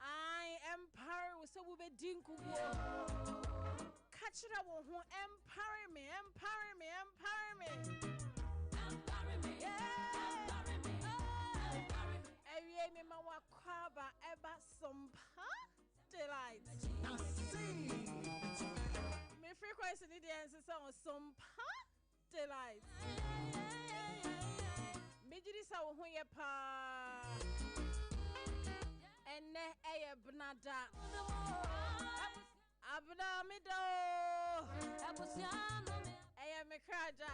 I empire we say we be dinku. Catch it up who empire me. Empire me. Every me ma kwaba eba Sompa delight. Me frequency the answer song Sompa delight. Me jidi sa wo ye pa. Ene eye bnada Abena mido eye mekraja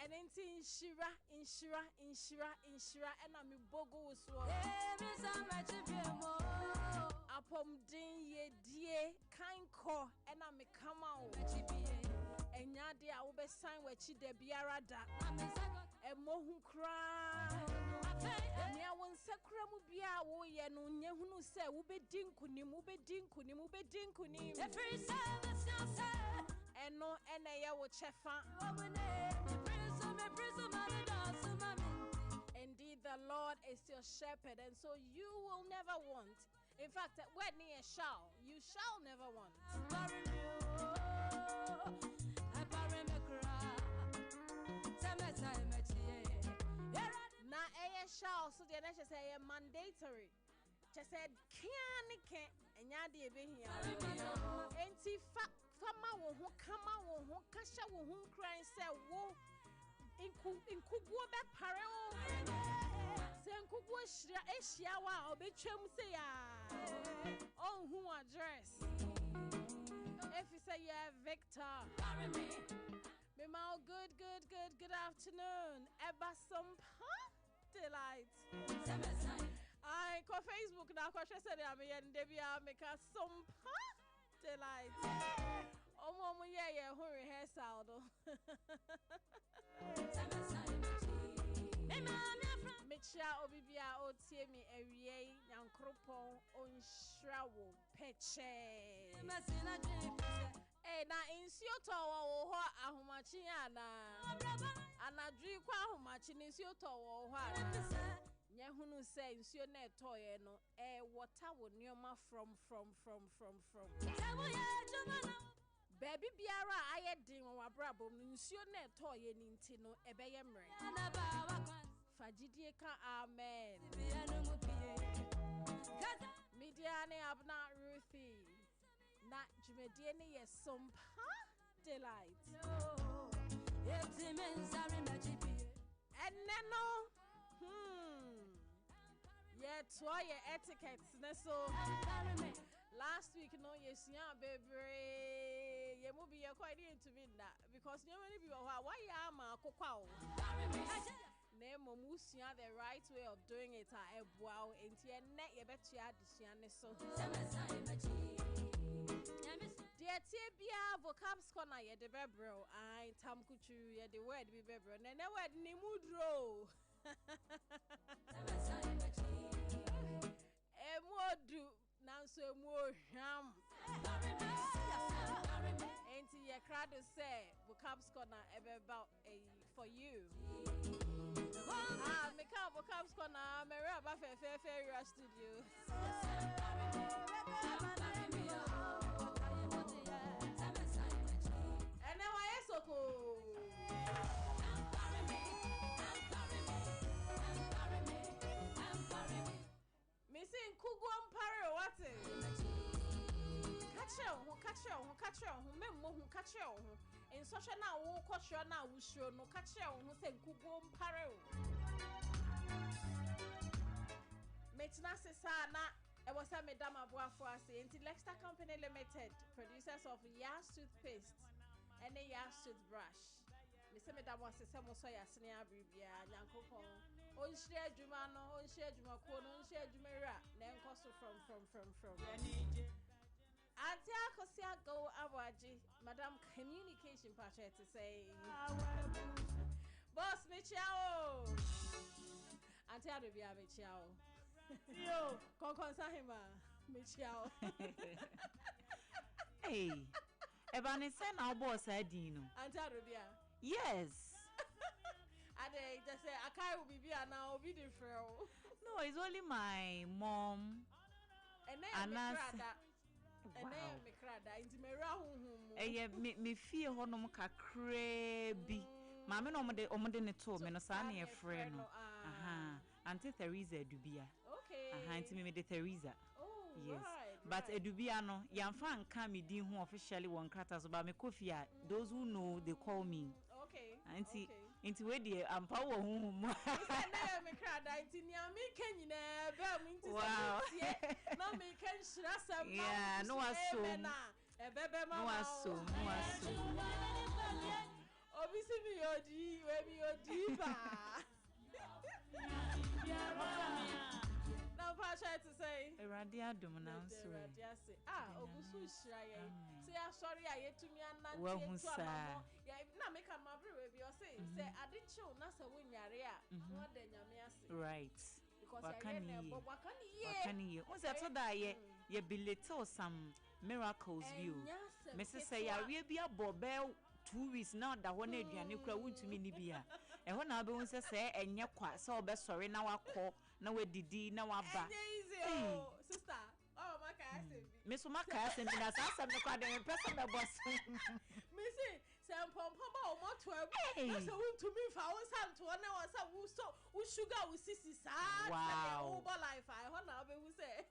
enenti inshira ena mi bogo so apom din ye die kanko ena me kama o enya de a wo be sign wachi de biara da emohu kra Nia won sakra mu bia wo ye no nya hunu se wo bedi nkunim every service now say eno ene ye wo chefa indeed the Lord is your shepherd and so you will never want. In fact, when near shall you shall never want. Na eye shall also the next say mandatory. Just said can and ya de be here. Enti fama wo kama wo kasha wo crying say wo inkubuo be pare o. Se inkubuo ehia wa obetwam say ya. On who address. If you say yeah, Victor. Mima, good afternoon. Eba Sompa delight. I call Facebook now. Cause I said I'm here and Debia make a Sompa delight. Oh, yeah, who rehearsal though. Mecha obibia otie mi ewie nyankropon onhrawo peche. Na insio to wo ho ahomachi ana. Anadwi kwa ahomachi insio to wo ho ana. Nye hunu say insio na etoye no water wo nioma from. Baby biara aye din wo abrabom insio na etoye ni nti no ebeye mre. Fajidie ka amen. Mediane Abena Ruthy. Na jumedie ni ye Sompa delight. And neno yeah, try your etiquettes so last week no yes yeah baby you move you quite into me that because you many people why ya ma kokwa name musia the right way of doing it wow enti net ye betua adisuane so dear tibia vocabs corner ye de bebro I tam kuchu ye the word be bebro na na word ni mudro emodu nanso emu hwam enti ye crowd say vocabs corner about for you me come vocabs corner me raba fe studio and now I soko missing Kugwam Pare what catch you, memmo who catch you in such a now won't catch you now we sure no catch you who said Kugwam Pare. Metina Sesana, I was a Madame Abuafuasi, Intellectual Company Limited, producers of Yas toothpaste and a Yas toothbrush. Mr. Madame was a Samosoya Snia Bribia, Yankopon, on share Jumano, on share Jumacon, on share Jumera, then cost from. Auntie Akosia go Awaji, Madame Communication Pacha to say, Boss Michao, Auntie Adubia Michao. Yo, Conconsahima, Michao. Hey, Ebane send our boss Adino. Auntie Adubia. Yes. I just say I can't be now be different. No, it's only my mom. And then me crada into me round. Me fear honom kakre bi. Mama no omode ne to me no sa na e frɛ no. Aha. Auntie Teresa Dubia. Okay. Aha, auntie me de Teresa. Oh, yes. Right. But Edubia no, yamfa nka me din ho officially one krata so ba me kofia. Those who know they call me. Okay. Auntie we dey ampa wo hu mu. Na me crada auntie ni am kan nyina ba mu nti se na me kan shira sam na. Yeah, no aso. Ebebe mama. No aso. Obi si mi odi, we mi odi ba. Now, Pasha to say, Radia dum now, so Ogusu Shire. Say, I'm sorry, I yet to me and not yeah, now make a mabru with your say, I didn't show Nasa win Yaria, more than Yamias. Right. Because what can you? Was that so that ye be little some miracles view? Mrs. Say, I will be a bobel 2 weeks now that one aduane kura wuntumi ni bia e ho na be won say enye kwa say obe sorry na wakọ na wadidi na waba sister oh maka asembi me so maka asembi na sa asem ne kwa de me pesa me boss me say say pompom ba o mo So to me for our son to one hour so we sugar we see wow life I honor we say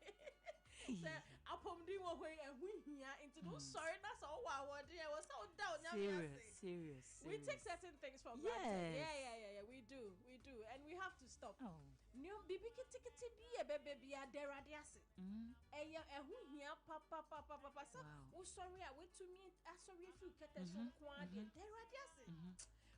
say upon the way and we here into those sorry that's all I was so down serious we take certain things for granted yeah we do and we have to stop new baby kitty be a baby there radiasi here papa so we sorry I went to me sorry if you get a so there radiasi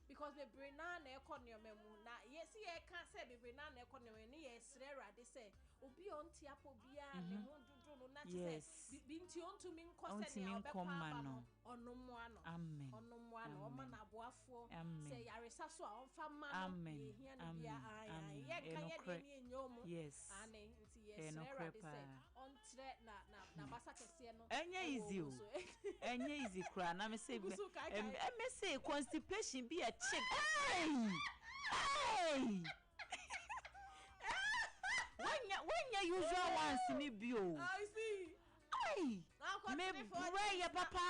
because the brain na economy na yes I can't say the brain na economy ni yes they say obi on tiapo bia ne ho dodo no na say binti on to me nkose ne obekwa no onomo ano o ma na boafo say yaresa so a onfa ma no ehia ne bia ye kan ye ne enyom ane nti yes they say on tre na basa kese no enye easy kra na me say me say constipation be a chick when you usual ones ni bio I see me bray papa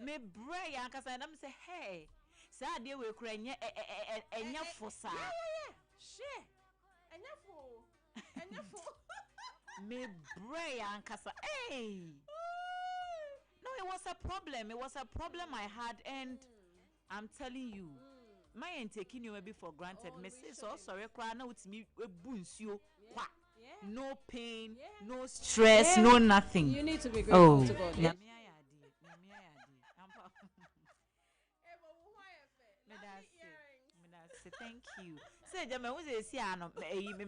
me bray ankasa na me say hey say dey we kra enya fosa she enya fo me bray ankasa no it was a problem I had and I'm telling you my ain't taking you maybe for granted me say so sorry cry na with me bunsuo kwa no pain no stress no nothing you need to be grateful to God thank you say jama we say see ano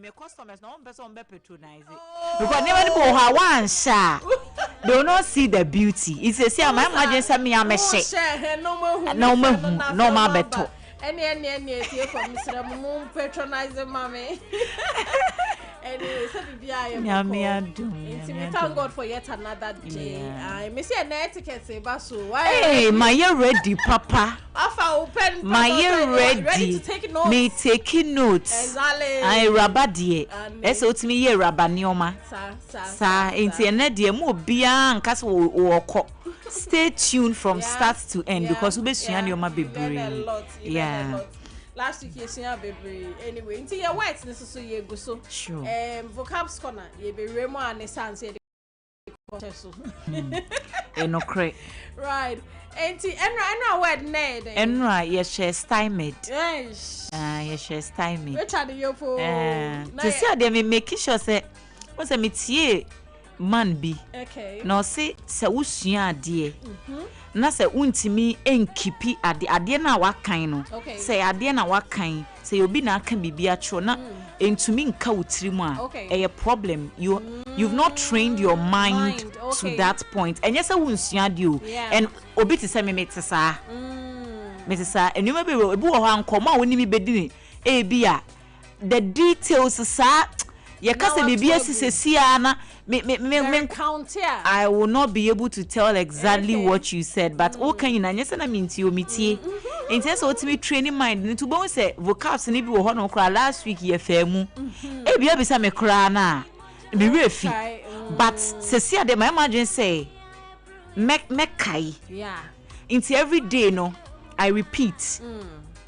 me customers no person be patronize because never go ha one sha they will not see the beauty it's a say my imagine say me am share no ma beto any tie for Mr. Mum patronizing mommy. Anyway, so we thank God for yet another day. I may say an etiquette say basu. Hey, my year ready, Papa. Open. My year ready to take notes. Me taking notes. Exactly. I rabadie. Eso to me ye rabanioma. Sa internet de mo bia nkas wo stay tuned from start to end because we be sua ne oma bebre. Yeah. Last week you see baby anyway until your words so ye go so sure vocabs corner ye be remo and sans ye so enokre right enti enra word na dey enra ye share stymied yes ye share stymied which are the yofo to see dem me make sure say was me tie man bi okay no say wusua ade na se untimi enkipi ade na wakan no se ade na wakan se obi na aka bibia tro na entumi nka wotiri mu a problem you've not trained your mind to that point and yes wunsia ade o and obi ti se me metesa enuma be obi wo ho ankoma woni mi bedini e bia the details sa ye kase bibia sisia na me count here. I will not be able to tell exactly what you said, but okay, na nyese na minti omitie. In terms of me training mind, to bon say vocabs ni bi wo ho no kra last week ye famu. E bia bi sa me kra na me refi. But sesia de my imagine say me kai. Yeah. Into every day no I repeat.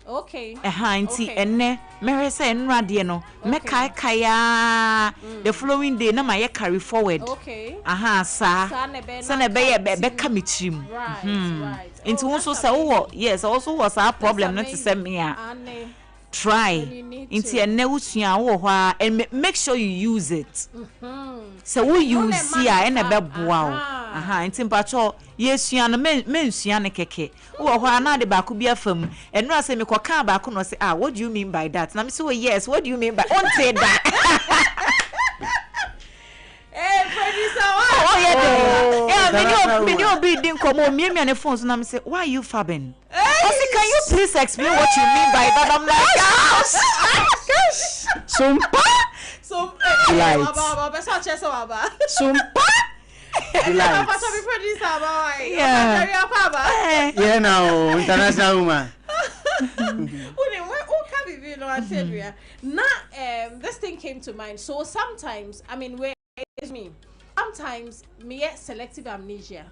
Okay. Auntie enne me say enra de no me kai kaya the following day na my carry forward. Okay. Sa na be come trim. Right. Into also say yes also was our problem not to send me try into enne usua wo ho and make sure you use it. So we use here and a beboa into mpacho yesua no mensua ne keke wo ho na de ba ko bia fam eno ase me koka ba ko no say what do you mean by that na me say yes what do you mean by on say that producer me no be din komo me ne phone so na me say why are you fabbing can you please explain what you mean by that I'm like gosh Sompa Sompa yeah now international woman this thing came to mind. So sometimes I mean where is me sometimes me get selective amnesia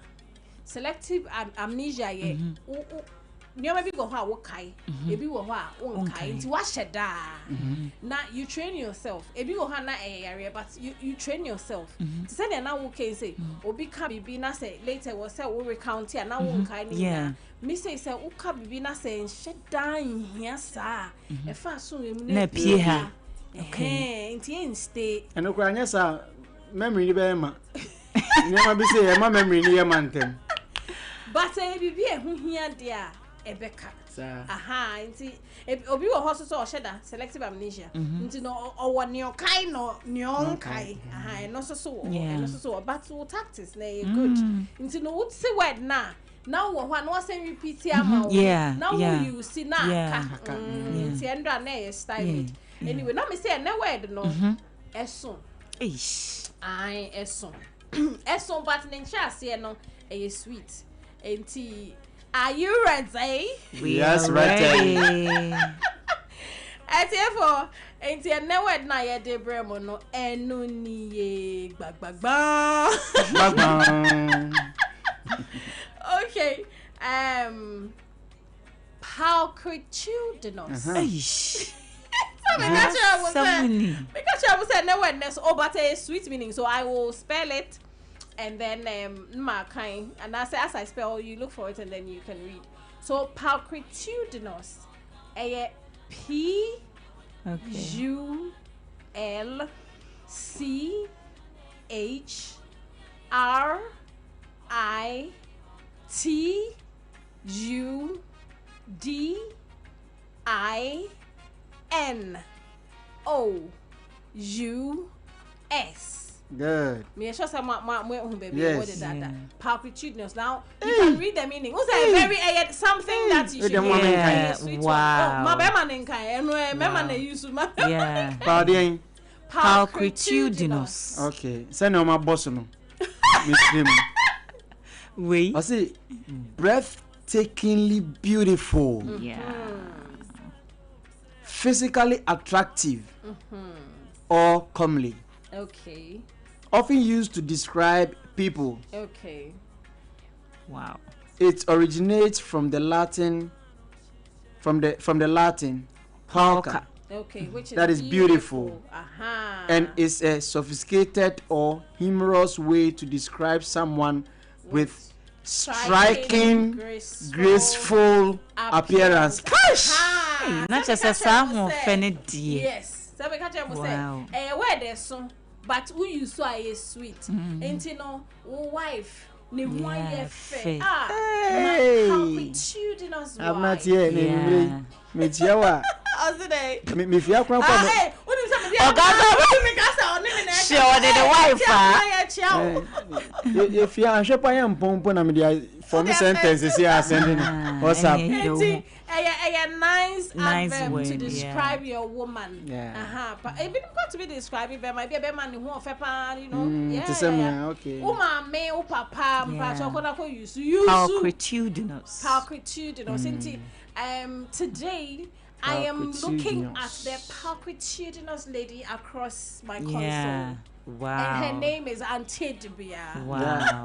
nioma bi go ho a wo kai ebi wo ho a won kai nti wa sheda na you train yourself ebi wo ho na yare but you train yourself to say na wo can say obi ka bibi na say later wo say wo recount ya na won kai ni na me say wo ka bibi na say sheda hia sa e fa so emu na pie ha okay nti en stay eno kwa anya sa memory ni be ma nioma bi say ma memory ni ye mantem but bibi e hu hia dia ebeka aha nti obi wo ho so sheda selective amnesia nti no owo neokai no neonkai aha no so no so but wo tactics na good nti no would say word na now wo ho na say repeat ama wo now you see na ka nti endo na e style anyway no me say na word no eson ai eson eson but ncha se no e sweet nti are you ready? Yes, ready. Therefore, ain't you never na ye de bremo no enu ni ye gbagba. Okay. Palcritudinous. Because I was saying never but a sweet meaning, so I will spell it. And then my kind, and as I spell, you look for it and then you can read. So palcritudinous, Palcritudinous. Good. Me sure some baby what is that? Palcritudinous. Now you can read the meaning. What's that very something that you should hear. Wow. My bema ninka eno mema na use ma. Yeah. Palcritudinous. Okay. Send no my boss no. Wait. I say breathtakingly beautiful. Yeah. Physically attractive. Or comely. Okay. Often used to describe people. Okay. Wow. It originates from the Latin palca. Okay, which is that is beautiful. And is a sophisticated or humorous way to describe someone with striking, graceful appearance. Not just a sound yes. So we catch them say, where there's so but who you saw is sweet. Ain't you know, wife, ni one year fair. Palcritudinous wife. I'm not here. Me tiawa. Today. Me fia kwa kwa. Hey, what do you say? Sure, the wife. If you are shop I am pompo na me dia for me sentences here sending. What's up? A nice adverb word, to describe your woman. But it didn't got to be describing them. Might be a man who of you know. Okay. Uma me o papa use palcritudinous. Today I am looking at the palcritudinous lady across my console. Wow. And her name is Auntie Dubia. Wow.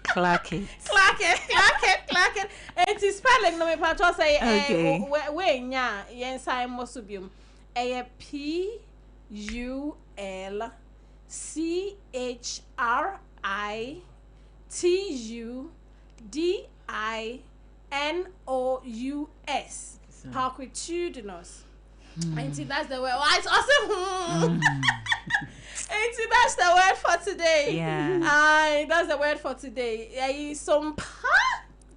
Clack it. And it's spelling no me pato say we nya yen sign mosubium. Palcritudinous. Palcritudinous. And that's the word. Oh, it's awesome. And that's the word for today. Yeah. That's the word for today. Sompa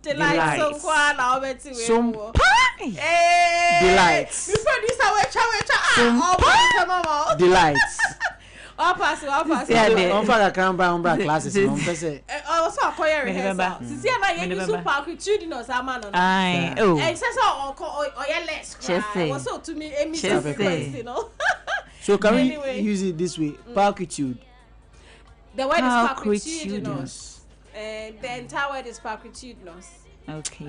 delight. Sompa delights. Before this, delights. I'll pass. On fa kan ba on bra classes no pese. Also acquire rehearsal. See na you use palcritudinous amano. Ai. Oh. And say so or less. Also to me emi question, you know. So can we use it this way? Palcritude. The word is palcritudinous. The entire word is palcritudinous. Okay.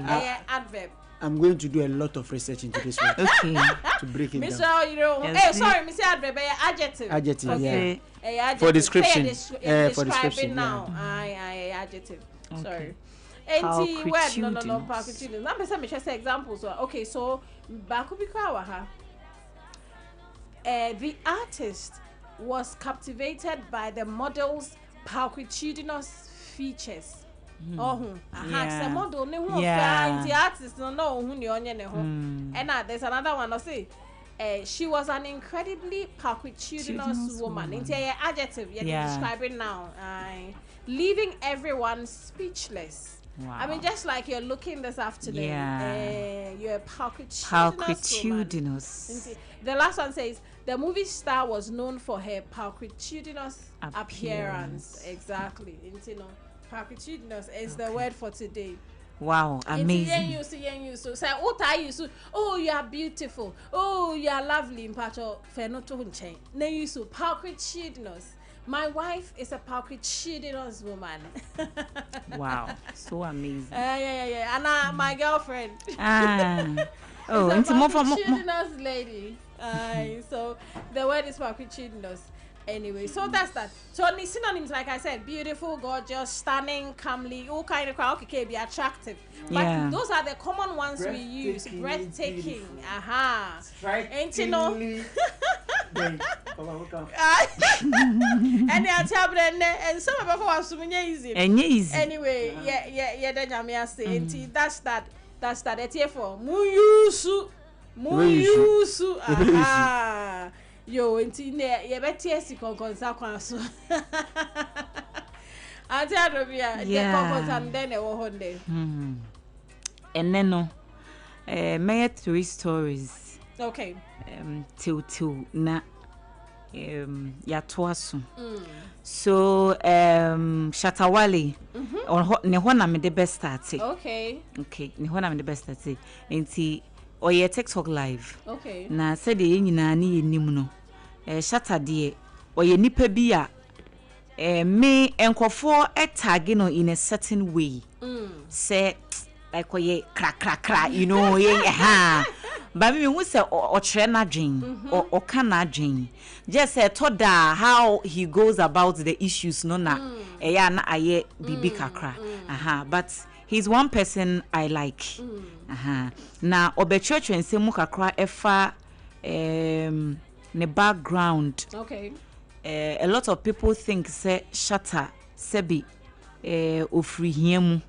Adverb. I'm going to do a lot of research into this word. Okay. To break it Mr. down. You know, sorry, Mr. Adverb, adjective. Adjective, okay. Yeah. For description. For description now. Adjective. Okay. Sorry. No, packaging. Now, person me just examples. Okay, so Bakubikawa, the artist was captivated by the model's palpitudinous features. The model ne who the artist no who ni onye ne ho. And there's another one I say. She was an incredibly palpitudinous woman. It's an adjective you're describing now. Leaving everyone speechless. Wow. I mean, just like you're looking this afternoon. You're palpitudinous. The last one says, the movie star was known for her palpitudinous appearance. Exactly. Palpitudinous is the word for today. Wow, amazing. Oh, you are beautiful. Oh, you are lovely. Palpitudinous. My wife is a palpitudinous woman. Wow, so amazing. And my girlfriend. Oh, it's a palpitudinous lady. So the word is palpitudinous. Anyway, so that's that. So the synonyms, like I said, beautiful, gorgeous, stunning, comely, all kind of okay, be attractive. But those are the common ones we use. Breathtaking. Ain't you know? And some of us are easy. Anyway, then I say, that's that. That's that. It's here for Muyusu. Yo, inti ne ye betie si konkonsa kwanso. Ati adobia de konkonsa nde ne wo honde. No. May 3 stories. Okay. Till na ya toaso. So Shatawale ne ho na me de best start. Okay, ne ho na me de best start. Inti oye TikTok live. Okay. Na said the nyina na ye nim no. Saturday oye nipa bi a me enkofo tag no in a certain way. Say like oye kra you know ye but me who say o kire na dwen o ka na dwen just say toda how he goes about the issues no na ya na aye bibi kakra but he's one person I like. Na obechurch ensemu kakra efa ne background. Okay. A lot of people think say shatter sebi ofri hiemu.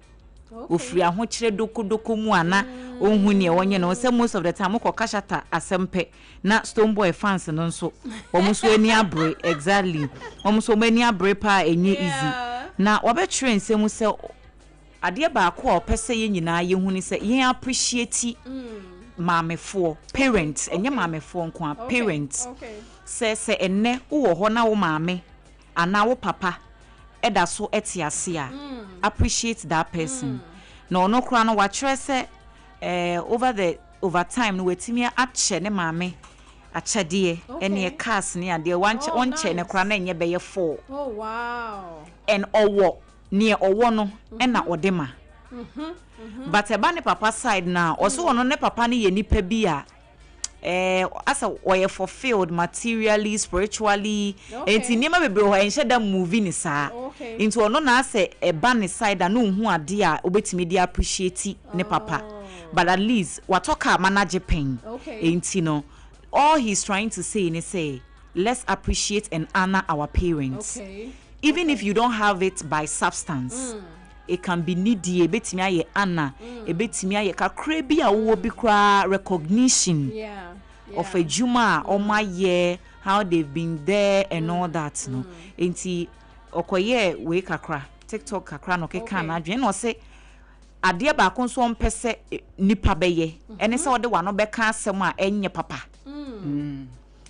Ofri ahokyere doko mu ana ohun ne wonye no say most of the time ko kashata asempe na Stone Boy fans no nso omuso ani abre exactly omuso mani abre pa enye easy na obechurch ensemu say ade ba ko opese ye nyina ye huni se ye appreciate maamefo parents enye maamefo nko parents se enne wo ho na wo maame ana wo papa eda so etiase a appreciate that person no no kra no wa kire se over time no wetimi ache ne maame achede ene e cars ne ade one che ne kra na enye be ye 4. Oh wow. And owo near owo no ena odema. But eba ne papa side now also ono ne papa ne ye nipa bi a as a way fulfilled materially, spiritually. Enti niema bebre ho enhye da movie ni saa. Into ono na say eba ne side na no hu ade a obetimi di appreciate ne papa. But at least watoka manage pen. Enti no all he's trying to say is say let's appreciate and honor our parents. Even if you don't have it by substance. It can be needy ebetimi aye ana ebetimi aye kakra bi a wo bi kra recognition of a juma or my year how they've been there and all that no enti okoye we kakra TikTok kakra no ke kan adwen no say ade ba ko so mpese nipa beye ene se ode wa no be ka asem a enye papa.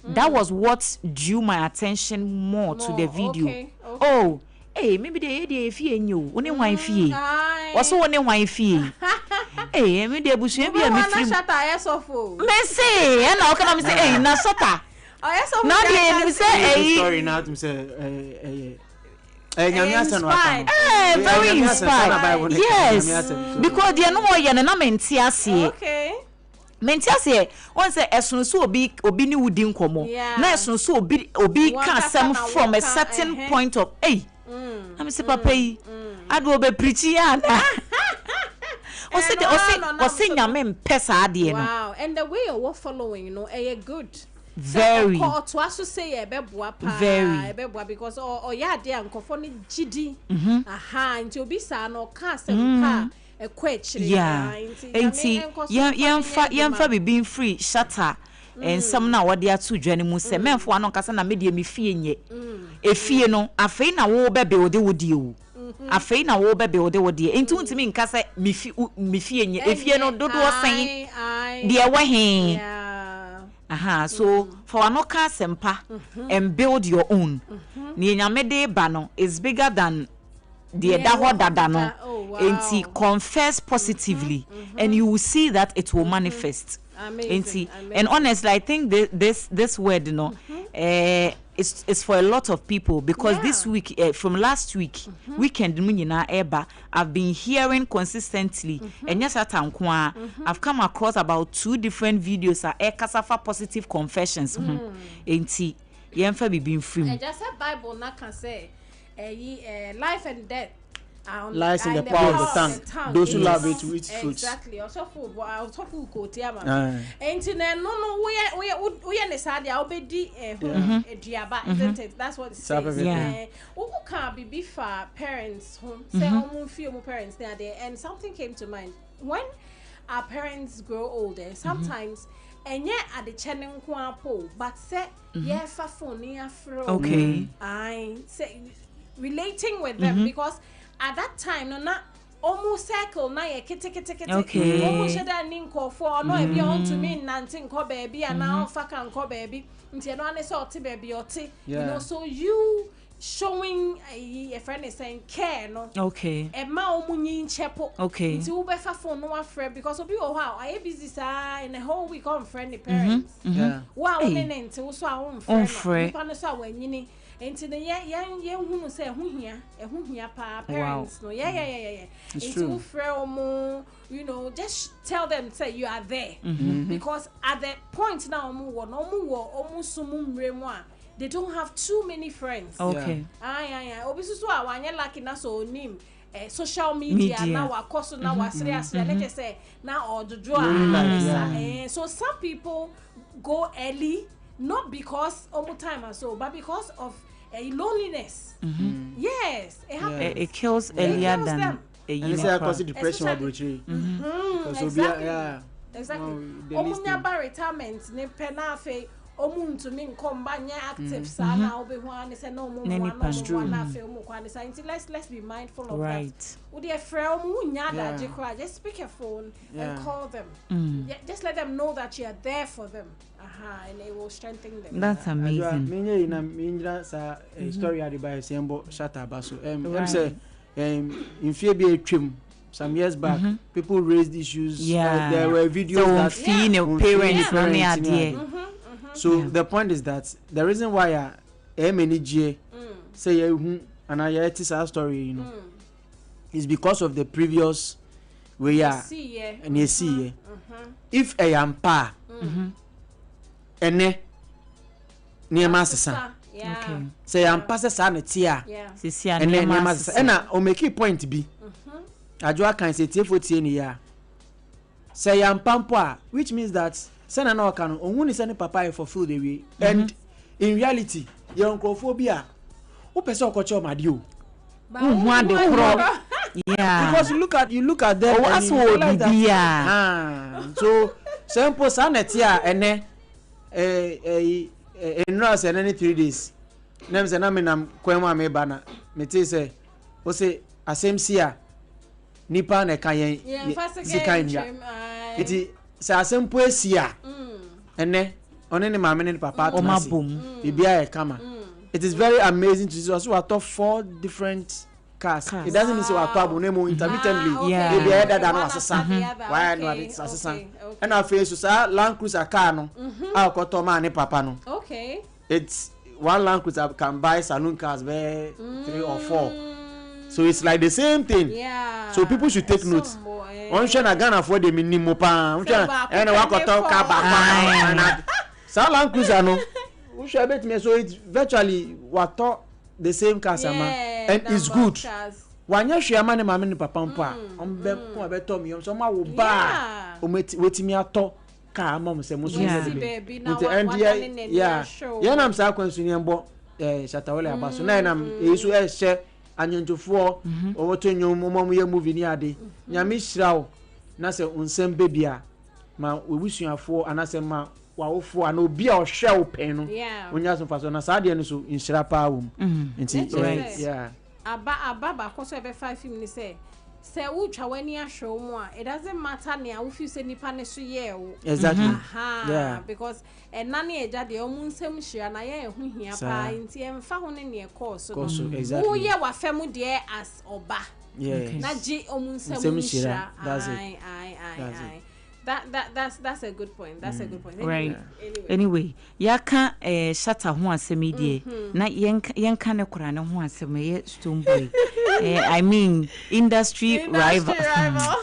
That was what drew my attention more to the video. Oh, hey, maybe the fee you only one fee. Also, only one fee. Hey, maybe the bush be a mystery. Messi, and how can I say, hey, Nasota? Oh, yes, not the story now to say, very inspired. Yes, because they are no more than a mentiasi. Okay. Mentiasi, once a soon so obi ni wudi nkomo. Na soon so obi can some from a certain point of hey. I'm say papa yi ado be preach ya na ɔse nyame mpɛ saa ade no. Wow, and the way you're following, you know, good. Very. To also say very because yeah, they are conforming GD. Aha, until be sa no cast and a question. Yeah, yamfa be being free shutter. And some now what they are two journey mu se men for no kasa na me de me fie nye. E fie no afei na wo be be ode wodi o. Afei na wo be be ode wodi. Enti untimi nka se me fie nye. E fie no dodo sen. De we he. Aha, so for anoka sempa and build your own. Ni nyame de ba no is bigger than the dada no. Enti confess positively and you will see that it will manifest. Amazing. And honestly, I think this word, you know, it's for a lot of people because this week, from last week, weekend, I've been hearing consistently, and yes, I've come across about 2 different videos kasafa positive confessions. Enti, yemfa be being free. I just said Bible na can say, life and death. Lies in the power of the tongue. Those who love it with fruits. Exactly. Also food go tiama. Internet no we necessarily obedi diaba, isn't it? That's what it says. Who can be for parents home say few parents there and something came to mind. When our parents grow older, sometimes and yet at the channel but say yeah for phone okay. I say relating with them because at that time no na almost circle na ye kete okay. Almost that ninko for no e be on to me nanti nko baby and now faka nko baby nti no ane say oti baby oti you know so you showing a friend is saying care no okay e ma omunyi nchepo okay nti wo be fa phone no afre because obi o how I busy sa in a whole week on friend the parents wow ne nti wo so a wo friend no so awanyini into the who say who here parents no it's true. You know, just tell them say you are there because at the point now they don't have too many friends. Okay. Obviously so I lucky na so nim social media now wa course now wa serious let's just say now or the draw so some people go early not because of time or so but because of loneliness. Yes, it happens. It kills earlier than them. A year. And it's a cause depression or retreat. Exactly. Omunya ba retirement ne penafe omu to me combine active sana obi ho an say no mo na fe omu kwan say let's be mindful of that. Would you friend omu nya da jikra just pick a phone and call them. Just let them know that you are there for them. And it will strengthen them. That's amazing. Minja sa story adi by Sembo Shata Baso. Say in February trim some years back people raised issues. There were videos that parents so the point is that the reason why MNG say and I hear this story, you know, is because of the previous way and you see if I am pa ene niema sesa okay say am pass sa na tia sisia niema sesa na o make point bi adwo kan say tie for tie ni ya say am pampo a which means that say na no kan ohun ni say ni papa fulfill the way and in reality your nkrofobia who person okoche o made o hu ade kro because you look at them as wo bibia so simple sa na tia ene no say any 3 days nem say na me nam kwema me bana me te say o say asem sia nipa na kan yen sikan ya iti say asem po sia ene one ne mama ne papa o mabom bibia e kama it is very amazing to see us we talk 4 different cars. It doesn't mean so abo no more intermittently maybe either than asesa why no it's asesa and our face so Land Cruiser car no a ko man ne papa no okay it's one Land Cruiser can buy saloon cars where 3 or 4 so it's like the same thing so people should take note on share na Ghana for the minimum pa on share and wa ko to car back so Land Cruiser no we should bet me so it's virtually what the same cars and it's good wanya hwe ama ne mama ne papa mpo a ombe ko abeto mi so ma wo ba wetimi ato ka ama mo se mo so baby na ya nam sa kwansu ne mbo shatawole abaso na nam yesu ehye anyonjofo owoto nyom mo ye movie ni ade nyame hyirawo na se unsem bebia ma webusuafo anase ma wawofo ana obi a ohwe wo pen no onya so faso na saa de no so inhyira pa wo nti yeah aba ba ko so be 5 minutes say wo twa wani ahwe mu a it doesn't matter ne a wo feel say nipa ne so ye wo exactly yeah because enane eja de omu nsem hyira na ye hu hia pa nti emfa ho ne ne course no exactly wo ye wa fam de as oba na ji omu nsem hyira that's it That's a good point. That's a good point. Right. Anyway, yaka shata ho asemi die na yenka ne kura ne ho asemi ye Stoneboy. I mean industry rival.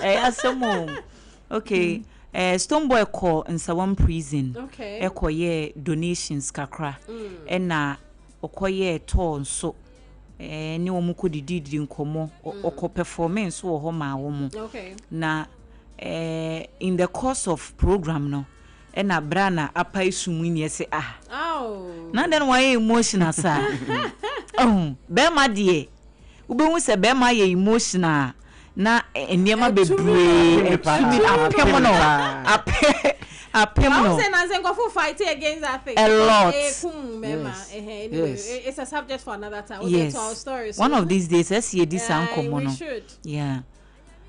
Asemo. Okay. Stoneboy call in Sawam prison. Okay. Ekoye donations kakra. Na okoye to nso ni omu ko didi nkomo okọ performance wo ho ma wo mu. Okay. Na in the course of program no na brana apai sumuni say na den why emotional sa be ma de ube hu se be ma ye emotional na eniema bebre apem no apem no say na go for fight against that thing a lot anyway it's a subject for another time. We'll get to our stories one of these days let's see this ankomo no yeah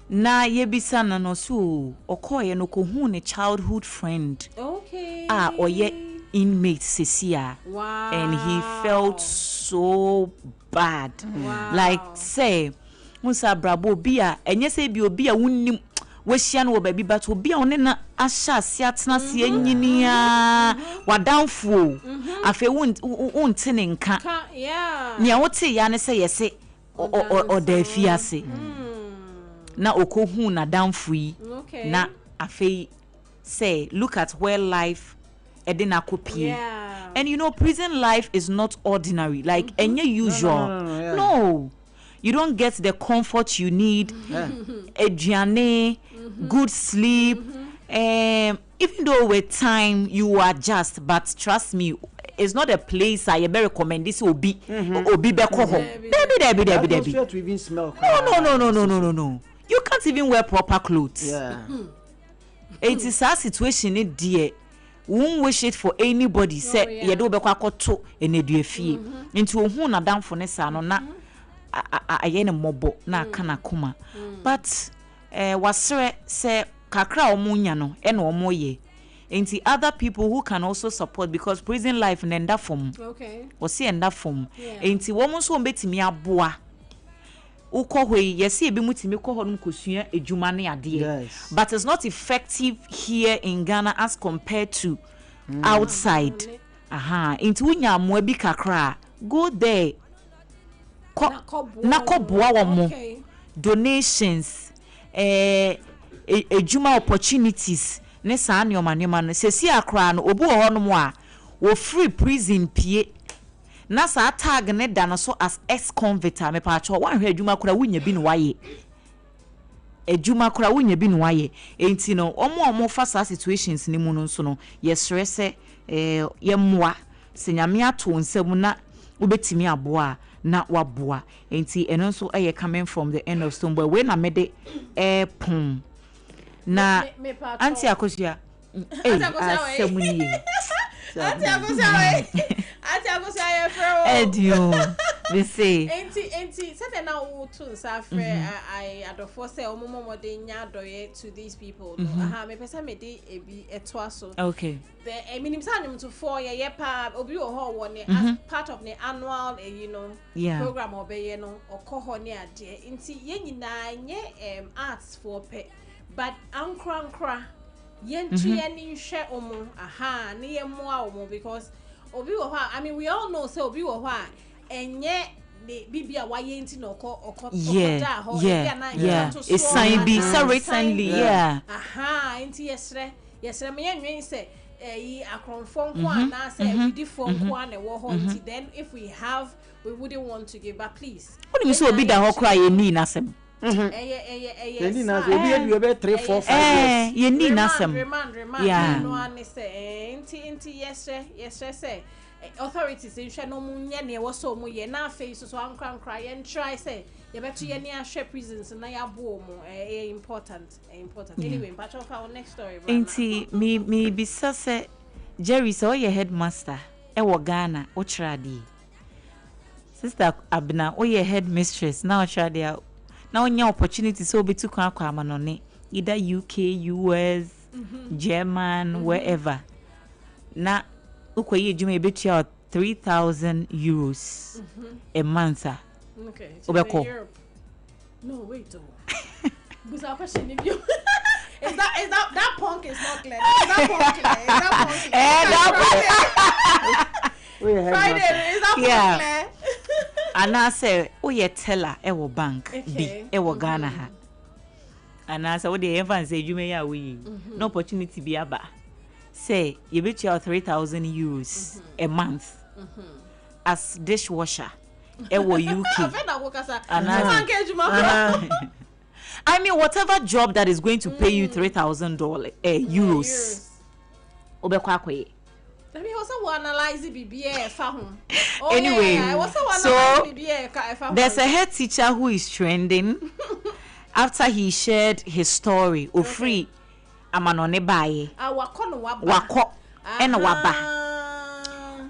na yebisa na no so okoye no ko hu ne childhood friend okay oye inmate Cecia. Wow. And he felt so bad. Wow. Like say musa brabo bia enye say bi obi a wunnim wehia no baby but obi a one na ahya asiatena se anyinia wadanfo afi wonte ne nka yeah nia wote ya ne say yese o da fiase na okohu na danfo yi na afi say look at where life edina kopie. Yeah. And you know prison life is not ordinary like any usual. No. You don't get the comfort you need. Aduane, good sleep. Even though with time you adjust, but trust me, it's not a place I ever recommend this obi be Debbie. To even smell. No. You can't even wear proper clothes. Yeah. It is a situation in dear. Won't wish it for anybody. Say you do be kwakoto enedue fie. Into hu na damfo ne sa no na ayene mobo na kana kuma. But wasre say kakra omunya no e na omoye. Enti other people who can also support because prison life nenda form. Okay. O see enda form. Enti wo mo so betimi aboa. Ukohwe yesi ebi mutimi ko honum kosua ejuma ne ade. But it's not effective here in Ghana as compared to outside. Into unya mo bi kakra go there. Na ko boa wo mo. Donations ejuma opportunities ne saa ne omanema no sesi akra no obu ho honum a wo free prison pie. Na sa tag ne da no so as ex-convict me pa cho wan hwe adwuma kura wunya bi no waye adwuma kura wunya bi no waye enti no omo fa sa situations ni mu no so no yesre se ye moa se nyame ato nsam na ubetimi aboa na waboa enti eno so coming from the end of Sompa we na mede pom na anti akosia asemuni Edio, they say. Enti, certain now to safre. I adore say omo de nya doye to these people. Me pesa me de ebi etwaso. Okay. The minim sanim to 4 year pa obi o ho one as part of the annual program obeye no okoho ne ade. Enti ye nyina nye arts for pe. But ankra yentu ye nhwe omo ne ye moa omo because obi wo ha I mean we all know say obi wo ha enye the bibia wa yenti no oko da ho it's sign be so recently enti yesre me yenwen say yi akronfo nko na say we di fo nko na wo ho enti then if we wouldn't want to give but please What you so be da ho cry ye ni nasem. Ye ni nasem obi adu 3 4 5 years. Ye ni nasem. Yeah. No one say nti yes say authorities in hwe no munye ne wo so mu ye na face so ankra ye try say ye beto ye ni ahwe prisons na ya bo mu important anyway patch of our next story nti me bisa say Jerry so your headmaster e wo Ghana o tradi sister Abena o your headmistress now tradi now nya opportunity so be to kwa amanone either UK US German wherever na ukoye juma ebetia 3,000 euros a month. Okay. Obeko. No, wait. Because our question if you is that punk is not clear. Is that punk clear? Friday is that punk clear? And I say, oh yeah, teller ewo bank be ewo Ghana ha. And I say, what the ever say you may ya we no opportunity be aba. Say you bet you 3,000 euros a month as dishwasher ewo UK. I mean whatever job that is going to pay you $3,000 euros. Obekwa akoye. Let me also analyze BBA fa ho. Anyway, so there's a head teacher who is trending after he shared his story of free amanone baye wako ena waba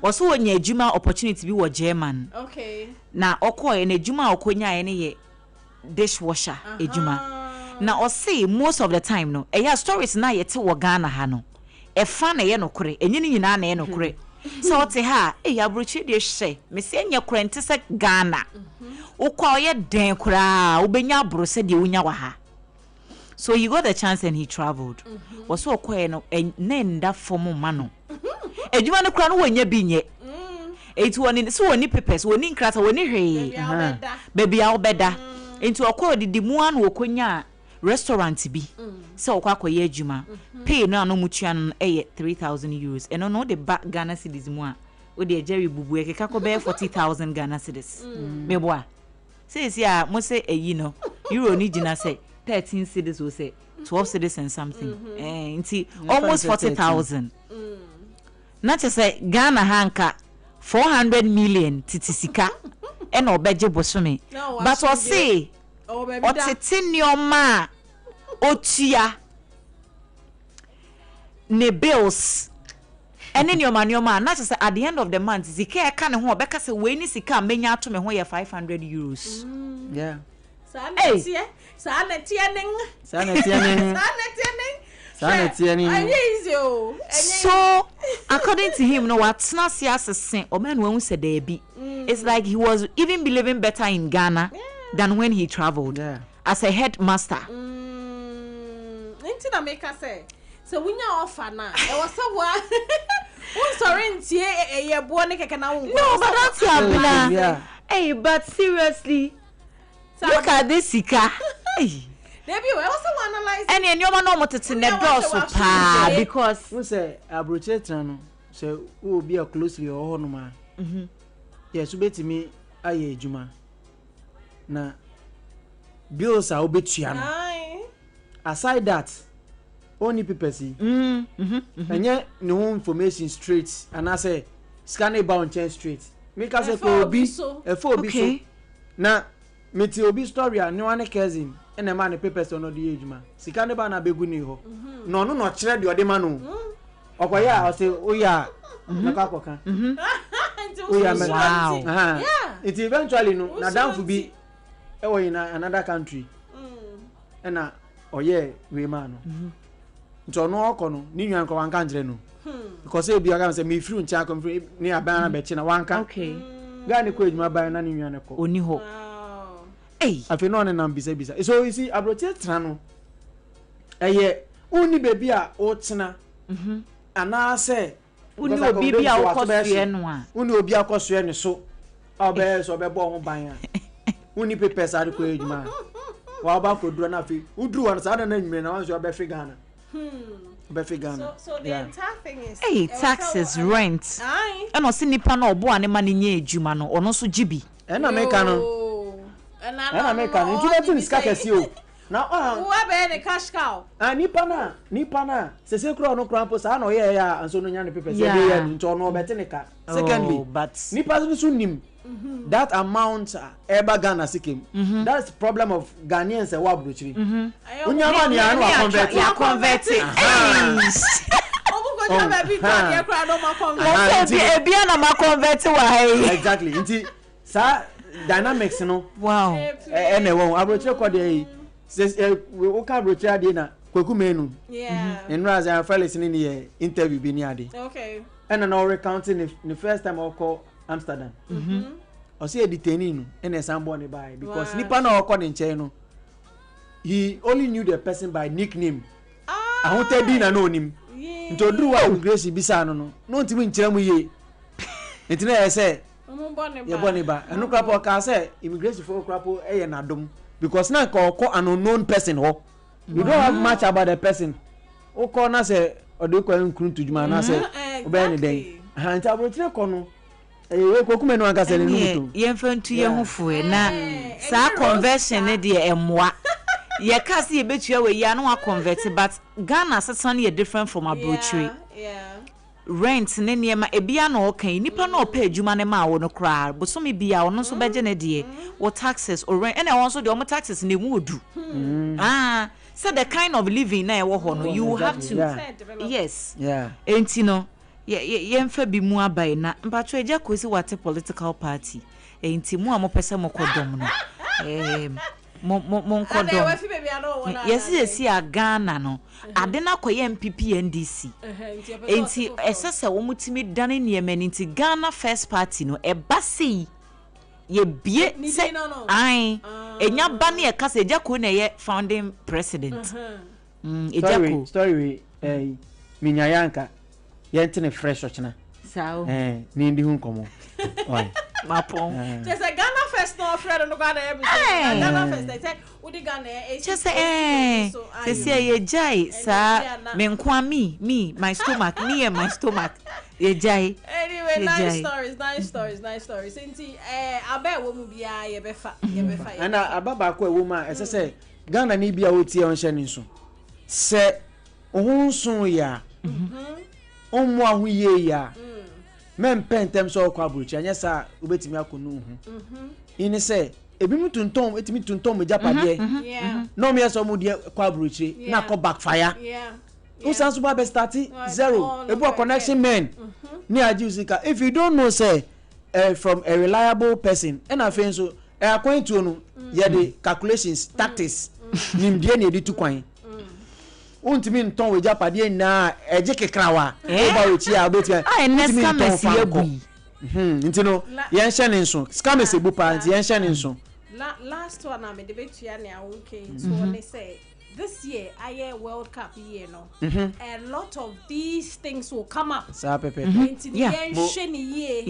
waso wonya adwuma opportunity bi wo German okay na okoye na adwuma okonya ye ne ye dishwasher adwuma na o say most of the time no eya stories na yete wo Ghana ha no e fa na ye nokore enyi ni nyina na ye nokore so ote ha ya brochi de hye me se enya korente se Ghana ukwa ye den kura ubenya bro se de unya wa ha. So he got a chance and he traveled. Was so quiet no nenda form mano. Ejuma no kra no wanya bi nye. It one so oni papers, oni nkrata, oni hwe. Baby a obeda. Into akwa di mu an wo konya restaurant bi. So akwa akoye ejuma. Pay no anu mutua no 3,000 euros. Eno no the back Ghana cedis mu a. O de Jerry bubu e keka ko be 40,000 Ghana cedis. Meboa. Say mo say no. Euro ni gina say 13 cities will say 12 cities and something. Almost 40,000. Not to say Ghana hanka 400 million titisika and obeje bosome. But or say otetin your ma otia ne bills. And then your man, not to say at the end of the month, Zika can ho beka say we ni sika menya to me ho 500 euros. Yeah. So according to him no what na say o man when said there be it's like he was even believing better in Ghana than when he traveled as a headmaster. Into the maker say so we nya offer na e was so sorry ntie e bo ne keke na wo. No but that's Abena. Hey but seriously look at this sika. Debbie, we also analyze. And you no more to ne door so pa because we say abroche trano say who be a closely or no ma. Yes, you bet me aye ejuma. Na bills are obetua no. Aside that, only people see. And yet no information straight and I say scan about chain straight. Make us say ko be a for be so. Na meti obi story a ne wane cousin ene ma ne papers on the ejuma sika ne ba na begu ni ho no kire de ode ma no okoya o say oya na ka koka oya wow yeah it eventually no na down for be e wo in another country na oye we ma no nto no okono ni nwan ko wanka njire no because e bi aga say me free ncha ko free ni abana be chi na wanka okay ga ne ko ejuma ba na ni nwan ko oni ho. Hey, I feel no na bisa. So you see, abroche trano. Uni baby a otena. Ana say uni obi bia okosue no a. Uni obi akosue ne so. Obe so be bo ho ban a. Uni papers are ko ejuma. Wa ba ko duro na fi. Udru wan sa na nwime na wan so be fi Ghana. So the entire thing is hey, taxes, rent. And no see nipa na obo ane ma ne nya ejuma no ono so gibi. E na make no. na make an into that is kakesi o na who be the cash cow nipa na se kro no krampo sa na oye ya anso no nya ne pepe se dey ya nto no betenika secondly but nipa so nim that amount eba Ghana sikim that's the problem of Ghanaians e wa brochiri unya ma ni anu convert exactly nti sa dynamics no wow ene won abrochire ko dey we ka abrochire dey na kwaku menu enraz and felix ni interview bi ni ade okay and now recounting the first time I call Amsterdam o say detaining no ene sambo ne buy because nipa na okọ ne nche no he only knew the person by nickname ahota bi na no nim nto duru wa grace bisa no ntimi nkyerɛ mu ye ntina yɛ sɛ ye boni ba enu krapo ka say immigration for krapo eye na dom because na ka okọ an unknown person ho you don't have much about the person okọ na say odekwa nkuru tujuma na say obe ni den ha nta abrochire kọ no kokume no anga say ne nuto ye mfantu ye hufo na sa conversion ne de emwa ye ka say ye betua we ya no convert but Ghana sesan ye different from abrochire rent ne niema ebia na okan nipa na opa adwuma ne ma wo no kra bosomi bia wo no so beje ne de wo taxes or rent and also the taxes ne mu odu so the kind of living na e wo ho no you have to yes enti no ye mfa bi mu abai na mpacho eja kosi wate political party enti mu amopese mokodom no mon kodom yes a Ghana no ade na koye MPP NDC enti esese wo mutimi dane niema nti Ghana First Party no ebase ye bie se ai enya ba na ye kasa eja ko na ye founding president eja ko story minyayanka yentene fresh ochina sao ni ndi hu komo oi mapon just a Ghana First no Fred no Ghana everything Ghana First they say we the Ghana just say ye jai sa me nkwa me my stomach me and my stomach ye jai anyway nice stories inti aba wo mu bia ye befa ana ababa ko ewo ma ese se Ghana ni bia wotie on hye ni so se ohunsun ya omo ahuye ya men pentem so kwa buruchi anya sa obetimi akonu hu ini se ebi mutuntom etimi tuntom japade no me so mu de kwa buruchi na ko backfire usan so ba start zero ebu connection men ni ajusika if you don't know say from a reliable person and afen so according to no ye the calculations tactics nimdie na edi tu kwan untimi nton we japade na eje kekrawa oba wechi a betia untimi nton fa ntino yen hye ne nso scam esebu pa nti yen hye ne nso last one am debate ya na okay so when they say this year I World Cup year no a lot of these things will come up sa pepe yen hye ne year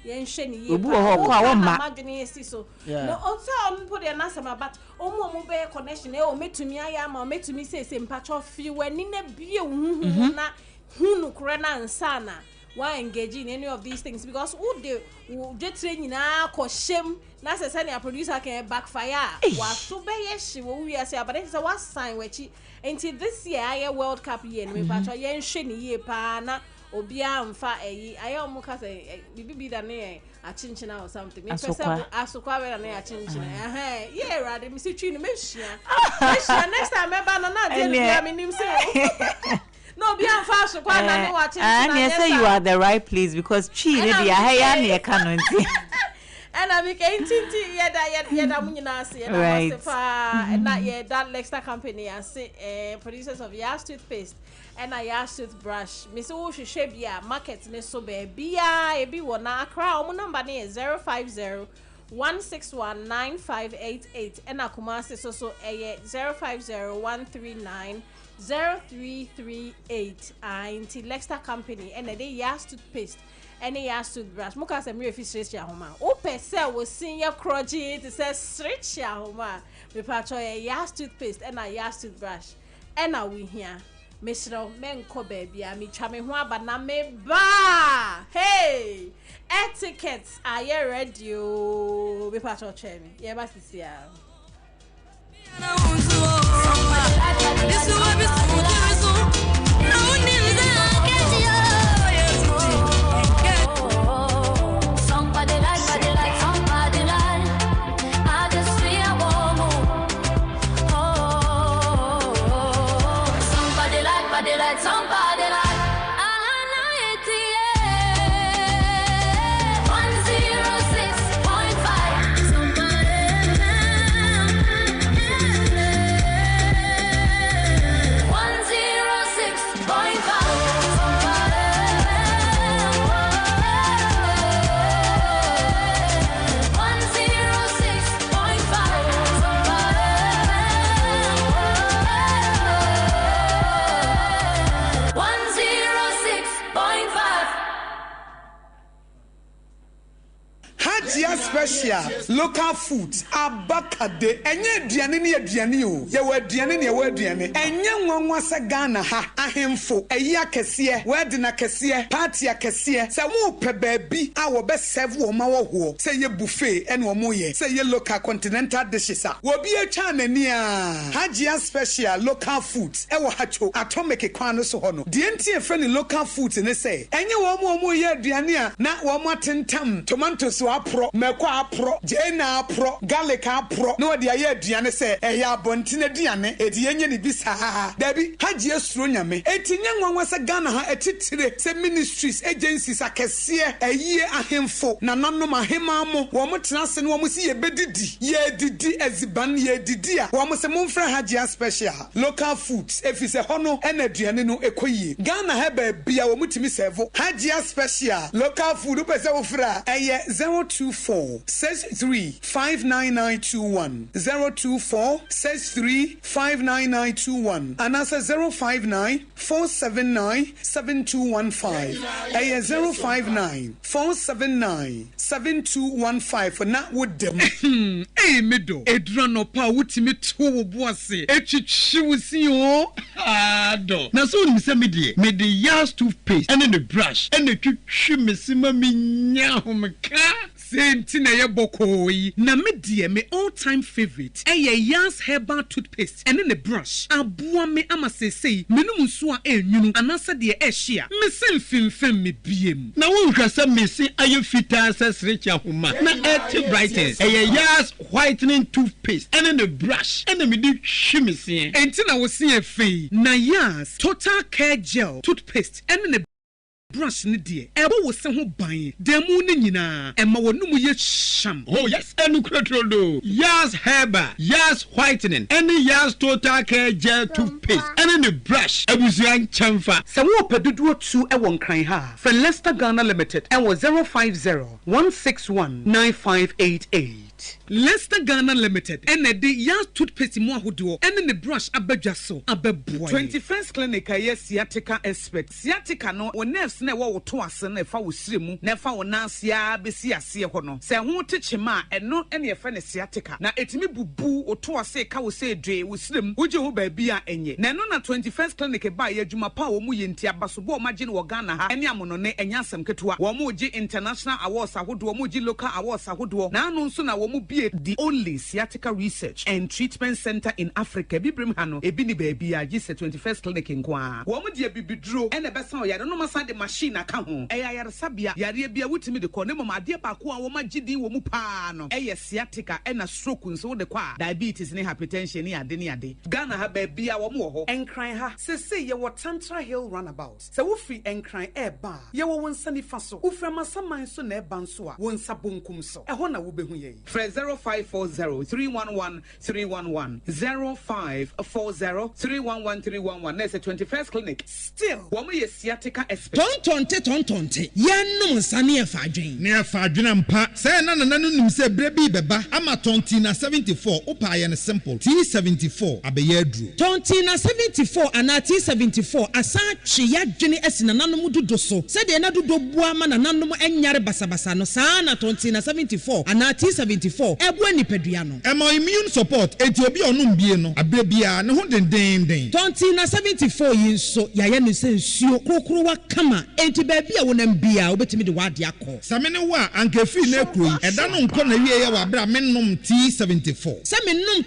yen hye ne year obu ho kwa wo ma madwene esi so no also am put the answer but omo be connection o metumi aya ma metumi say mpacho fi wani na bie hu na hunu kure na nsana why engage in any of these things because who they train na ko shem na say say producer can backfire wa so be ye shi wo wi ase but say what sign wechi until this year I World Cup year no mpacho ye nhwe ne ye pa na obia mfa eyi ayo mu ka say bibi da ne achinchina or something me person asokwa we na achinchina ye rade me si twi no mehia next time e ba na dey no me nim say no be fast kwa na no watching and say you are the right place because chi ne dia heya ne kanonti and I be tinti yeda munyina ase na fa na ye that Lexter company and say producers of Yas toothpaste and Yas toothbrush me say wo hwehwe bia market ne so be bia e bi wo na Accra o number ne 050 1619588 and Kumasi so 050 139 0338 into Lexter company and they Yas toothpaste and Yas toothbrush muka se me fi stretch ya homa o pese wo sin ya kroji it says stretch ya homa me patcho Yas toothpaste and Yas toothbrush and we here Mr. Menko baby, I mean chame hua ba na me ba. Hey, etiquettes are you ready? Oh, be part of chemi. Yeah, but this year. Special local foods abakade enye aduane ne aduane o ye wa aduane ne ye wa aduane enye nwanwa se Ghana ha ahemfo eyi akese wede na kese party akese se wo pe baabi a wo be serve wo ma wo ho se ye buffet ene wo mo ye se ye local continental dishes a wo bi atwa nani a Hajia special local foods e wo hacho atomic kwan no so ho no de ntie fe ne local foods ne se enye wo mo ye aduane a na wo mo atentam tomatoes so apro apro jena apro garlic apro no de aye aduane se eya abontine aduane edi yenye ni bisa dabi Hajia suro nyame etinye nwanwa se Ghana ha etitire se ministries agencies akese aye ahemfo na nanom ahema mo wo mo tenase no wo mo si ye bedidi ye didi eziban ye didi a wo mo se momfra Hajia special local foods efise hono ena aduane no ekoyie Ghana ha ba bia wo mutimi serve Hajia special local food pese wo fra eye 02463599921 02463599921 and answer 05947972115 05947972115 for not with them eh medo edrano pa wutimi to wo boase etwitwiwusi o ado na so ni se mede yas toothpaste and the brush and the twitwimesima minya homka sentina ye bokoi na medie me all time favorite yas herbal toothpaste and the brush aboa me amasesei menum so a enwunu anasa de ehia me semfimfem me biem na wo hwasa mesi ayefita asesrecha homa na et brightens yas whitening toothpaste and the brush and me di hwimese entina wo se afei na yas total care gel toothpaste and the brush ni die ebo wo se ho ban demu ni nyina ema wonum ye sham oh yes enu krotrodo yas herbal yas whitening any yas total care gel toothpaste and the brush abusuan chamfa se wo pedudu tu e won kran ha for Leicester Ghana Limited and was 050-161-9588 Leicester Ghana Limited and the yas toothpaste mo ahodo and the brush abadwa so abeboy 21st clinic yes sciatica expert sciatica no wo nerves na wo to ase na fa wo siremu na fa wo nansia besi ase ho no se ho techema eno ene ye fa ne sciatica na etimi bubu wo to ase ka wo se dwe wo sirem wo je ho ba bia enye na no na 21st clinic ba ye adwuma pa wo mu ye ntia baso bo magine wo Ghana ha ene amono ne enya asem ketewa wo mu je international awards ahodo wo mu je local awards ahodo na no nso na wo mu bie the only sciatica research and treatment center in Africa bibrim ha no ebi ni ba bia je 21st clinic nkwa wo mu de bibiduro ene besa o yare no masa de machine aka ho yare sabia yare bia wutimi de ko ne mama de ba ko a wo magidi wo mu pa no sciatica ena stroke nso de kwa diabetes ne hypertension ne ade Ghana ha ba bia wo mu ho enkran ha se ye wo Tantra Hill runabout se wo free enkran eba ye wo wonsa ni fa so wo frama saman so na eba nso a wonsa bonkum so ho na wo behu ye 0540-311-311 0540-311-311 na 21st clinic still wo mu ye sciatica expert tontonte yenum nsane e fadwen ne e fadwen mpa se na nim se brebi beba ama tonti na 74 upa ye ne simple T74 abeye aduru tonti na 74 ana T74 asa twe yadwene asina nanom dodo so se de na dodo bua ma nanom enyare basabasa no saa na tonti na 74 ana T74 T74 ebwe nipadua no emo immune support enti obi onum bie no abre bia ne ho den tonti na 74 yi nso yaye ne sensuo krokro wa kama enti ba bia wonam bia obetimi de wade akọ samene wa ankefi na ekroyi eda no nko na wie ye wa bra mennom T74 semennom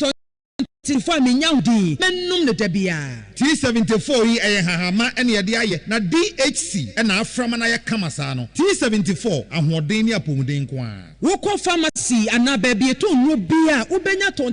T74 menyawdi mennom ne dabia T74 yi eye hahama ene ye de aye na DHC ena aframa na ye kama saa no T74 ahoden ni apomuden kwa woko pharmacy ana ba bia to nwo bia ubenya to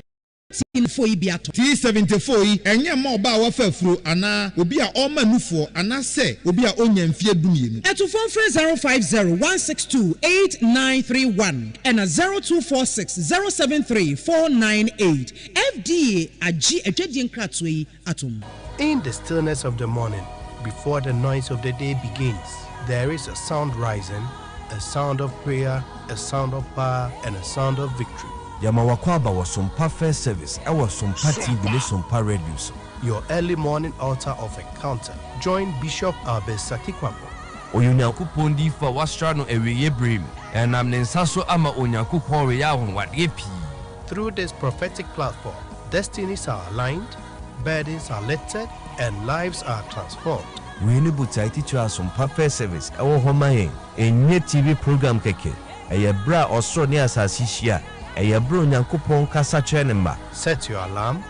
T74 yi enye ma oba wa fafuro ana obi a o manufo ana se obi a onya mfie dumienu eto phone 05016289931 and 024607349 FDA agi edwedie nkratso yi atom. In the stillness of the morning, before the noise of the day begins, there is a sound rising, a sound of prayer, a sound of power, and a sound of victory. Yamawakwaba was Sompa First Service. I was Sompa TV, Sompa Radio. Your early morning altar of encounter. Join Bishop Abesakikwapo. Onyankopon di fa wastrano eweye brim. And I'm Nensaso ama Onyankopon we ya won wade pi. Through this prophetic platform, destinies are aligned, burdens are lifted, and lives are transformed. We need to teach us Sompa First Service. Our home enye TV program keke. Eye bra osro ne asasi hia. Set your alarm,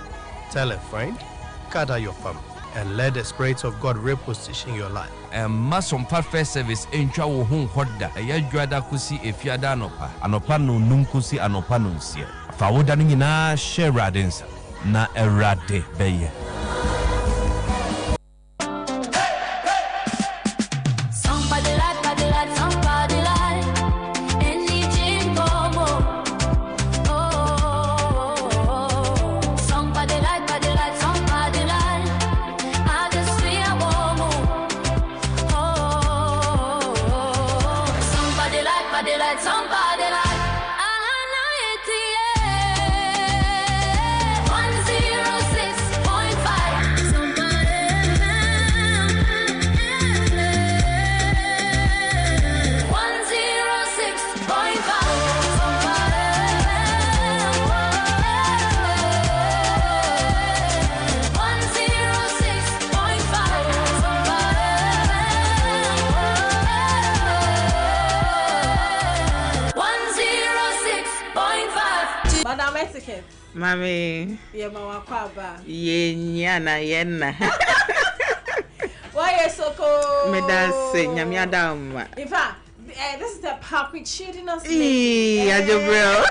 tell a friend, gather your family, and let the Spirit of God reposition your life. And Sompa First Service entra wo hu hoda ayadwada kusi efiada anopa no num kusi anopa no nsia fa woda no nyina share radensa na erade beye. Mami, yeah, mama kwaba. Nyana yenna. Why you so cold? Me dance nyame adam. In fact, this is the park with cheating us. Bro.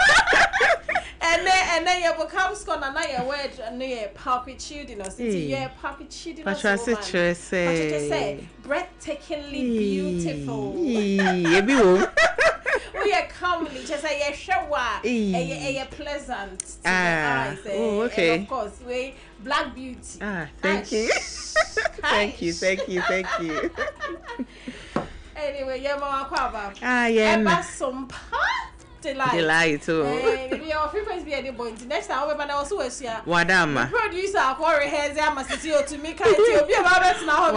And then you become scorn and now you word near park with cheating us. Yeah, park with cheating us. But you say breathtakingly beautiful. We are comely, just a shower, a pleasant to the eyes. Okay. And of course, we black beauty. Thank you. Thank you. Anyway, yeah, mama kwaba. Yeah. Sompa delight too. Your frequency be any point. Next time, we man also was here. Wadama. Producer, quarry has a masitio to me. Can't you be about now?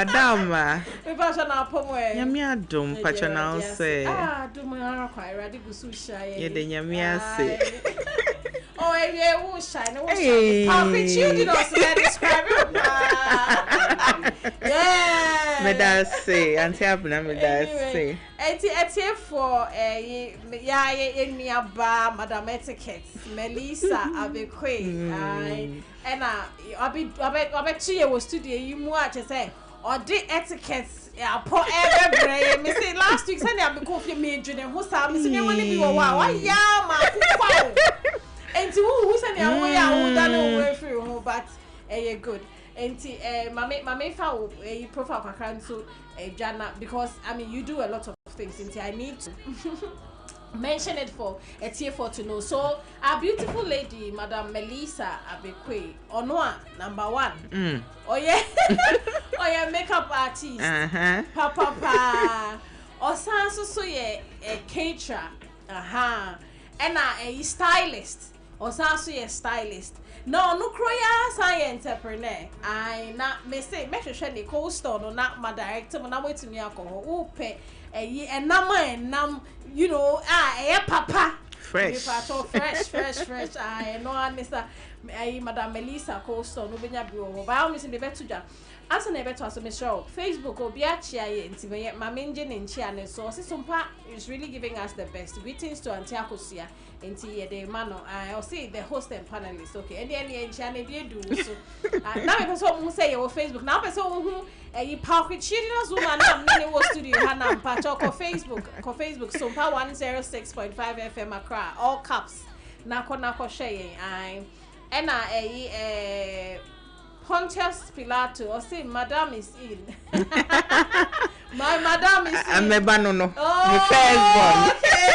Wadama. We pass on our poem. Yamia dum pachana say. Do my quite ready to susha. Yamia say. Oh, yeah, who shine. How could you did also describe it? Yeah. Medase, Auntie Abena Medase. Eti for ya in bar Madam Etiquette, Melissa Abekwe. And I bet you was studio you watch and say, or the etiquettes. Yeah, poor every me say last week Sunday I be coffee major and who saw me say when be wow. Yeah, my and who said ya who done away through home but good. And my found a profile account so Jana because I mean you do a lot of things and I need to mention it for a tier 4 to know. So our beautiful lady, Madam Melissa Abekwe, Onwa, number 1. Oh yeah, oh yeah, makeup artist, papa, or so yeah, a caterer, and a stylist, or so yeah, stylist. No croya science entrepreneur. I not me say make sure the co-store no not my director when I wait to me alcohol. Who pay a number and you know papa fresh. Fresh. I know Anissa, Madam Melissa Coastal, no Benya Bureau. By all means, in the Betuja. As an event was a show, Facebook or Biachia and my main in Chiane. So, Sompa is really giving us the best. Greetings to Antiacosia and Tia de Mano. I'll say the host and panelists. Okay, and then Chiane do so. Now, I person who say your Facebook. Now, person who a park with children's woman, I'm studio, Hannah Pacho, Facebook, Sompa106.5 FM Accra, all caps. Nako Shay, and Pontius Pilato, or say, Madame is in. My Madame is in. I'm a banana. Oh, the first okay.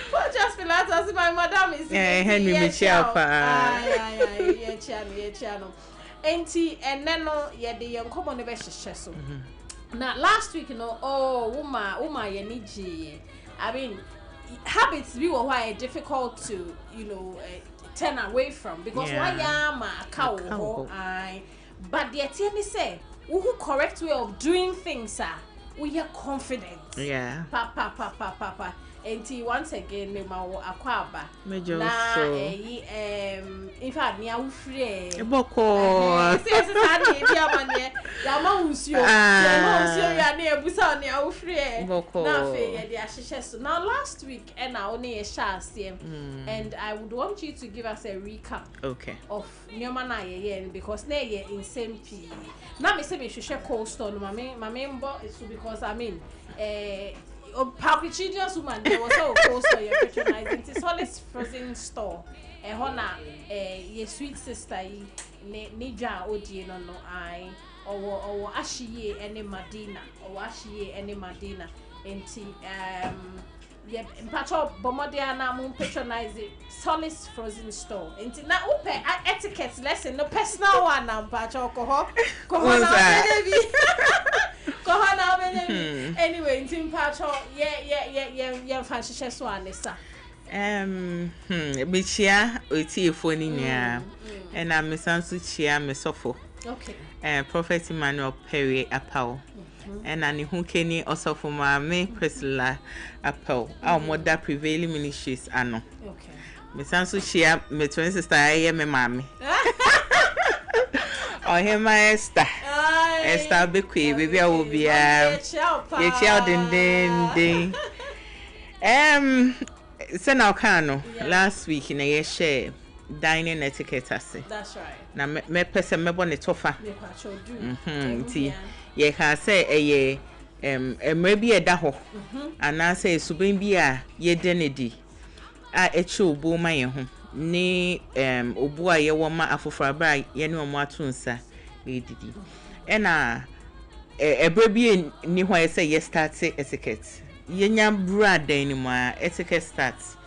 Pontius Pilato, say, my Madame is in. Henry Michel. Channel. And then, yeah, the young common so. Now, last week, Uma, I mean, habits we were why difficult to, turn away from because why am a cow but the attorney say who correct way of doing things we are confident papa and once again me ma akwaba na in fact me a free boko say dia mane ya ma usio ya na ebusa na a free na fe ya dia hihye so now last week and na only a share and I would want you to give us a recap of nyoma na ye because na ye in same p na me say me hwehwe cold store no mama mbo is because I mean Paprichidio's woman, there was so close to your patronizing. It's all this frozen store. Hona, your sweet sister, Nija Odi, no, I, or Ashie any Madina, or Ashie any Madina, and Pacho Bomodiana moon patronizing solid frozen store. And now, open etiquette lesson, no personal one now, Pacho Anyway, in Tim Pacho, yeah, fancy one is Bichia, Uti Phoninia, and I'm Miss Ansuchia, Miss Sopho. Okay. Prophet Emmanuel Perry Apau. And Annie Hunkeni also for my main Priscilla Apau. Our mother prevailing ministries, Anno. Okay. Miss Ansuchia, my twin sister, I am a mammy. Or him, my Esther. Esther Beque, baby, I will be a child in ding. Send our cano last week in a share dining etiquette. That's right. Now, me person me bonnet toffa. Tea. Ye can say a maybe a daho. And I say, Subin be a ye denedy. A chu bo my home. Ni Obua ye woma afufra bra ye no matunsa. Edidi. Ena a baby ni why say yes start say etiquette. Yenya brad anymore etiquette starts.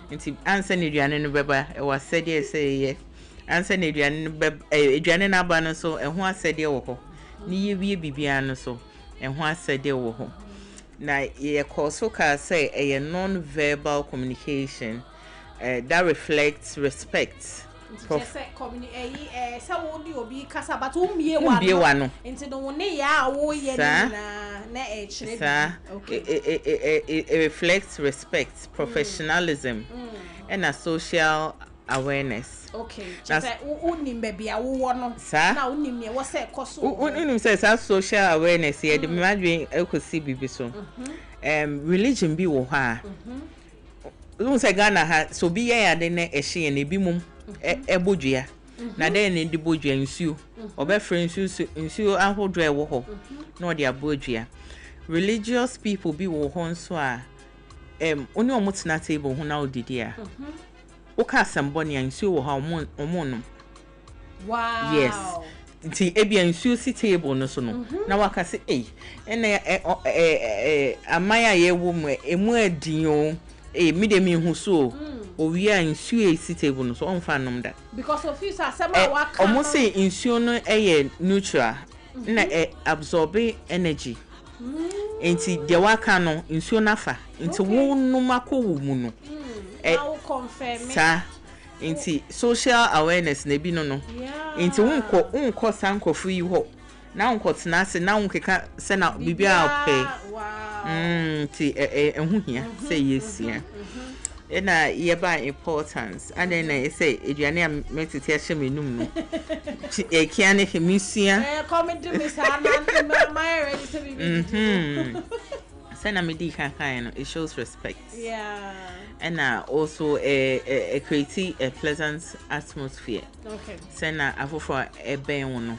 Nti answer ni duane no beba e was said ye say ye. Answer ni duane duane na ba no so e ho asede wo ho. Ni ye wie bibia no so e ho asede wo ho. Na ye so ka say a non-verbal communication that reflects respect. Just say communicate so wodi obi kasa but umie into no ne ya wo ye na e chire it reflects respect, professionalism and a social awareness. Okay, just say unim baby a wo no na unim ne wo say koso unim say social awareness here the madwen ekosi bibi so religion bi wo ha lu say Ghana ha so bi ya de na ehye na bi mum ebodua na de ne de bodua nsuo obe friends nsuo ahodo e wo ho na de abodua religious people bi wo ho nso a oni omutena table ho na odidi a o ka samboni nsuo wo ha omo wow yes nti ebia nsuo si table no so no na waka se ena amaya ye wo mu emu adin o me de me hu so owi a nsuo esi table no so on fa nom da because of you asema waka omo say nsuo no neutral na absorb energy enti de waka no nsuo na fa enti wo no makowo mu no now confirm sa enti social awareness na bi no enti unko sankofu yi ho na unko tena se na unkeka se na bibia pe wow enti ehun hia say yes ya na yeba importance and then I say aduane am metete ahye menum no e kia ne hemisia come do me sana my ready to be say na me di kan no it shows respect yeah and also a create a pleasant atmosphere okay say na afofo eben no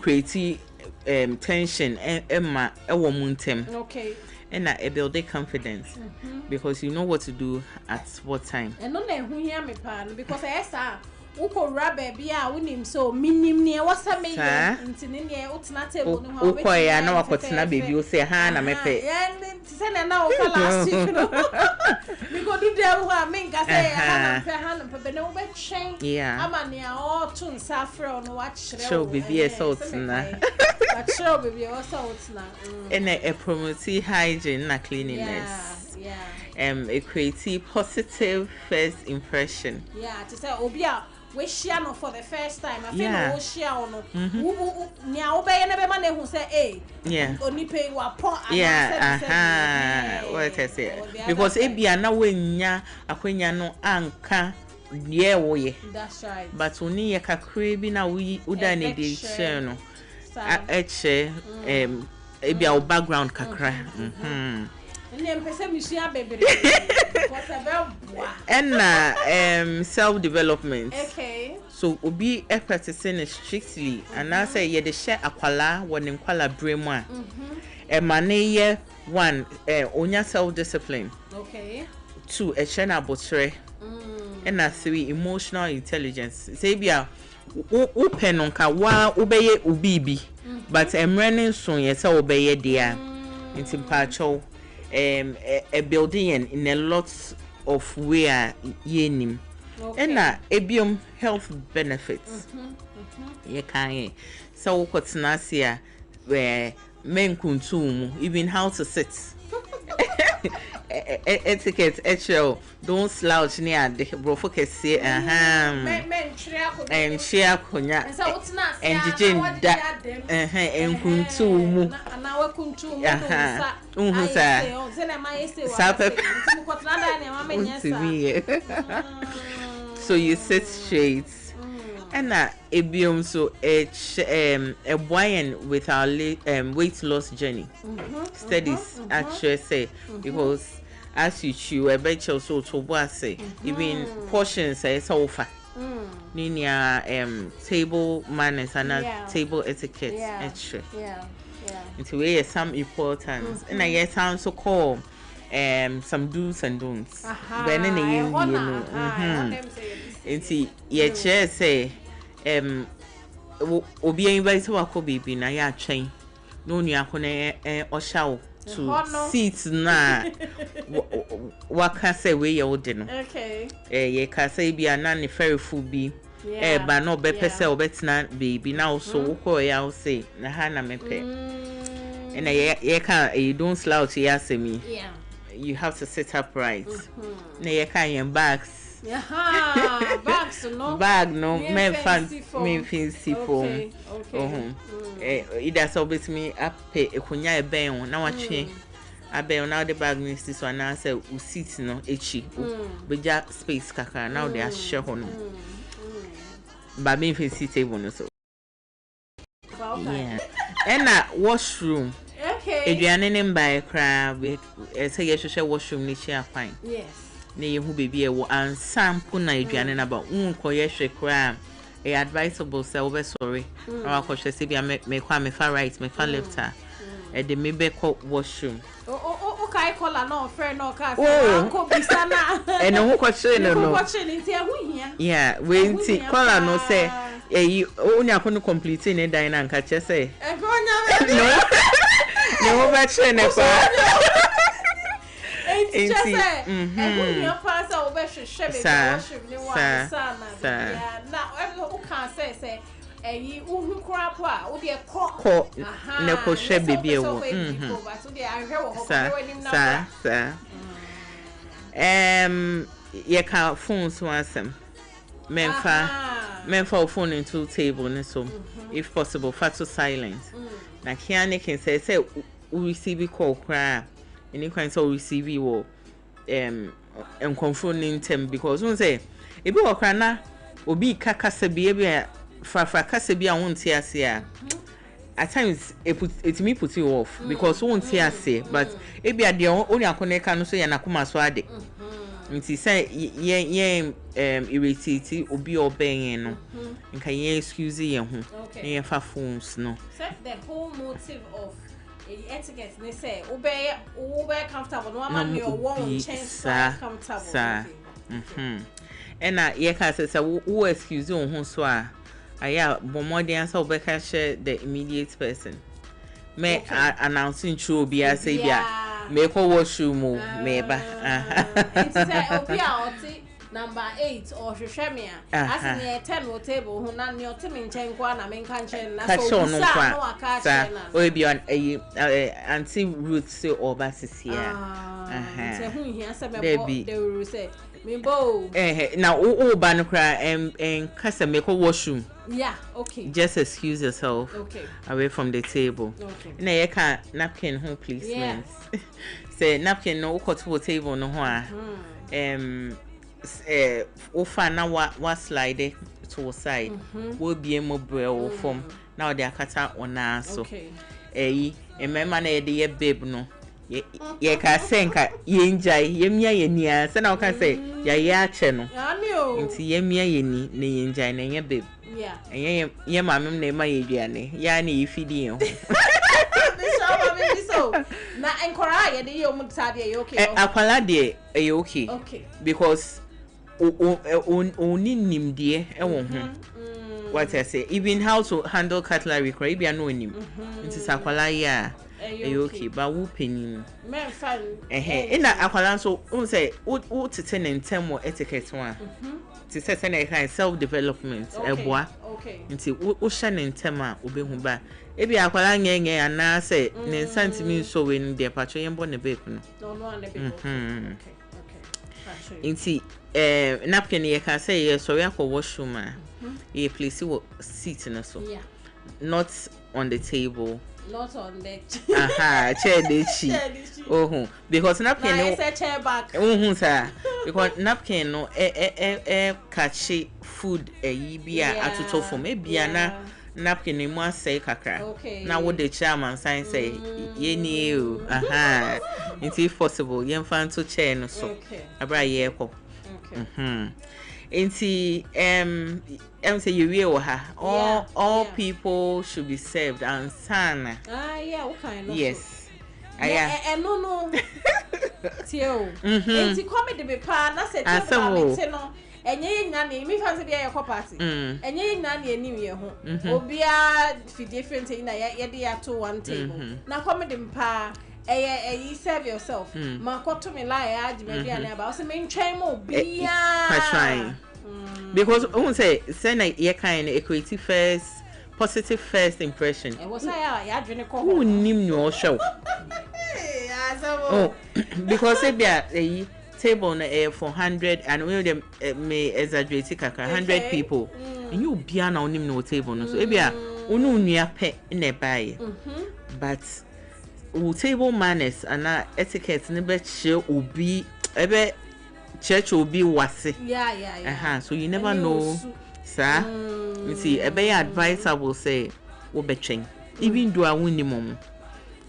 create tension emma ewo muntem okay and a build confidence because you know what to do at what time and no na hu hia me pa no because esa uko rubber bia unim so minim ne wasa me ntine ne utna table no ha uko ya na wakotena baby o say ha na mepe ya ntise na o ka last week no because do dem ho me nka say ha na pe be ne wo be twen ama ne o to nsa frɛ no wa kyerɛ show baby e so utna show baby o so utna and a promote hygiene na cleanliness it creates positive first impression to say obia we share no for the first time I feel no share no nia obey na be ma na hu say oni pay wa po what I say because ebia na wenya akwenya no anka ye wo ye that's right but oni ye kakra bi na we uda ne dey share no eche ebia o background kakra and self development okay so obi practicing strictly and I say ye de share akwala won nkwala bremu a emane one onya self discipline okay 2 a share na botre and 3 emotional intelligence say bia wo penonka wa obeye obibi but emrene so ye say obeye dia intimpacho a building in a lot of where yenim and ebium health benefits ye kan so kwotnasia where men kuntum even how to sit etiquette actual don't slouch near the brofo kese and share konya and jijin da and kuntum so you sit straight and ebium so a wine with our weight loss journey studies actually say because as you chew a bet you so to say even portions say so far ninia table manners and table etiquette extra into where some importance and I guess sound so called some do's and don'ts when in you know into ye chair say obi invite wa ko bibi na ya twen no nua ko na o shaw to seats na waka say we ye ode no okay ye ka say bia na ne very full bi ba no be pese obetina baby na so ko ya say na ha na mepe and ye ka you don't slouch ya say me you have to sit upright na ye ka yen bags bags no bag no me fancy phone either so bit me up ekunya eben na watwe aben na the bag ni so na say u seat no echi beja space kaka now they are share hono ba me fancy table no so and washroom eduane ne mbae kra say ye hwehwe washroom ni chia fine ne ye hu baby e wo ansampo na eduane na ba unkoye hwe kra advisable say we sorry our coach say be me kwa me far right me far left de me be ko washroom kai kola no friend no ka ko bisana and who question no nti e hu hia we nti kola no say onya ko no complete ne dan na nka che say no no ba che ne pa just say who your pastor will be worship ni wa sana na who can say eyi uhu krapo a wo de ko ne ko hwe baby e wo ye ka phone so asem menfa phone into table ne so if possible fa to silent na kiane can say we receive call kra any kind so receive wo confronting them because one say ebi okra na obi kasa bi e fra kasa bi a won tie ase a at times it me put you off because won tie ase but ebi ade only akoneka no so ya nakoma so ade nti say ye irritate obi oben no nka ye excuse ye ho ye fa phones no set the whole motive of etiquette they say ube comfortable no man your one chance comfortable and ye ka say who excuse on ho so a aya bomodin so be ka share the immediate person me announcing true obi a say bia me ko washroom me ba it's say obi a oti number 8 or hwehwemia as near 10 o table hu na ne oti me nchen kwa na me nka nchen na so no aka chen na o bi on anti root say oba sisia say hu hia say me bo they will say me bo now o ba no kra kasa me ko washroom yeah okay just excuse yourself away from the table na ye ka napkin hu please say napkin no ko to table no ho a ofa na wa slide to one side wo bie mo brel from now they akata ona so emema na ye ye babe no ye ka senka ye njai ye mia ye nia se na o ka say ya ache no nti ye mia ye ni na ye njai na ye babe ye mamem na ma ye duane ya na ye fidi ho so na enkora ye de ye mu tade ye okay akwala de ye okay because oni nimdie e wo ho what I say even how to handle cutlery cry bia no nim nti sakwala ya okay but wo penin men fan ina akwala so un say wo tete ne ntem wo etiquette one ti say na kind self development eboa nti wo hye ne ntem a obehu ba ebi akwala nyenye ana say ne santimi so we ne de patcho yembo ne beku no ne beku nti napkin ye can say yes so we akọ washroom ye place seat na so not on the table not on the chair de chi because napkin no chair back sir because napkin no catch food bia atoto from bia na napkin mu asay kakra na wo the chairman sign say ye ni o if possible ye fan to chair no so abra ye ko Inti say you will all people should be served and sana. What kind of yes. No. Tio. Inti come de be pa na say tio no. Enye nyane mi fancy bia your party. Enye nyane eni ye ho. Obia fi different na ye de ato one table. Na come de pa you serve yourself. Ma to me lie maybe about say me ntwen mo bia. Trying. Because I won't say na ye kind equity first positive first impression. E was ya dwene ko. Who nim no show. Because e table na 400 and we them may exaggerate kakra 100 people. And you bia na onim no table no so e bia onu nua pe na buy. But table manners and etiquette ne be che obi ebe church obi wase so you never know sir you see ebe advisable say wo betwen even do a woni mom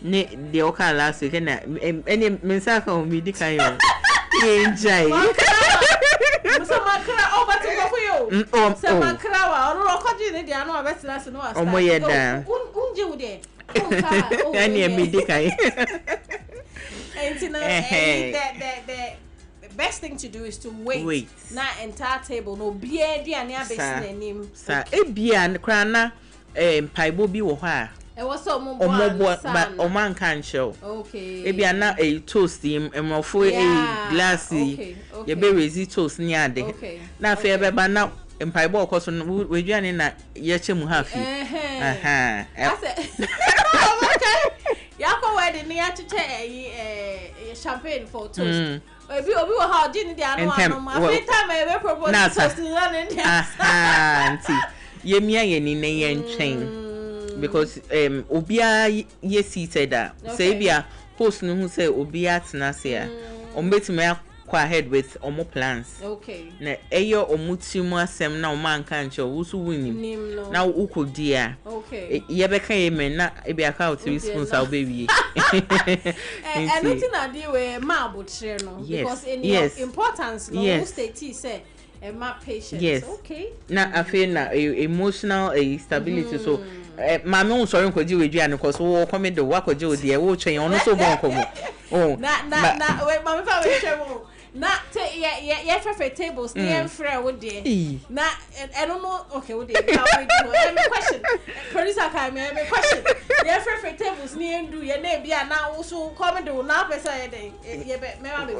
ne de o ka last week na any mensa ka o mi di kan yo enjoy so makra o bati ko yo so makra wa ro ko ji ne dia no abetira se no asa omo ye da unje wo de and ye me di kai and you know the best thing to do is to wait. Na entire table no bia dia ne abesi na nim sa e bia kra na paibo bi wo ho a e wo so mo o man kan show e bia na toast emofo glass ye be rezi toast ni ade na fe be ba na paibo okoso we duane na ye chemu ha fi yako wedding ni achiche champagne for toast obi wo ha di ni dia no anu every time I we propose toast ni na ni auntie ye mia ye ni na ye ntwen because obia ye seated say bia host no hu say obia tena se a ombetime go ahead with omo plans. Okay. Na eyo omutimu asem na oma nka nche wusu winim. Na ukodia. Okay. Yebeka yemen na ebi aka o 3 spoons a obewie. And nothing na dey we ma abotre no because in importance no state say my patience. Yes. Okay. Na afi na emotional stability so mama on sorry nkoji we duane cause wo come do wa koji o de wo twen ono so bon komo. Oh. Na we mama fa we twemo. Na ye fefe tables near frere wo de. Na I don't know okay wo de me question. Producer can me question. Ye fefe tables near do ye na bia na wo so come do na person ye de. Ye be me ma be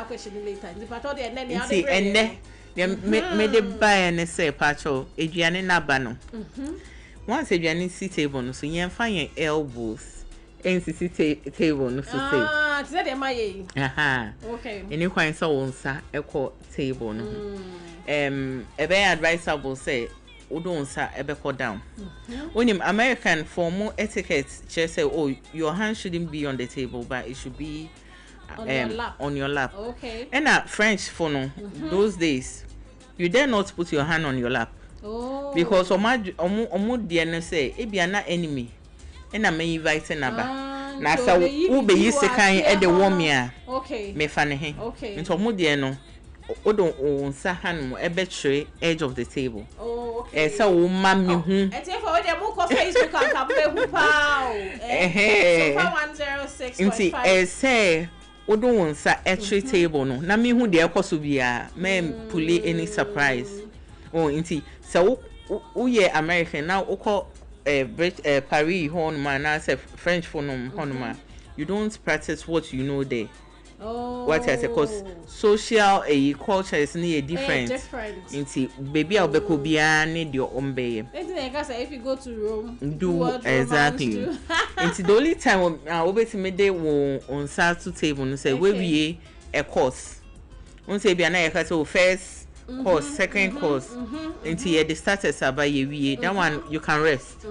question later. The part of the na na me de buy and say pacho eduane na ba no. Once eduane sit table no so yen fa yen elbows NCC table no so say. Ah, is that the my? Okay. Any kwan so wonsa ekọ table no. A very advisable say odo wonsa ebekọ down. When American formal etiquette say oh your hand shouldn't be on the table but it should be on your lap. Okay. And French for no those days you dare not put your hand on your lap. Oh. Because omo dear no say e bia na enemy. And I may invite naba. Na sa wo be yi sekan e de womia. Okay. Me fa ne he. Okay. Nto omo dear no odo onsa han mo e be edge of the table. Oh, okay. Sa wo ma me hu. E te for we de mo ko Facebook and ka be hu pa o. Sompa106.5. Nti say odo onsa e table no. Na me hu de ekoso bia me pull any surprise. Oh, nti so wo ye American now uko Paris honma na say French phone honma. You don't practice what you know there. Oh. What I say cause social culture is near different. Inti baby obeko bia need your own bay. If you go to Rome, do exactly. Inti the only time obetime dey won on Saturday table no say we a course. Won say bia na e ka say first course, second course. Until the starters are by ye that one you can rest.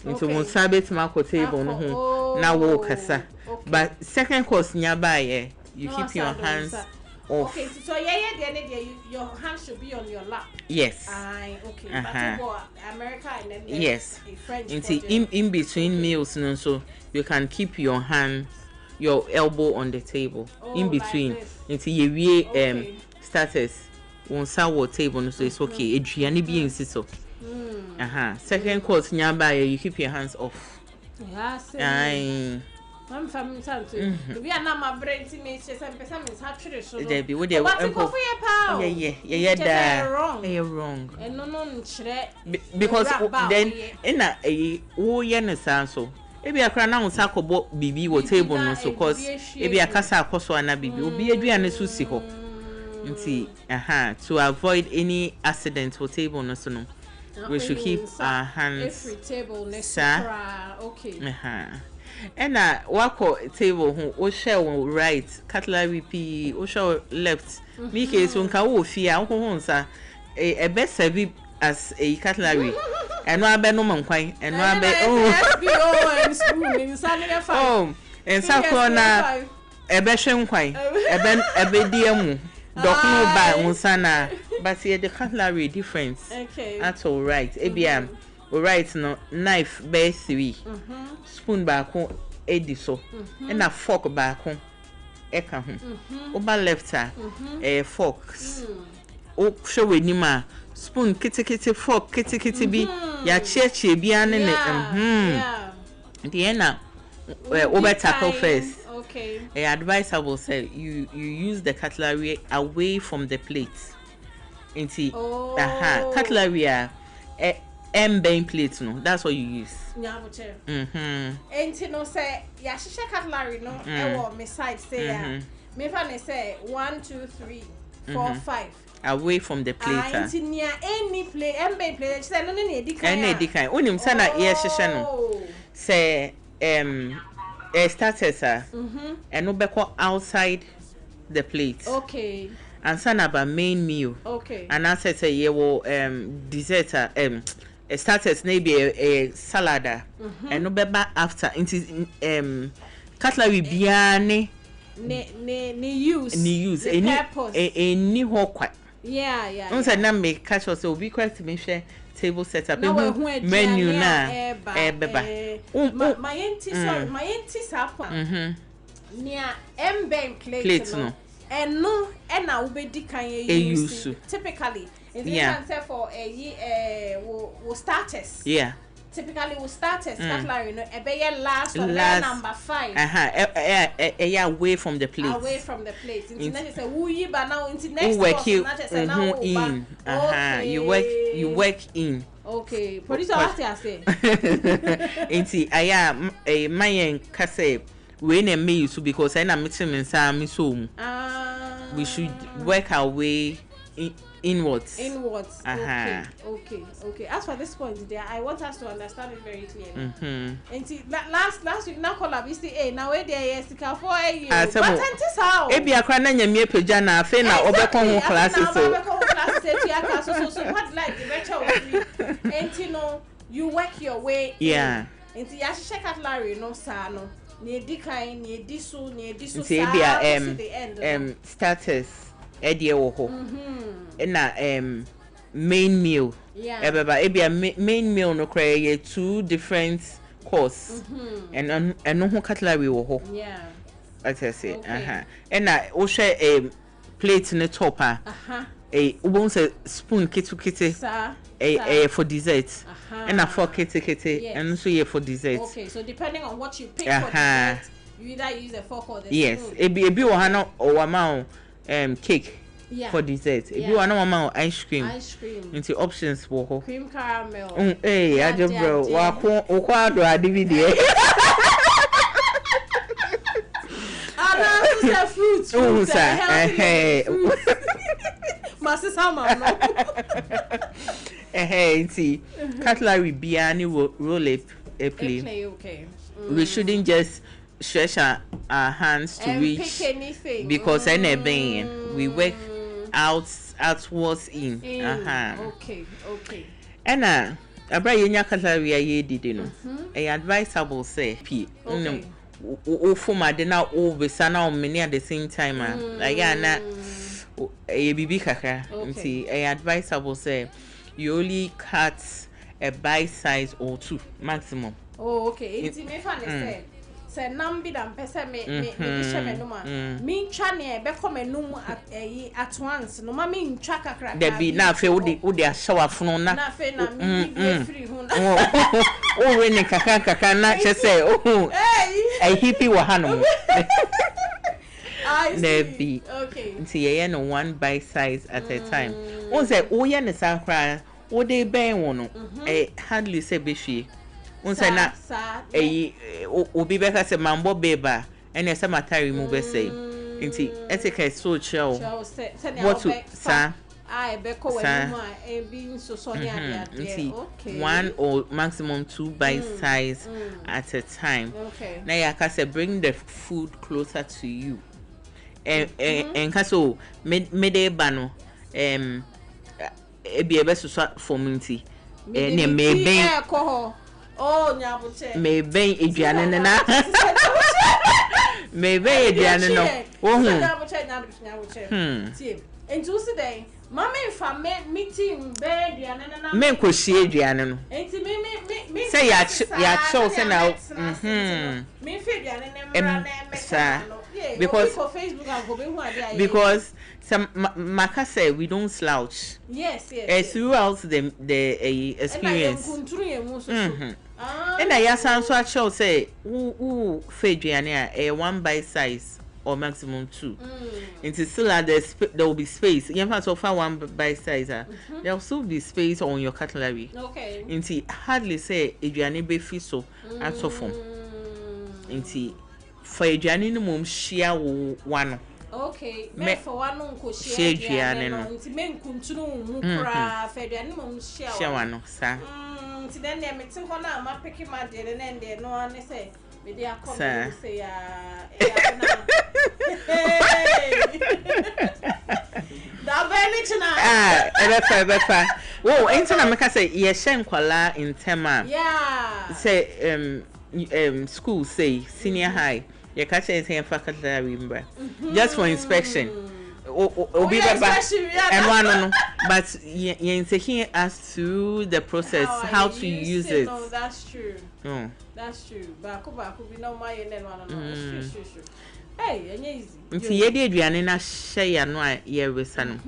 Into one sabit marco table no now walk kasa. But second course nearby you keep your hands off. Okay, so your hands should be on your lap. Yes. Okay. But America and then yes. French. In between meals no so you can keep your hands your elbow on the table in between until you starters. On sour table no so it's okay. Adriani be insist so. Second course nyaba you keep your hands off. Yes. I'm from Santo. We are not my brain to me say some person is hatred so. There be what they want. Yeah. Wrong. And no because then in a wo ye no san so. Ebi akra na unsa kobo bibi wo table no so cause ebi akasa akoso ana bibi obi aduane so si ho. Nti to avoid any accident for table no so no we should keep our hands every table next okay and wako table hu o share right cutlery p o share left me ke so nka wo fia wo hu nsa e be serve as a cutlery eno abe no mankwan eno abe SBO and spoon inside the fire and sakona ebe hwenkwan ebe diamu Dokno by unsana, but here the cutlery difference. Okay. That's all right. Ebiam, all right. No knife by 3, spoon back home, ediso, and a fork back home. Eka home. Oba left her, forks. Oh, show with Nima. Spoon, kitty, fork, kitty be. Ya cheche bian in it. The enna, over tackle first. Okay. Advisable say you use the cutlery away from the plate. Inti cutlery M-bane plate no. That's what you use. Nyabuche. Inti no say ya shisha cutlery no e wo me side say me fa say 1 2 3 4 5 away from the plate. Inti near any plate M-bane plate say no ne edikan. Any edikan. Onim say na ye shisha no. Say starters and no back outside the plate. Okay. And son about main meal. Okay. And I said say dessert starters maybe a salad and no back after into cutlery biane ne use the purpose any ho yeah on say na make catch us so we quite me share table setup menu na beba my auntie sorry my auntie sapa near emben plate no eno na ubedi kan use typically in the answer for we starters typically we starters cutlery no e last or number 5 away from the plate internet say who yi ba now into next one say now in you work in okay producer what you say enti mayen kase we na me use because I na meeting so we should work our way inwards. Okay. As for this point there, I want us to understand it very clearly. And last week na call up you say now where there yes ka for you. But antis how? E bia kra na nyame pagya na afi na obekon ho classes so. So what like the virtual week. And you know you work your way in. And you check out Larry no sa no. Ne di kan ne di so starters edie wo ho na main meal main meal no cray 2 different course and no ho cutlery wo ho I say and na o share plate ne top ubon say spoon kitu for dessert and a fork kitty and so for dessert. Okay, so depending on what you pick for dessert, you either use a fork or the spoon. Yes, it be one or amount cake for dessert. If you want amount ice cream into options for cream caramel. Hey, I just bro, do a DVD. Ah, fruits. Hey. Master Sama no. See, cutlery biani roll a play. Okay. We shouldn't just stretch our hands to reach pick anything because we work outwards in. Okay. And abra yenya cutlery ye did no. Advisable say p. For my dinner over sana many at the same time. A bibi kaka. Advisable say you only cut a bite size or 2 maximum. Oh, okay. It's me funny say nambi dan pese me sheme no ma. Me ntwa ne be come enum at once. No ma me ntwa kakra. There be na fe wo de shower funu na. Na fe na me be free hu na. Oh we ne kaka na che say oh. Hey. A hippie wa hanu. I see. Okay. Nti no one bite size at a time. Won say o ye ne sakra o de ben wono hardly say be hwie. Won say na obi be ka say mambo beba ene say matari mu be say. Nti etike so chill. What to sa I be ko we mu a be so so ne ade. Okay. 1 or maximum 2 bite size at a time. Okay. Now ya ka say bring the food closer to you. And kaso mede bano ebi ebe so for minti ne meben oh nyabuche meben eduane na meben eduane no wo hu nyabuche tie entu si dey mama fa meeting be eduane na men ko hie eduane no enti me say ya show say na me fe eduane na mra na because some maka say we don't slouch. Yes. Throughout the experience. And I ask so actually say who feduane a 1 bite size or maximum 2. It's still at there will be space. You have to offer 1 bite size. There will still be space on your cutlery. Okay. Inti hardly say eduane be fiso at so form. Inti for eduane no mum share one. Okay, me for one unko share eduane no. Nti me nkuntunu mu kra for eduane mum share one sa. Nti then dey me tin ho na ma pick ma dey na dey no an say me dey come say ya da very china ebefa wo enti na meka say ye hye nkwala in tema yeah say school say senior high You catch it in faculty just for inspection. Obi baba and one but you're taking us through the process how to use it. No, that's true. That's true. Back be no my and one. Sure. Hey, easy. Nti ye de aduane na hye ya no a ye wesa no.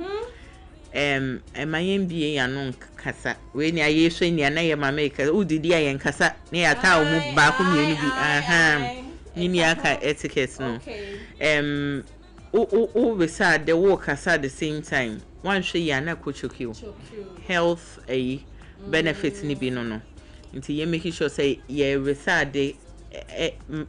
Emayen bie ya no kasa. We ni aye so ni na ye mama ka udidi aye nkasa na ya ta o mu ba ko mienu bi. Ni aka etiquette no. Wesa the work at the same time. One share ya na kochokio. Health benefits ni bi no. Nti ye make sure say ye wesa de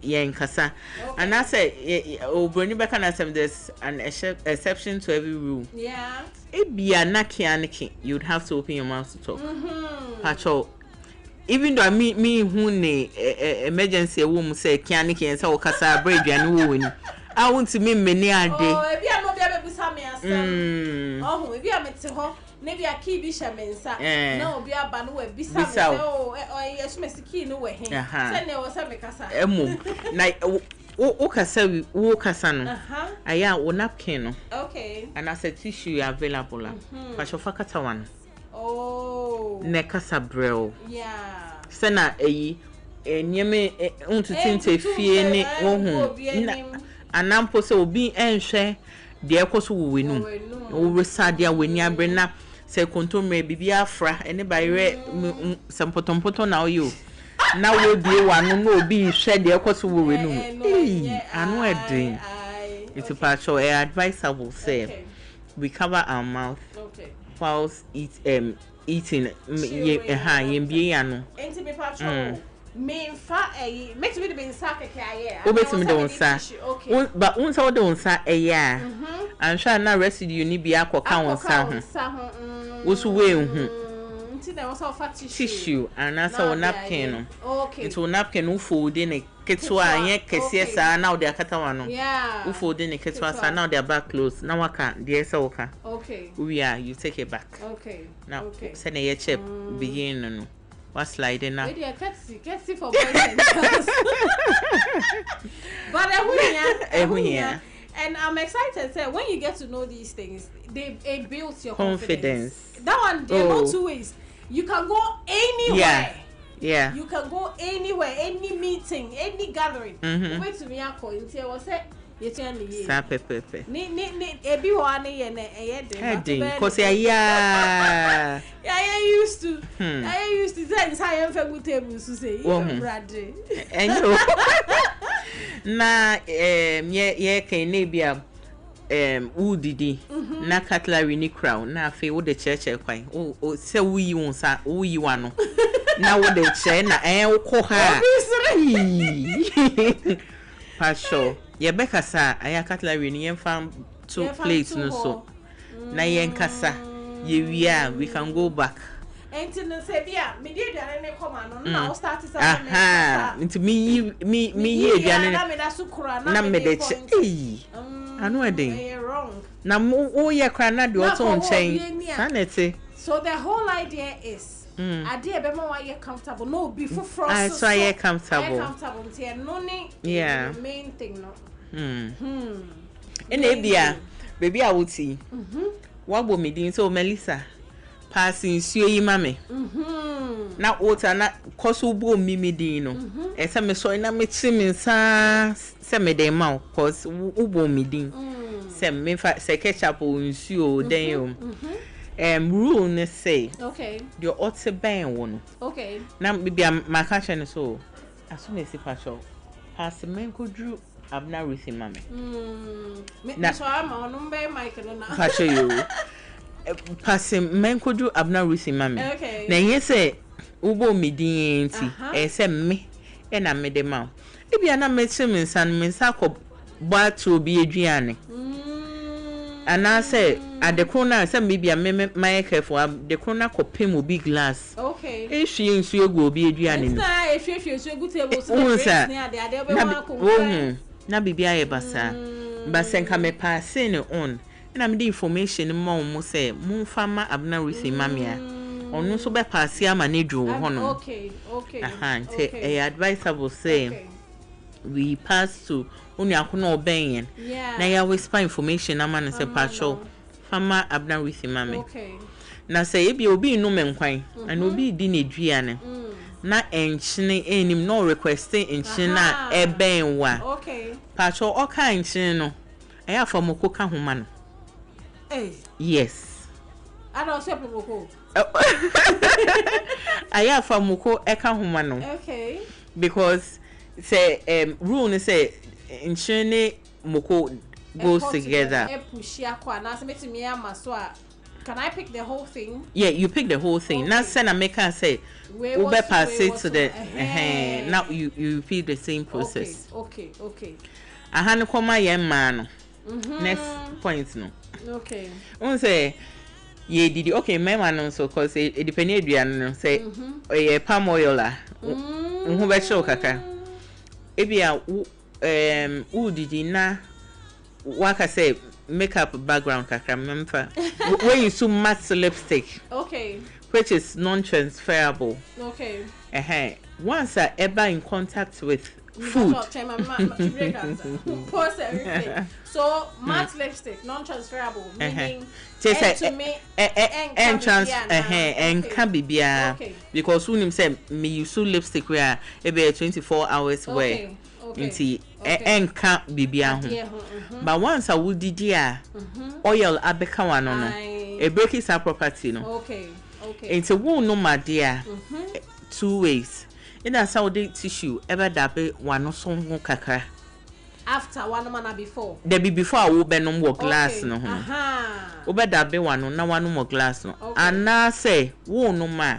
ye nkasa. And I say Obroni beka na say there's an exception to every rule. Yeah. It be a naki, you'd have to open your mouth to talk. Pacho. Even though me who ne emergency woman say kianiki and say okasa bread and woo. I want to mean many a day. Oh, if you are not able to send me a son. Oh, if you are met to her, maybe a key bishop and sa. No, be a banu be some. Oh, yes, Mr. Key no way. Send there was a mecassa. Like Okasa, Wokasano. I am one napkin. Okay. And I said tissue available. Pashofakata one. Oh, Nekasa brel. Yeah. Sena nyeme untutinte fie ne ohun. Anampo se obi enhwe de ekoso wo wenu wo resadia weni abrena se kontomre bibia afra ene bayre sampotompoto na oyo na wo die wanu na obi hwe de ekoso wo wenu anu edin it's a advisable say we cover our mouth whilst eating yembie anu enti me pacho me fa makes me the bin sack here. Obetimi don sa. But unsa don sa ya. And sure na residue ni bi akoka won sa ho. Wosu we hu. Nti na won sa fa tissue and asa won napkin no. Okay. Nti won napkin wo fold ne ketwa anye kese sa na wo de akata wa no. Yeah. Wo fold ne ketwa sa na wo de back close na waka de esa woka. Okay. We are you take it back. Okay. Now say na ye chep begin no. What's sliding now? Maybe I can't see for boys and girls. But and I'm excited. Say when you get to know these things, it builds your confidence. That one, there are 2 ways. You can go anywhere. Yeah. You can go anywhere, any meeting, any gathering. Wait to me, uncle. Until I say. Sa pepe. Ni ebi wa ni ye ne heading cause ya used to say inside am table so say brade enyo na ye kan na bia udidi na cutlery ni crown na afi wo de cheche kwan o se wuyi won sa wuyi wa no na wo de che na wo ko ha pasho ye bekasa aya cutlery ni yemfa to plates no so na yenkasa ye wia we can go back enti no se bia me die aduane ne koma no na o start say enti me ye aduane na me da sukura na me de che anu eden wrong na wo ye kra na de o to nchen sanete so the whole idea is ade ebema wa ye comfortable no be for frost so ye comfortable no ni yeah the main thing no ene bia baby a wuti wagbo medin so Melissa passing suo yi mame na water na koso bo mimidin no ese me so na me chiminsa se me dey ma cause ubo medin se me fa se ketchup nsuo den rule ne say okay the otte ben won okay na bibia maka che ne so aso me si pacho pass men ko dru Abena Ruthy mame na so ama onu be mic no na pacho yo pass men ko dru Abena Ruthy mame okay na yese ubo medin ti se me e na me de ma e bia na me che mensa ko batro bi aduane and I say at the corner some maybe a my careful the corner ko pem big glass okay e hwie nsuo go bi aduane no na e hwie nsuo go table so the near the ade be wa ko na bibia ye basa nka me pass ne on na me the information mo say mo fama Abena Ruthy mamia onu so be pass ya ma ne dwo ho no okay e advisable say we pass to Unyakuno Obeyan. Yeah. Now you whisper information. I'm an say patrol. Farmer Abena Ruthy mame. Okay. Now say if you be no men quine and will be dinner driane. Na enchine enim no requesting enchina eben wa. Okay. Patrol all kind no. I have for moko ka homa no. Hey. Yes. I don't say moko. I have for moko eka homa no. Okay. Because say rule ni say enchine moko goes together. Can I pick the whole thing? Yeah, you pick the whole thing. Okay. Now send a maker say Uber pass it to the now you repeat the same process. Okay. A hand comma young man. Next point no. Okay. On say ye did okay my man so cause it depended on say a palm oil la who be show kaka. Ebia who did na waka say makeup background kaka remember when you so matte lipstick, okay, which is non-transferable, okay, once I ever in contact with food, so matte lipstick non-transferable meaning can be because when him say me use lipstick where maybe 24 hours wear nti enka bibia ho but once I would dia oil abeka wano no a break is our property no okay nti wo no ma dia 2 ways in a saudi tissue ever dabe wano so ho kakra after one man before there be before I will be no more glass no ho obe dabe wano na wano more glass no and na say wo no ma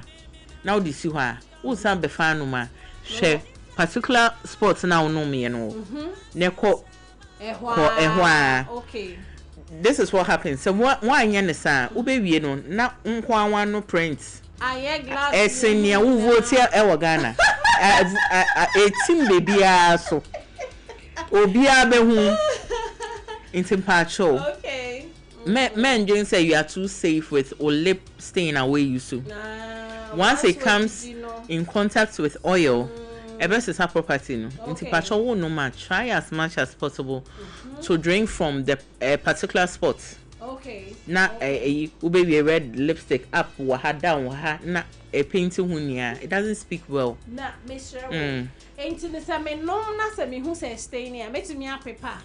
now this you ha wo san be fa no ma hwe particular sports now no me no neko okay, this is what happens so one yen sa ubewie no na nkwa no print aye glass esenia wo vote e wo Ghana etim baby so obia be hu intimpacho okay men don't say you are too safe with or lip stain away you so once it comes in contact with oil best is her property no nti pacho wo no ma try as much as possible to drink from the particular spot okay na ube we red lipstick up wa ha down wa ha na painting hunia it doesn't speak well na me sure enti ne say me no na say me hu say stain here metimi apepa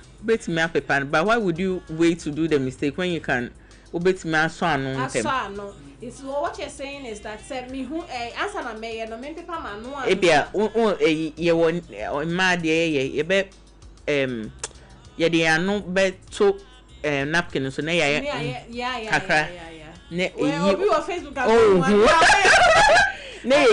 but why would you wait to do the mistake when you can ubetimi aso anu ntem it's what you're saying is that said me who answer na me no me paper ma no ebia ye won ma de ye be ye de anu be to napkin so na ya kakra ne obi on Facebook ne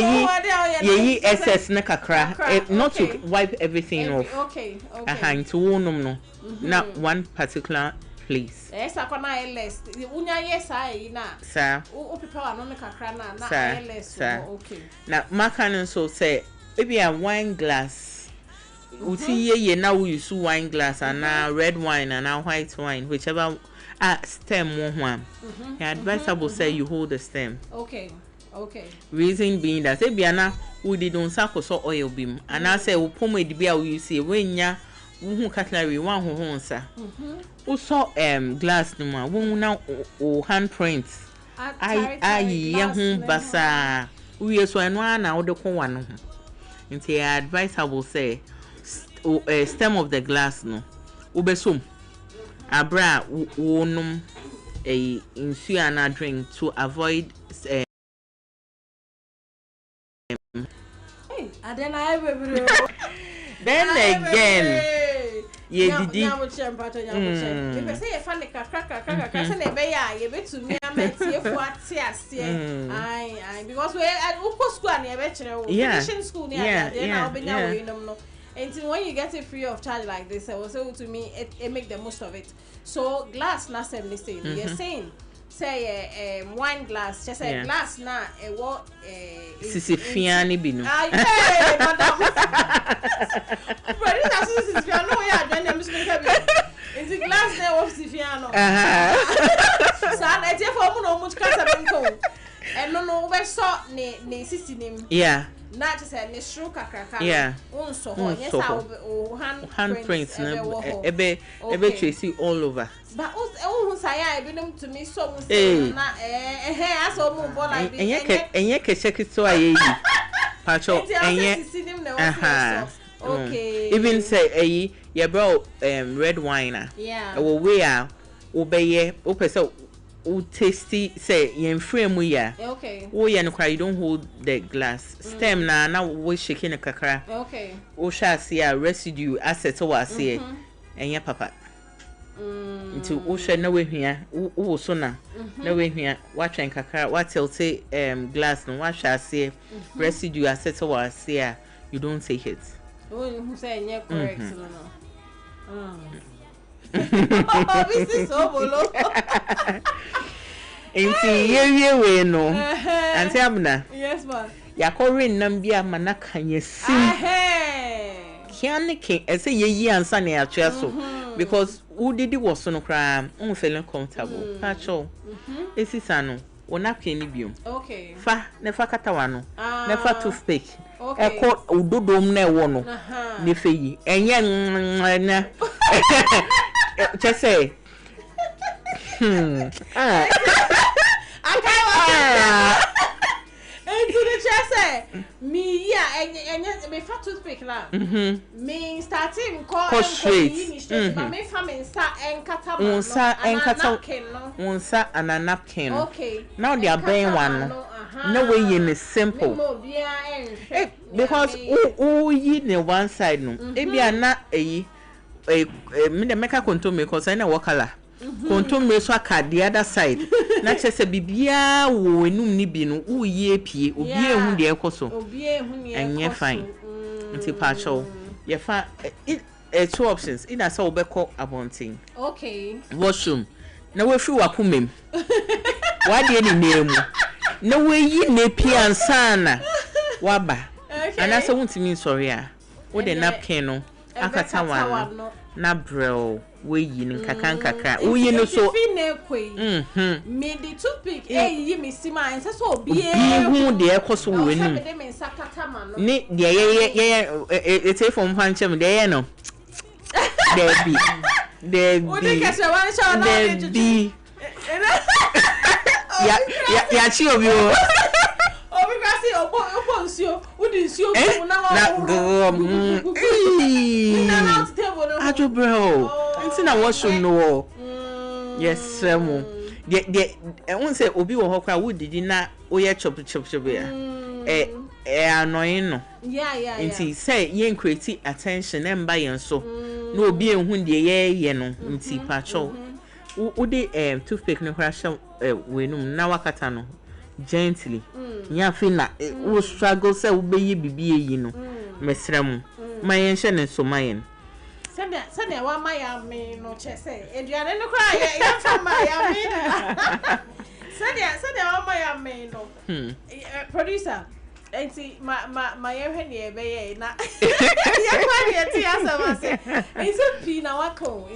ye SS na kakra not to wipe everything off okay to wonum no na one particular place akwana LS unya yesa na sir o people wa no kakra na LS okay na makan so say maybe a wine glass uti ye na we use wine glass and red wine and white wine whichever stem one advisable say you hold the stem okay reason being that say biana we did on sakoso oil beam and I say we pomade bia we use wenya who cutlery one who honsa also glass no ma won na o handprint ai ye hu basa we so eno na wo de ko wa no nti advisable say stem of the glass no obesom abra wonum insu ana drink to avoid then again ye didi if say you fan kakra say na be ya ye betumi ametie fu atiase ai because we uko school na be kire wo finishing school na na obenya we no until when you get it free of charge like this I was able to me it make the most of it so glass na say listen you're saying say wine glass just say glass na what sisi fiani binu hey madam but this is sisi fiano we are doing them speak in the glass there of sisi fiano so na tie for mu no mu kasa benko no we so ne sisi nim not just a nishru kakraka. Yeah. So yes, handprints ebe tracy all over. But who say I been to me so say na as o mo bo like enye kecheki so ayi pacho enye okay even say ayi ye bro red wine yeah we are obeye opese o tasty say yen frame ya okay wo ye no cry you don't hold the glass stem na we shaking kakra okay o sha see a residue asset o ase enye papa nti wo hwe na we hwia wo so na we hwia wa twen kakra wa tilte glass no wa hwa ase residue asset o ase a you don't take it who say enye correct no this is so bolo. Enti ye we no. Anti Abena. Yes ma. Yakore nam bia manaka yesim. Kiane ke ese ye yi ansa na ya twa so because who did it was no cry un feeling comfortable. Pacho. Esi sano. Ona peni biom. Okay. Fa ne fa katawa no. Ne fa toothpick. Okay. Eko udodom na ewo no. Ne fe yi. Enye na. Just say. Into the chest me me fat toothpick la. Me starting call straight. But me family start enkata Unsa and a napkin. Okay. Now they are buying one. No way in simple. Because you ne one side no. Ebi ana me the meka konto me cause I na wakala. Konto me so aka the other side. Na chese bibia wo enum ni bi no wo ye pie obi ehun de ekoso. Obi ehun ye ekoso. Enye fine. Nti pa cho. Ye fa two options. Ina say obekọ abontin. Okay. Washroom. Na we fi wakumem. Wa de ni nemu. Na we yi ne pie ansana. Waba. Okay. And that's wuntimi sorry a. Wo de napkin no. Akata wan na brel we yin kakra wo yin no so me the toothpick yi me sima en so obi hu de ekoso wo enu ni de ye e from panchem de ye no de bi ya chi obi o Obigasi opo nsio udi nsio na ajo bro nti na washroom no yes mo de won say obi wo hokra wo didi na oye chop ya annoying no yeah nti say yen create attention and buy yen so na obi ehun de ye no nti pacho wo de toothpick no kra sha wenum na wakata no gently nya fina wo struggle say wo be ye bibie yi no mesrem mayen hye ne so mayen sene wa maya me no chese eduane no kra ya fa maya me sene wa maya me no producer enti ma ye hwe ne be ye na ya kwa ye ti asama se ise pi na wako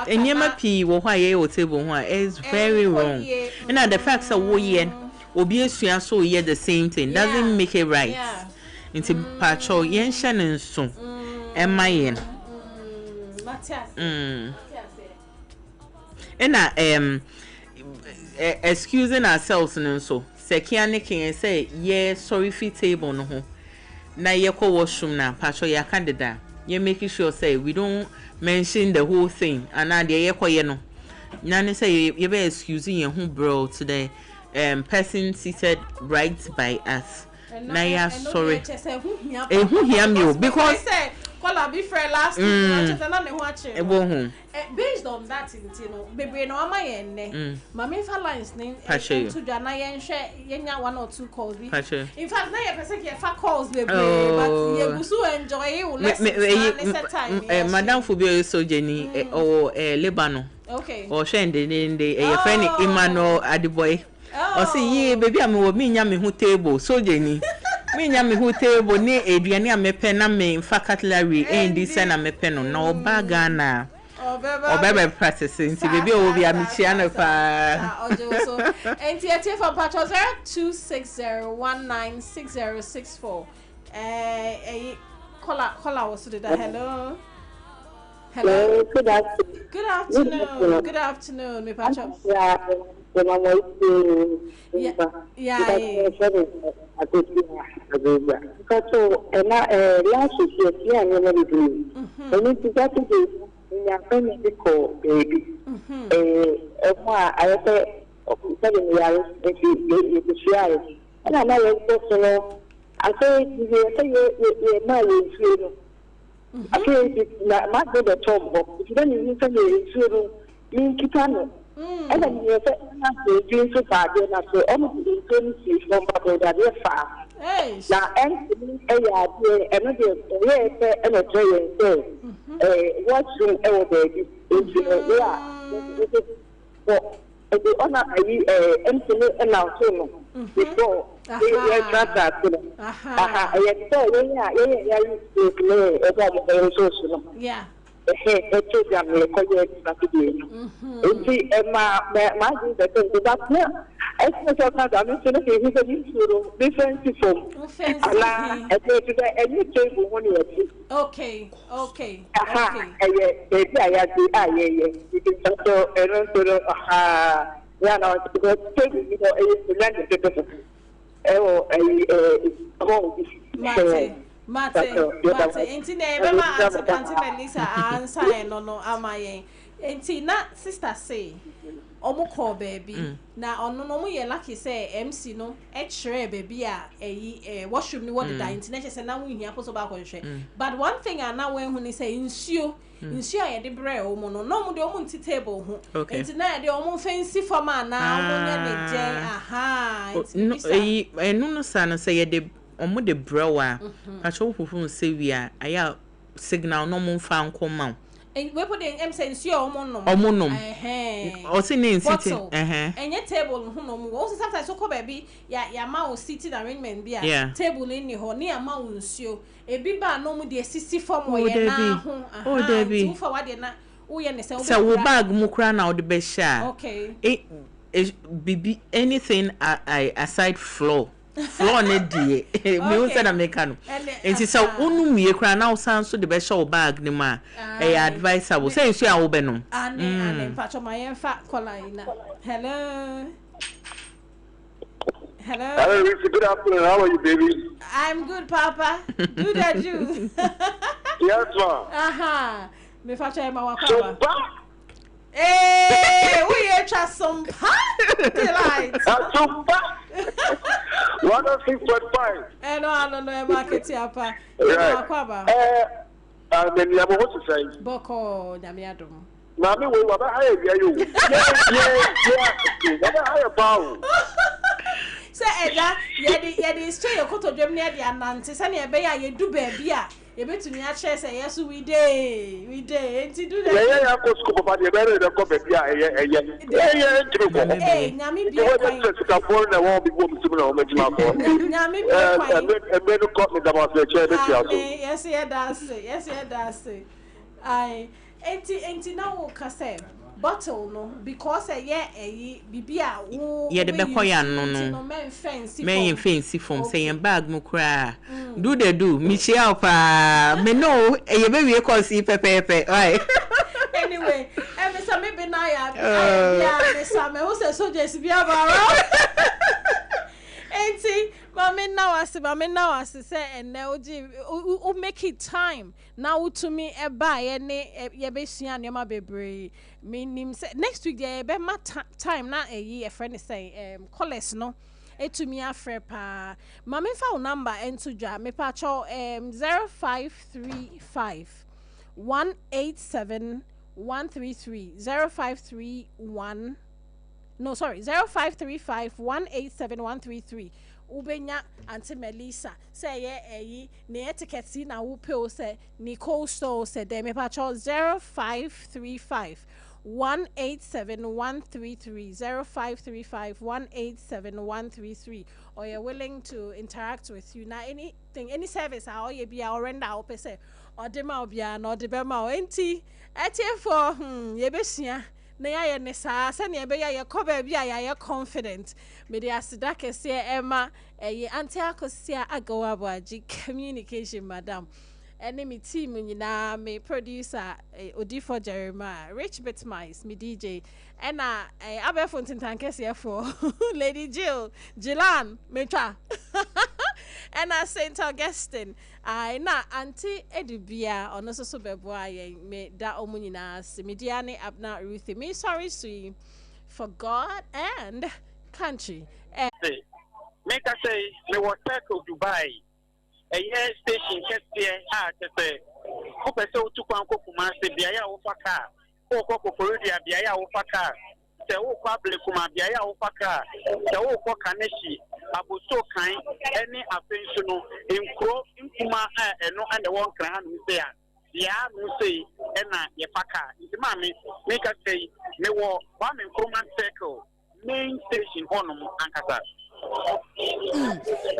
enyema pi wo hwa ye o table ho is very wrong and the fact that wo ye obi esua so ye the same thing doesn't make it right into pacho yen hye nso emayen and excusing ourselves nso sekiane kin say yeah sorry for table no ho na ye ko washroom na pacho ya candida ye make sure say we don't mention the whole thing and na ye ko ye no na say ye be excusing ye ho bro today person seated right by us na ya sorry who hear me because call be friend last week na ne ho ache based on that you know baby no ama ye nne mama fa lines ne to dwa na ye nhwe ye nya one or two calls be in fact na ye person ke fa calls baby but ye gusu enjoy you less time madam Fubio so jeni o Lebanon okay o shende ne ye friend Emmanuel Adiboy o say ye baby am wo me nya me ho table so jeni me nya me ho table ni eduane amepe na me fa cutlery and this na mepe no na oba Ghana Obebe practicing. Ti baby o bi amichia no pa. So NTT from Patro 0260196064. Caller was to that. Hello. Good afternoon. Good afternoon, me Patro. And then you say, doing so bad, and I say, almost in 26 Sompa that is far. Now, and another and a train say, watching our baby into the honor empty and now before they trap that. Yeah. Okay. Mate, enti na ebema anti Melissa answer no amaye. Enti na sister say omo call baby na ono no mo ye lucky say MC no e chere baby a washroom ni what the internet say na wo hia poso ba kwhwe. But one thing I now when he say nsuo ye de bre omo no mo de omo nti table ho. Enti na ye de omo fancy forma na omo nya ne gen enu no sa no say ye de omo de brewa pacho fufu se wia aya signal no mo fa nkoma we put the MC nsuo omo nom o se ne city enye table ho no mo o sometimes so ko baby ya ma o sitting arrangement bia table ni ho ni ama o nsuo ebi ba no mo de sisi form o ye na ho tu fa wa de na wo ye ne se wo bag mu kra na o de be sha okay bibi anything aside floor ne die me won say na make no enti say unu wie kra na usan so de be show bag ni ma advisable say nsu a wo be no ane pacho my enfa kola ina hello good afternoon. How are you, baby? I'm good, Papa. Good at you. Yes, ma'am. Me facho ma wakaba. Sompa. Hey, we try Sompa. Delight. Sompa. 106.5. No, market Papa. Wakaba. Then you have what to say. Boko, Damiadum. Mami, we were higher, you. Yeah. Higher bow. Say, Edda, yadi stay your coat of Germany and Nancy, Sunny Bay, you do baby. You bet to me, I say, yes, we day, and to do that. Yeah, I could scoop up the very copy. Yeah. Hey, Nami, be a phone that won't be going to Nami, and then got me about the chair. Yes, that's it. I ain't now, Cassette. Bottle no because bibia wo ye de be koya no men fancy form say bag mu kra do they do me chia pa me no ye be we call see pepe right anyway me say me be na ya me say me who say soldiers bia ba enti mama now as say and now o make it time now to me e ba ye ne ye be sua ne ma bebre meaning say next week there be ma time na a friend say college no to me afre pa mama fa number into dwa me pa cho 0535 187 133 0531 no sorry 0535 187 133 ubenya Auntie Melissa say ne etiquette na wo pe o say Nicole store say dem me pa cho 0535 187-133 0535-187-133 or you're willing to interact with you now anything any service how you be our render out say or dema bia no de bema enti for Yebesia. Na ne saa se ne be ya cover bia ya confident me dey asida kese Emma anti akosia agawa boaji communication madam ene me team nyina me producer Odifo Jeremiah Rich Bitmice me DJ ena abefo ntintankese for Lady Jilan metwa ena Saint Augustine na anti edubia ono so bebo aye me da omunyina se media ne Abena Ruthy me sorry sweet for God and country make I say me was to Dubai a year station kesiye say ko pese otu kwanko kuma se bia ya wo faka ko Florida bia ya wo faka se wo kwa kuma bia ya wo faka se wo ko kaneshi aboso kan ene afenso no enkro nkuma eno ande won kran hanu se ya bia no sei ena ye faka nti ma me make I say me wo wa me nkroma circle main station honum ankasa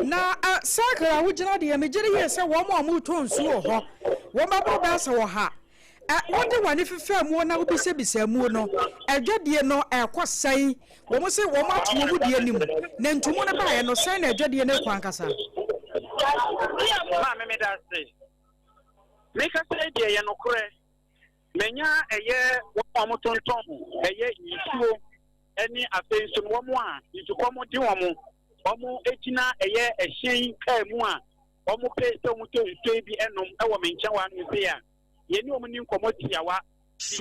na sakra wujina de me gire ye se wo mo to nsu ho wo ma bo ba se wo ha wode wane fefe mu na wo bise bise mu no adwade no ekosai wo mo se wo ma to mu de anim na ntumu ne ba ye no sai na adwade ne kwa nkasa ma me da se me ka se de ye no kore menya eye wo mo tonton eye yisuo eni afenso wo mo a ntukomo di wo mo omo ejina eye ehyen ka mu a omo pe se omo to nto bi enom e wo mencha wa no se ya ye ni omo ni nkomo tiawa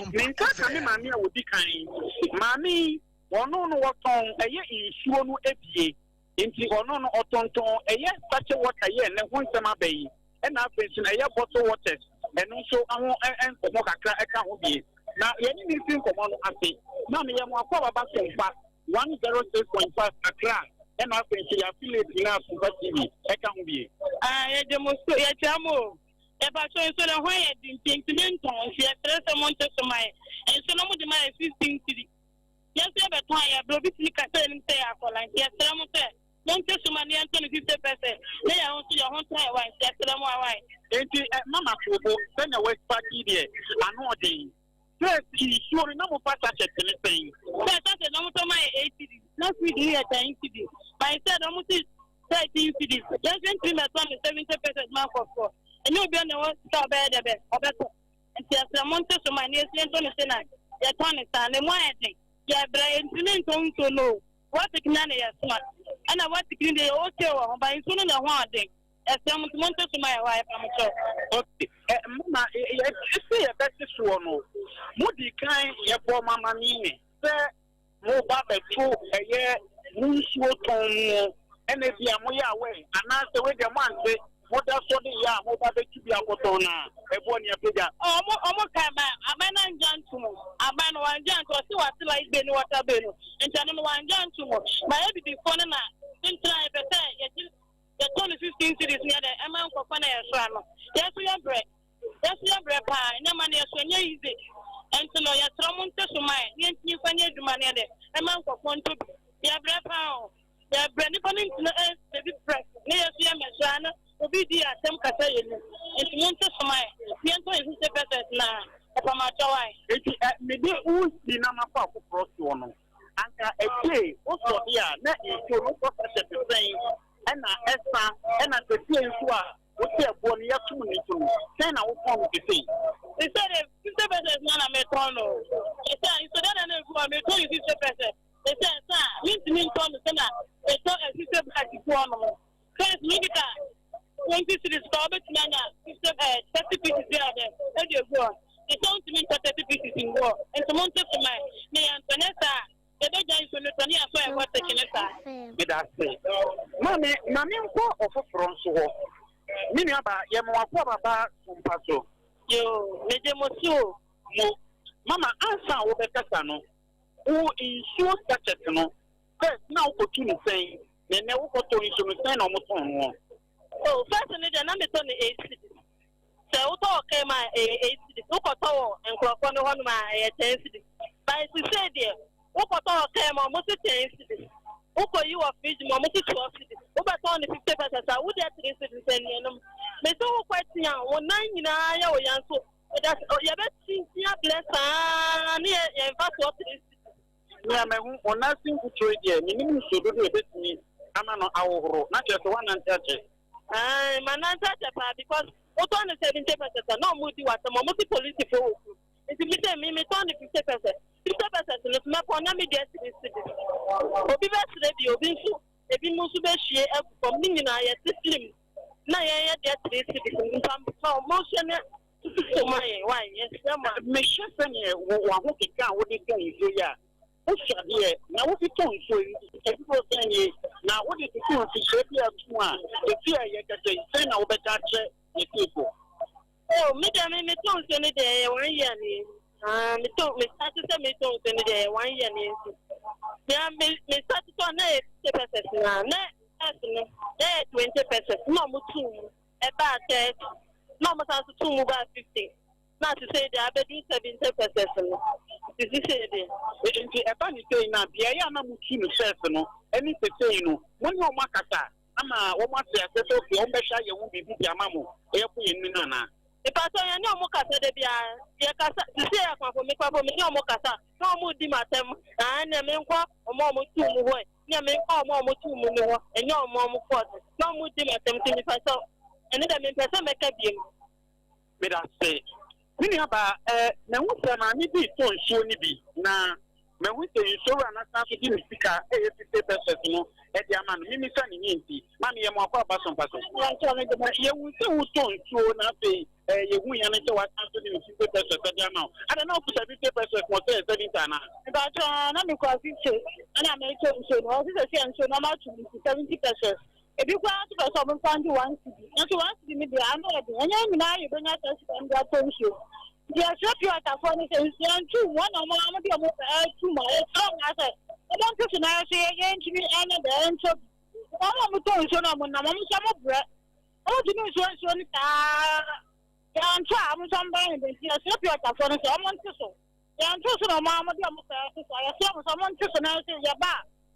nka ka me maami a wodi kan maami ono no woton eye insuo no ebie nti ono no otonton eye sache water ye ne ho nsema bayi e na afenso eye bottle water eno so aho enkomo kakra e ka ho bie na ye ni ni nkomo no ase na me ye mo akwa baba Sompa 106.5 Accra and I think you affiliate enough to TV. I can't be. I demonstrate a chamo. If I show you the way I didn't think to menton, she has someone to my and so no more my 15 city. Yes, ever time I blow it and say I call like yes, I'm say. Don't tell somebody and 50%. They are also your home time. Why? That's the more why. Mama, then a West Party there. I know they. Yes, he's sure no pass such a thing. That's the number of my 80. Not really at 10 cities. But I said almost 13 cities. Just went to my 70% mark of 4. And you'll be on the one star bed or better. And there's a month of my near Senate. They're turning stand and why I think. Yeah, but I didn't to know what the cannon is smart. And I want to clean the old show by soon in the one day. As some months to my wife, I'm sure. Okay. Mama, you see a better one. Moody kind, your poor mamma mean. Sir, more Baba two a year, moon show tone, and if you are away, and that's the way the man say, what does what the yam, what Baba to be a botona, a 1 year bigger. Oh, almost come back. A man and gentleman, a man one gentle, so I feel like being what I've been, and gentleman one gentleman. My head be fun and I didn't try to say, the 15 cities near the amount of fun and yes, we are bread. Yes, we are bread pie, no money is so easy. And to know your Trump to my, yes, you find the money at the amount of fun to be a bread pound. They are bread putting to the earth, the big press. Near Siamazana, will be the attempt at saying, it's Montes for my, the answer is the better now. From my joy, it's maybe who's the number of cross one. And a day, also here, not you look for such a thing. And Esther and the fear who are what they are born here to me to then I will come to see. They said, if the better is not a metono. They said, so then I know I'm told you 50%. They said, sir, you need to understand that they thought a system like the one. First, look at that. 20 cities, Robert Nana, 30 pieces there. Where do you go? They don't mean 30 pieces in war. And someone took to my name, Vanessa. The best is when you turn here, what the Kinesa. With that, Mammy, of a front so. Many about Yamaka Sompaso. You, Medemosu. Mamma, answer over Cassano. Who insures such a no? First, now opportunity saying, they never got to insure almost on one. Oh, first, and then I'm the 8 cities. So, okay, my 8 cities. Look at all and Crocono on my 10 cities. But to say, dear. Okoto came on most 10 cities. Oko you are fish, almost 12 cities. Over 50%. I would have 3 cities and me so quite young, 1 9 or young so That's you bet see bless near what is yeah, my own nothing to trade here. Minimum should do a bit me. I'm not just one and touch it. Man, because what on the 70% no moody was a multi political. If you tell me, 50%. 50% if my ponami gets this city. Obi best radio, Binsu, if you must be share from Nina, slim. Naya get this city. Some motion to my wine, yes, me share what he can, what he can do. Now what you told people saying now what is the thing to shape your one? The fear you can say, send over that the people. Oh, me don't send it there 1 year. Me don't me started to me don't send it there 1 year. Yeah, me started to net 10%. Net 20%. No more 2 about that. No more than 2 about 50. Not to say that I do 70%. This is it. If I say now, the I am much myself, no, any say no, when you makata, I'm a woman says, okay, on Besha, you won't be Yamamu, airplane Minana. If I say I know Mokata, the Biacasa, the say I can make up for me, no Mokata, no more dimatem, and a member, or more 2 more, near me, or more 2 more, and no more quarter, no more dimatem, if I saw, and then I person make a beam. May I say? Mini aba na wusa na ni bi to nsuo ni bi na me wusa nsuo na san so di misika 50% no e di ama no mimi sa ni nti ma me ye mo akwa ba Sompa so ye wusa wuto nsuo na pe ye hu ya na che wa san so di 50% di ama ada na ku 50% mo se 70 na ba to na me kwa 50 ana me che nsuo no o se nsuo na ma tu 70%. If you want to go some find you want to be, not to want to be the under the and now you bring out and that you. They are shop you at a funny sense, and 2 1 or more, I'm going to 2 more. I said, I don't think I say again to me and the end of I'm going to know when I'm some of bread. Oh, you know, so I'm somebody, they are shop you at a funny someone to so. They are just a mamma, I saw someone to say, yeah,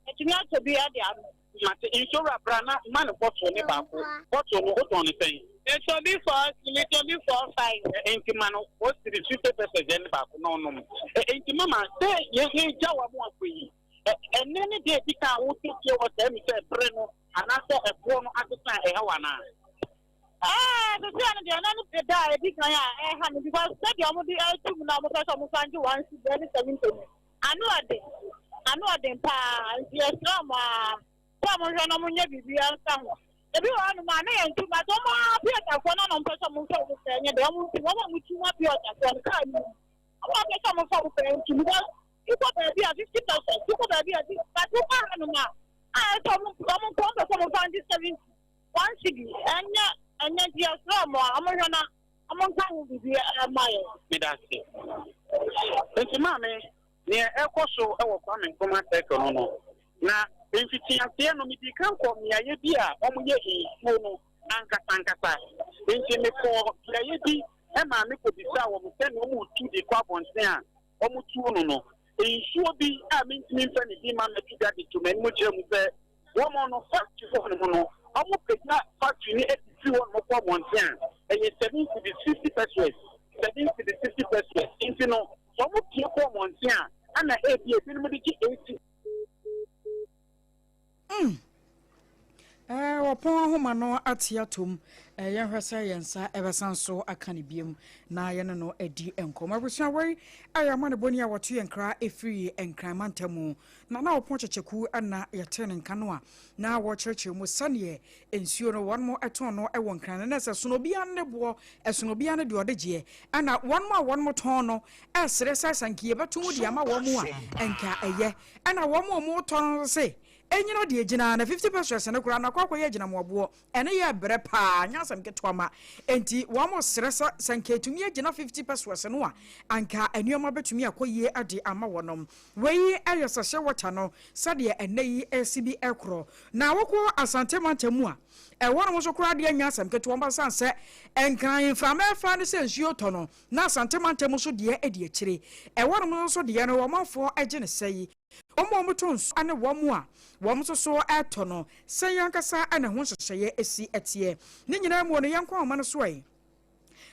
it's not to be at the other. Insurance brana man bottle ne ba ko bottle no o the thing it should be for 5 enti man o 50% ne ba ko no enti mama say ye jawa mo akoyi and then dey bi ka wo take o tell me say bre no ana say e bo no agesa e hewa na the thing dey na no dey die bi kan ya e ha because say dey mo di two na mo so mo fanju 170 anu ade pa yes no Someone ran on your baby and some. Everyone, my name, but don't want on person who say, you don't want to want your time. I want to come from to because you got to be a 50%, you got to be a but you can't. I someone find this 70 1 city, and yet you are more. I'm going to be a mile. Thank you, Mammy. Near Echo, so I was coming from my second. Now, if it's no me can come near Yabia, Omuye, no, Anka, in for Yabi, Emma, me could be sour, send no more to the carbons there, Omutu no. In sure be, I mean, me, man, to men, which woman of factory for the mono. I will pick that factory at the 1 there, and it's 7 to the 50%, 7 to the 50%. In you know, so much you come on there, and I have you been with the 80. Wapon homa no atiatum yɛhwɛ yensa ebesan so akane biem na yene no edi enkoma busua wari ayama ne boni a wato yenkra efiri enkramantamu na wapon checheku ana yetene nkano a na wo chereche mu sane ensuo no won mo eton no ewon kran na se sono bia ne bo esono bia ne de odegye ana won mo ton no esere sasankie betum de ama wo mu a enka eye ana wo mo ton se enyina de gina na 50% ne kura na kwakoye gina mobo ene ye bere pa nyasam ketoma enti wo mo seresa sanketumi gina 50% no a anka anuoma betumi akoye ade ama wonom wei ayesase wota no sade ene yi ACB ekro na woko asante mantamu a wonom so kura de nyasam ketoma sanse enkan frama fa ne sensuo to no na asante mantamu so de edi akire wonom so de no wo mafo agine sei omo mutons ane wo mu a wo so eto no se yankasa ane ho hyehyeye esi etie ne nyina mu no yankwa ma no so ai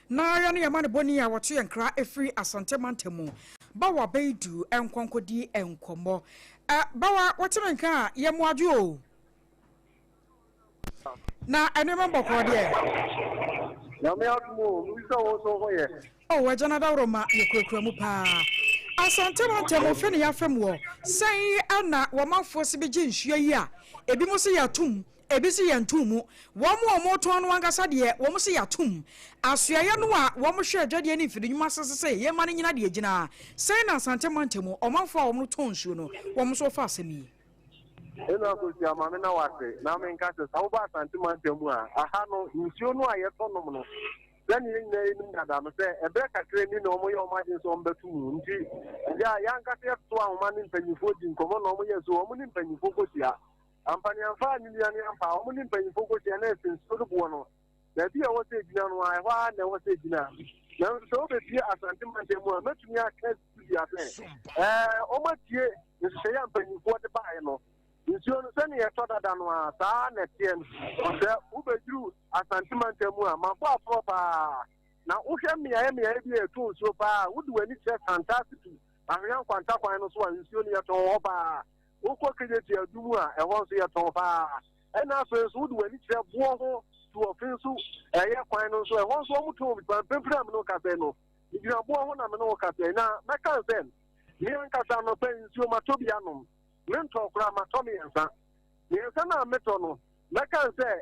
na ya no yama ne boni a woto yankra efri asante mantemu bawa beidu enkonkodi enkomo bawa woto nka ye moadwo o na enema bokọ de na me atmo mu so wo so ho ye o wajana da roma ye kurakura mu pa asante mantemu fe ne yafem wo sai ana wo manfo se beji nsuo yi a ebi mo se yatum ebi se yantumu wo mo ton no ankasa de wo mo se yatum asuaye no a wo mo hwe adwade ni firi nyuma sese ye ma ne nyina de agina sai na asante mantemu o manfo a wo mo ton nsuo no wo mo so fa asemi ena ko ti ama me na wase na me nka se sa wo ba asante mantemu a aha no nsuo no a ye tonom no then you know that I'm saying a better training no more your margins on the two. Yeah, young cat to our money penny footing, come on, no years, so money penny focus here. I'm penny and 5 million pound, money penny focus and essence to the one. The dear was a dinner, why there was a dinner. Now, so the dear as sentiment more, much me a case to the affair. Oh, much year is say I'm penny for the buy. You understand? I thought that one sa netien. The Uber drew a sentiment more. My proper. Now, me be a tool so far. Would do any fantastic. I am contact finance one. You see, at all. Who could get your doer and once you at all. And after would do any war to offense a year finance. I once one told me, but no casino. If you are born, I'm no casino. Now, my cousin, here in Casano, you Matobianum. Mentor Grandma Tommy and son. Yes, I'm a metono. Like I say,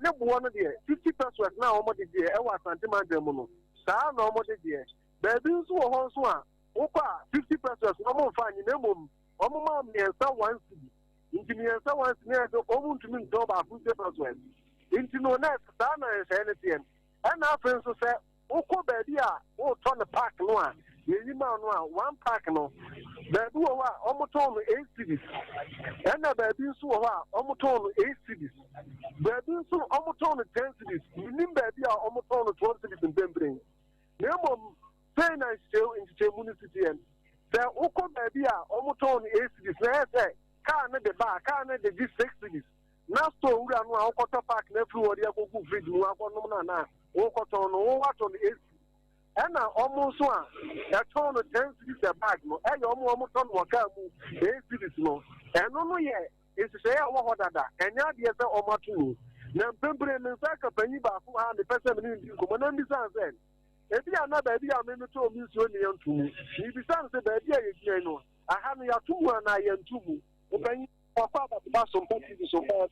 no one of the 50% now, almost the year, I was anti-mandamono. Sa no more the year. Baby, so one swan. Opa, 50% no more fine in a mum. Omama, me and someone see. Into me and someone's near the own to me, job of 50%. Into no next, Dana is anything. And our friends will say, Oko baby, oh, turn the park no. You know, one pack no. Baby, almost on 8 cities. And the baby, so almost on 8 cities. Baby, so almost on 10 cities. You mean baby, almost on 12 cities in Bembring. Name pain and still in the municipality. The Oko baby, almost on 8 cities. Now, I say, can't the bar, can't the G6 cities. Now, so we are now quarter pack, never or the Oko Fridge, no one, no, Oko on 8 cities. And now almost one. That town of 10 cities a bag, no. And almost on Wakamu, 8 cities, no. And no, yet. It's a say, what that. And now, yes, almost two. Now, Pember and Saka Penny Bafu and the person in common and the if you are not baby, I'm in the two million to me. If you sound the baby, you know. I have your 2 and I am 2. Open your father to pass some country so far.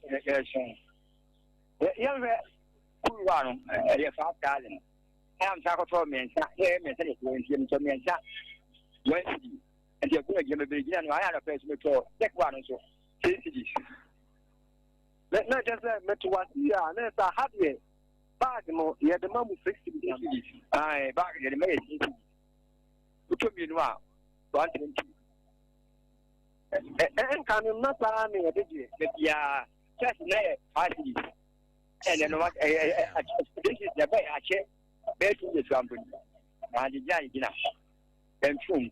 Young one, a fat darling. I'm talking for me, and to me, Wednesday, and you're going to give a beginning. I had a place before. Take one so. Let not just met to one year, and that's a happy bag. No, you had the mom 60. I back at the maid. Who took me now? And can not allow me a digit. Yeah, just there, I see. And then what this is the way I check. Best in the company, and the giant and soon,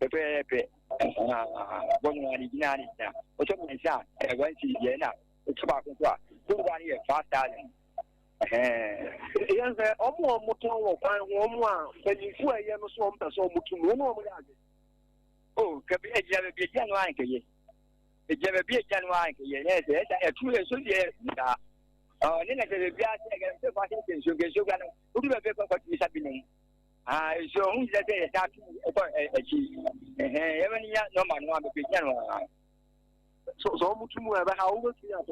the pepe, one one now. What took me shot, and went to Vienna, it's about 2 1 year fast darling. Yes, almost motor, one, when you swear you have a swamp, so much. Oh, could be a January. A January, yes, a 2 years, yes. Then I said, "We are taking so get sugar. Who do you have got this happening?" So who's that? A cheese. Even no man want to be general. So much more about how old we are.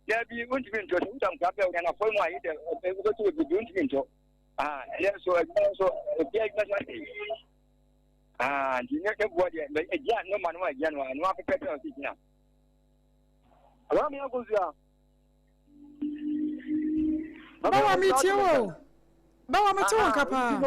There be going to be some couple and a phone. I go to be doing into. Yes, so a big you know what? No man was general. No application of it now. Around goes here. Bawa mitio. Bawa mitio kapa.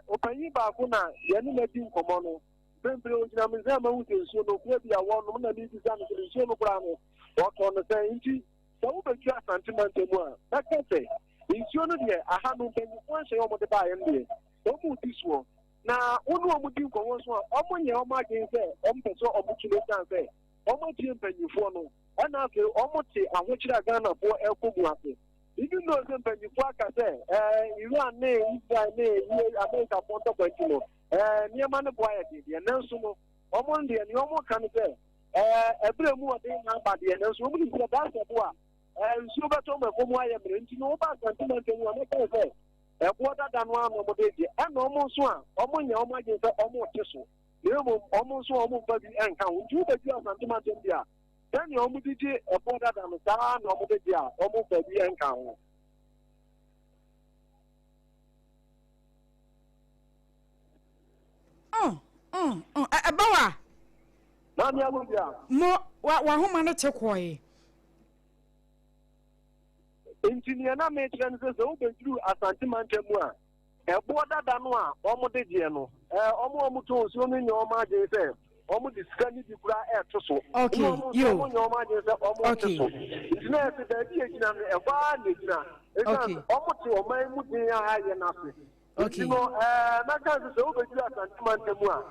Opanyi ba kuna yanu na bi nkomo no. Bembre ojina mzema ute nsuo no kwa bia won na bi bisa no nsuo no kra no. Wato no say nti so wo betu asantiment mu a. Na kase nsuo no de aha no penyi ko hye omo de ba ye ndie. O mu ti so. Na wonu omo di nkomo so a omo nye omo agen se omo peso omo kilo san se. Omo ti mpanyifo no. And after almost a witch Ghana for El Kubuape. Even though some people can say, Iran, America, Ponto, near man of quiet, and then some on the normal can say, every more thing about the announcement, so many people that's a boy. And so got on my home, I am going to know about sentiment and one say, a quarter than one of the day, and almost one, almost almost tissue. You almost baby and count, you the sentiment in there. Then you almost did a quarter than the town, almost baby and count. Bawa. Mammy, I will be more what woman at Tekoi. Engineer maintenance is open through a sentiment. A border than one, almost the general. Almost to assuming your margin say, almost the scanning the bra air to so. Okay, you. Your margin is almost so. It's not the idea a bad. It's almost to a man would be high enough. Okay. You know, my cousin is over to a sentiment.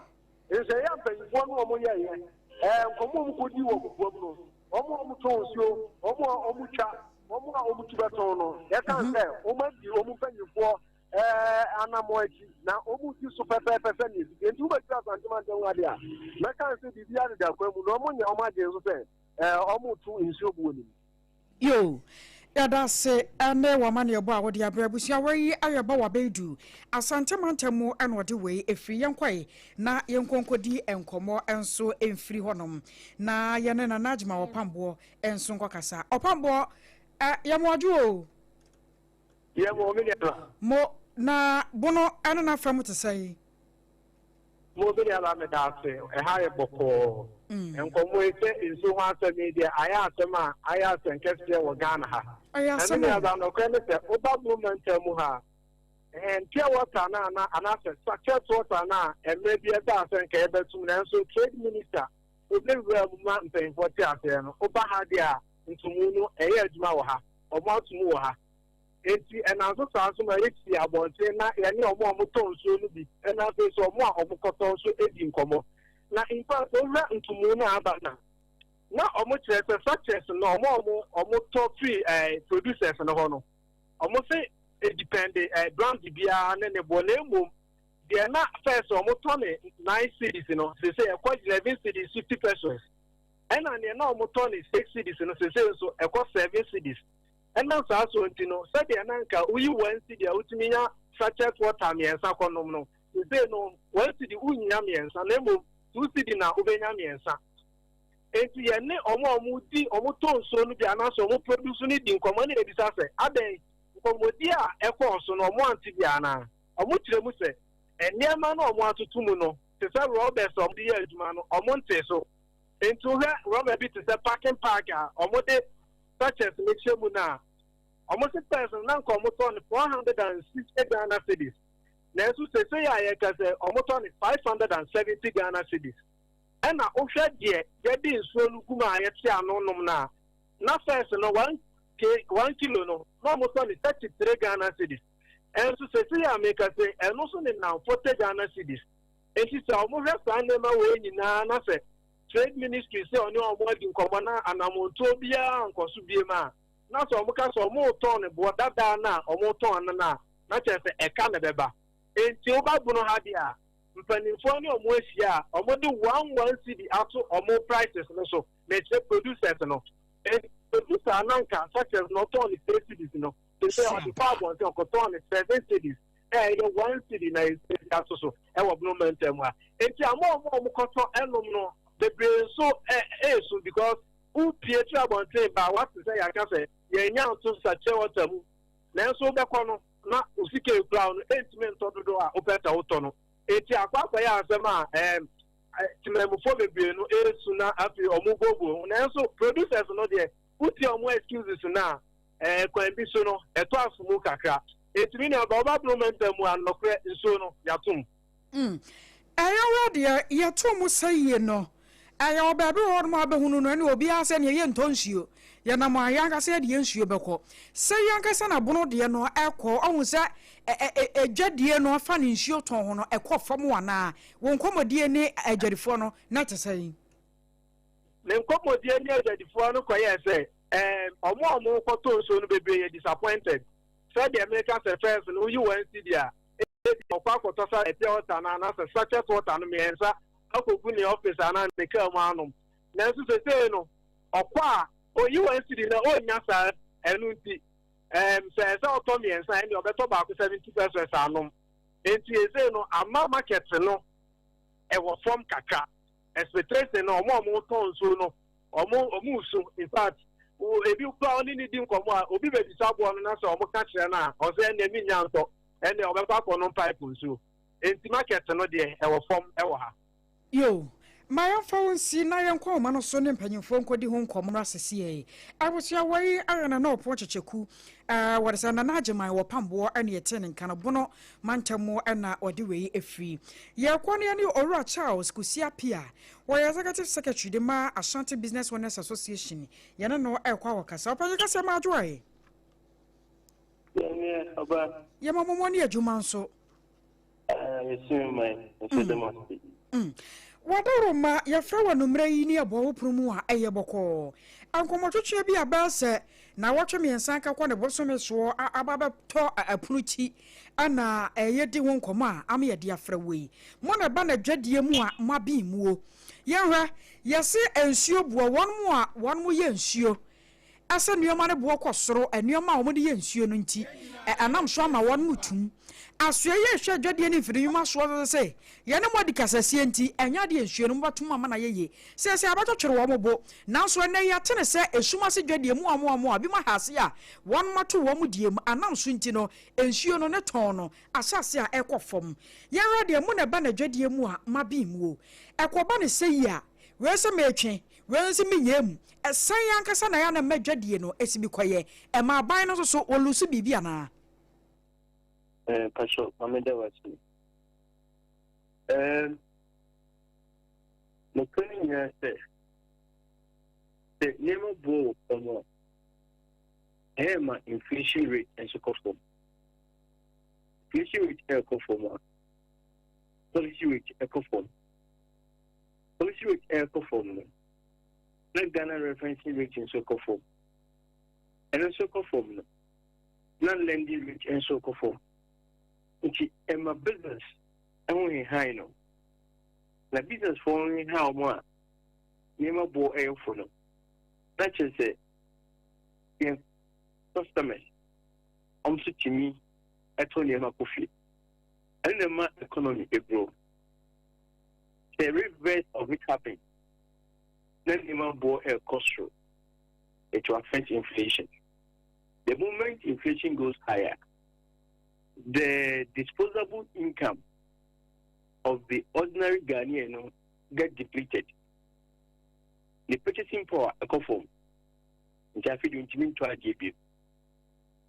It's a young one woman, come could you almost told you, almost chat, almost to Batono. That can say, almost you almost you for Anamoy, now almost you super percentage. And you were just Antimantia. My cousin is the other that when no one say, almost two in your woman. Yo. Yada se ane wamane obo a wode abrabusia wai ayaba wabedu asante mantemu enode we efiri yankwai na yenkonkodi enkomo enso emfiri honom na yene na najma opambo enso nkokasa opambo yamoju yemo minera mo na bono ane na framu tesai mo bi ala me da se ha ye boko enkomo ese inso ha se media aya asema aya senkese wo Ghana ha and then no credit over movement ha and pure water na anase structured water na and maybe a da sen ke betum na so trade minister obi ma mpen forty ase no oba ha dia ntumu no eye aduma wo ha omo atumu wo ha enti enazo so ma yeti abonte na ye ne omo tonso no bi na fe so omo a omokoto so edi nkomo na in fact over ntumu na aba na omo chere success no omo top 3 producers no ho no omo say it depend brand bia na ne bonemu de na first omo tone 9 cities no say e kwa 11 cities 50 pesos and na na omo tone 6 cities no say so e kwa 7 cities and na so ntino say de na nka uyi 1 city a utimi nya sachet water miensa konom no say no 1 city unya miensa na mo 2 city na ubenya miensa. Enti ye ne omo di omo tonso no bi anaso omo produce ni di nkomo ni ebisa se aden nkomodi a ekọ no omo anti bi ana omo kire mu se eniema na omo atutu mu no te se Robert omo di aduma no omo nte so enti ho Robert bi te se parking park a omo de purchase me chemu na omo se person na nkomo ton 460 Ghana cedis na so se ya ye ka se omo ton 570 Ghana cedis. And I offered ye getting so Lukuma yet nom na first no 1 kilo no almost only 33 Ghana cedis. And so say I make us say and also now 40 Ghana cedis. And she said almost stand them away in na say trade ministry say on your working common and Amontobia and Kosubiema. Now so much so more ton but that na or more ton na not just a Canada. And Tioba Bruno Hadia. Mpanimfo ni omo ahia omo de 1 cedi ato omo prices no so na che producers no and producer ananka such as not only 3 cedis no they say on the power on the 7 cedis 1 cedi na ato so e wo moment am a enti omo koto enum no the brain so so because who pietu abonte ba what to say I can say ye nya to sache water mu na so be kono na usike brown entiment ododo a opeta woto no eti akwa ya asema timemufo bebie no esu na afi omugogo na so producers no de uti omo excuses na kwan bi so no eto afumu kakra eti mi na oba moment mu anokre nso no yatum ayo de yatum saye no ayo baby won ma behunu no ne obi ase ne ye ntonsuo ya na ma yanka se de nsuo beko se yanka se na bono de no ekọ ohun se ejadie no afa ne nsuo ton ho no ekọ fam wana won komodie ne ajarifo no na tesai ne komodie ne ajarifo no koye se Omo photo so no be disappointed. Said the American affairs no you went see there. Okwa kotosa e pure water na structured water no mensa akogu ni office ana ne ka mu anum. Na so say no okwa o you went see na o nya sa enu nti say auto mensa e obeto ba ko 70% anum. Enti e say no ama market no e wo form kaka expectation no omo ton so no omo so in fact ebi kwa oni ni dim komo a obi be disabo no na so omo ka kire na o say na mi nya nto ene obekwa ko no pipe so enti market no de e wo form e wo ha yo my phone see na yankwa ma no so ne mpanyimfo nkodi ho nkomo no asese e awosia wai arana na opo checheku warisa na najeman wo pambo ene yetene nkan bono mantamo na ode wei efri ye kwone ne Owura Charles Kusia Pia wo executive secretary de ma Ashanti Business Owners Association ye no ekwa wakasa opanye kasa ma joy ye oba ye mamomo ne adwuma nso yesu mai so demonstrate Wadaroma ya frawa numre yi ni abo oprumu a eye boko ankomotwetwe bi abase na watwe miensan ka kwa ne bosome so ababa to apunuchi ana eye di won komo a am ye di afrawei mo na ba na dwadie mu a mabi muo ye hwa ye se ensuo buo won mu ye ensuo asa nuoma ne buo kwosoro anuoma a wo de ye ensuo no nti anam so ama won mutum asoye hwe dwadie ne firi yuma so se ye ne modi kasasie nti enya de ensuo no batum ama na yeye se abatotwere wo mobo nanso na ya tene se esuma se dwadie mu amo abi ma hase a won mato wo mu die mu anam so nti no ensuo no ne ton no asase a ekofom ye rade mu na ba na dwadie mu a mabi mu o ekoba ne se yi a we se metwe we se minyam esan yankasa na ya na madwadie no esibi koye e ma ban no so olusu bibia na Pastor Amanda Wasi. No kuni ya se nemo bo komo ma inflation rate and so forth. Inflation rate ecoform. Policy rate ecoform. Policy rate ecoform. Not Ghana referencing rate and so forth. And also conform. Non-lending rate and so forth. Nti my business only high no na business for only how more nema bo for no that is say yeah customers so to me at only ma coffee and the ma economy grow the reverse of it happen then nema bo cost it will affect inflation. The moment inflation goes higher, the disposable income of the ordinary Ghanaian get depleted. The purchasing power ecoform. Which I feel you mean to a JP.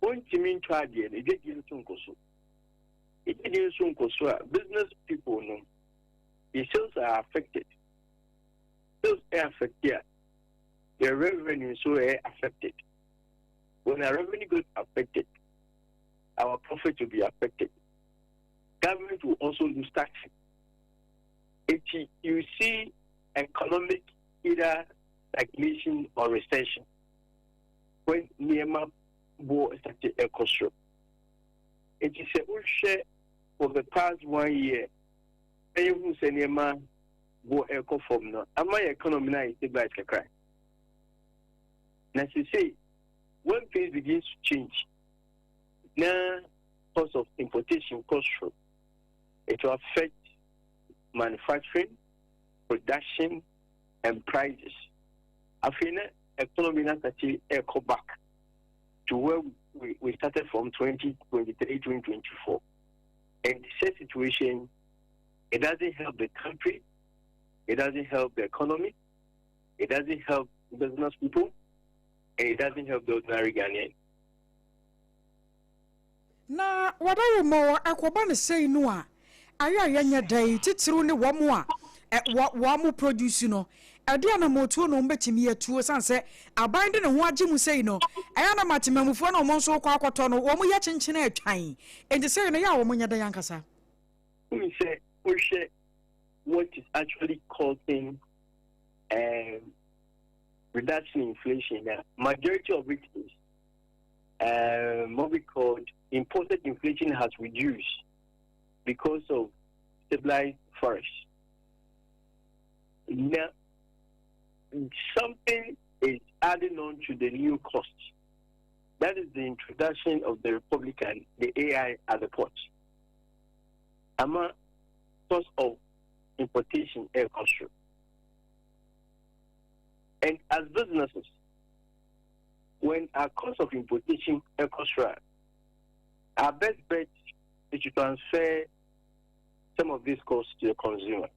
One mean to a JP, it did Sunkoso. It did Sunkoso. Business people know the sales are affected. Sales are affected. Their revenue so affected. When our revenue goes affected, our profit will be affected. Government will also lose taxes. If you see economic either stagnation or recession, when Myanmar war started a cost, it is a share for the past 1 year. Everyone say Myanmar war eco form now. Am I economy now is stabilized a cry? As you say, when things begin to change, now cost of importation cost through, it will affect manufacturing, production, and prices. I feel economy now started echo back to where we started from 2023, 2024. And this situation, it doesn't help the country, it doesn't help the economy, it doesn't help business people, and it doesn't help the ordinary Ghanaian. Na wadawo mo akoba ne sei no a aya yanya dai titiru ne womo a womo produce no ade na motuo no mbetimi atuo sanse aban de ne ho age mu sei no aya na matemamufo na omo nso kwa akoto no womo ya chenchene atwan enti sei no ya womo nya da yankasa we say what is actually causing reduction in inflation, the majority of it is what we call imported inflation has reduced because of stabilized forests. Now, something is adding on to the new costs. That is the introduction of the Republican, the AI at the port. A source of importation air cost. And as businesses, when our cost of importation air cost, our best bet is to transfer some of these costs to the consumer.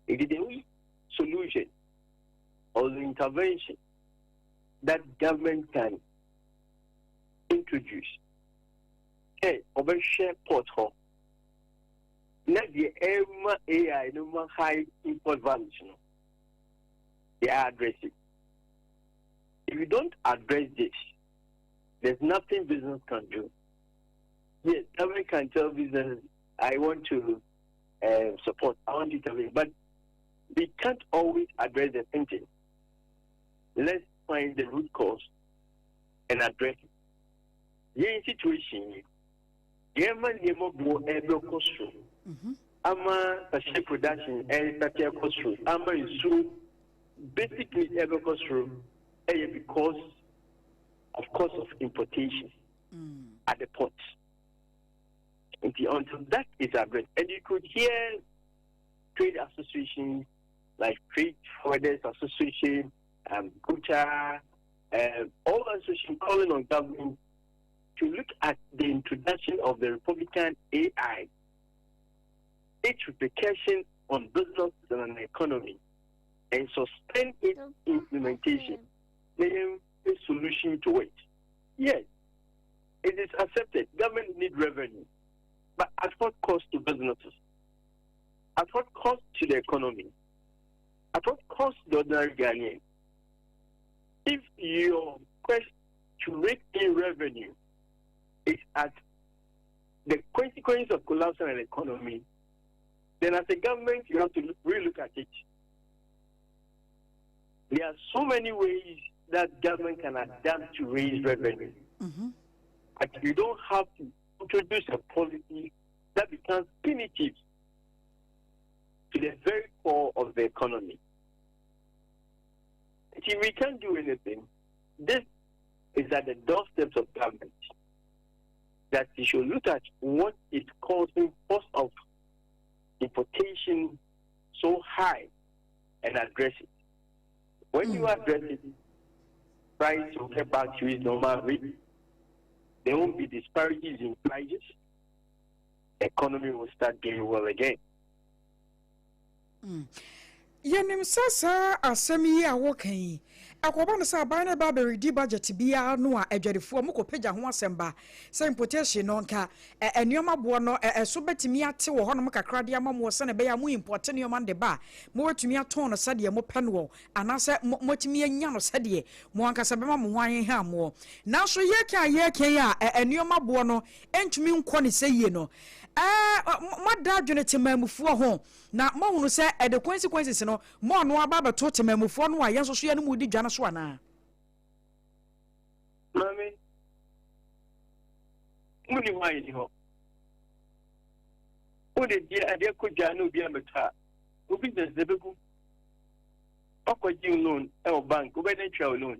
It is the only solution or the intervention that government can introduce. Hey, over share port home. Not the AI, no high import values, they are addressing. If you don't address this, there's nothing business can do. Yes, government can tell business, I want to support, I want to intervene, but we can't always address the thinking. Let's find the root cause and address it. Yeah, situation, yeah, man, you must go every cost. Ama a production and that cost. Ama is so basically every cost because of cost of importation at the port. Until that is addressed, and you could hear trade associations like Trade Forwarders Association, GUTA, all associations calling on government to look at the introduction of the Republican AI, its repercussion on business and on the economy, and suspend its implementation, making a solution to it. Yes, it is accepted. Government needs revenue, but at what cost to businesses? At what cost to the economy? At what cost to the ordinary Ghanaian? If your quest to rake in revenue is at the consequence of collapsing an economy, then as a government, you have to relook at it. There are so many ways that government can adapt to raise revenue. But you don't have to introduce a policy that becomes punitive to the very core of the economy. If we can't do anything, this is at the doorsteps of government, that you should look at what is causing cost of importation so high and address it. When you address it, price will get back to its normal rate. There won't be disparities in prices. The economy will start doing well again. Yenim sasa asemi a wokan akoba no sa ban na ba be ready budget bia no a adwadefo mo kopeja ho asemba say importation no nka enuoma bo no so betimi ate wo hono kakra de amamo se na be ya mo import enuoma de ba mo wetumi aton no sade mo pe no anase mo timi anya no sade mo ankasa be ma mo hwan ha mo na so ye kan a enuoma bo no entumi nko ne se ye no mada dwene temamufuo ho na mo hunu se the consequences no mo no aba beto temamufuo no a yenso so ye no mu di dwane so ana mami muni wai ni ho o de dia ade ko dwane obi ameta o business de begu akwaji loan e o bank o be den twa loan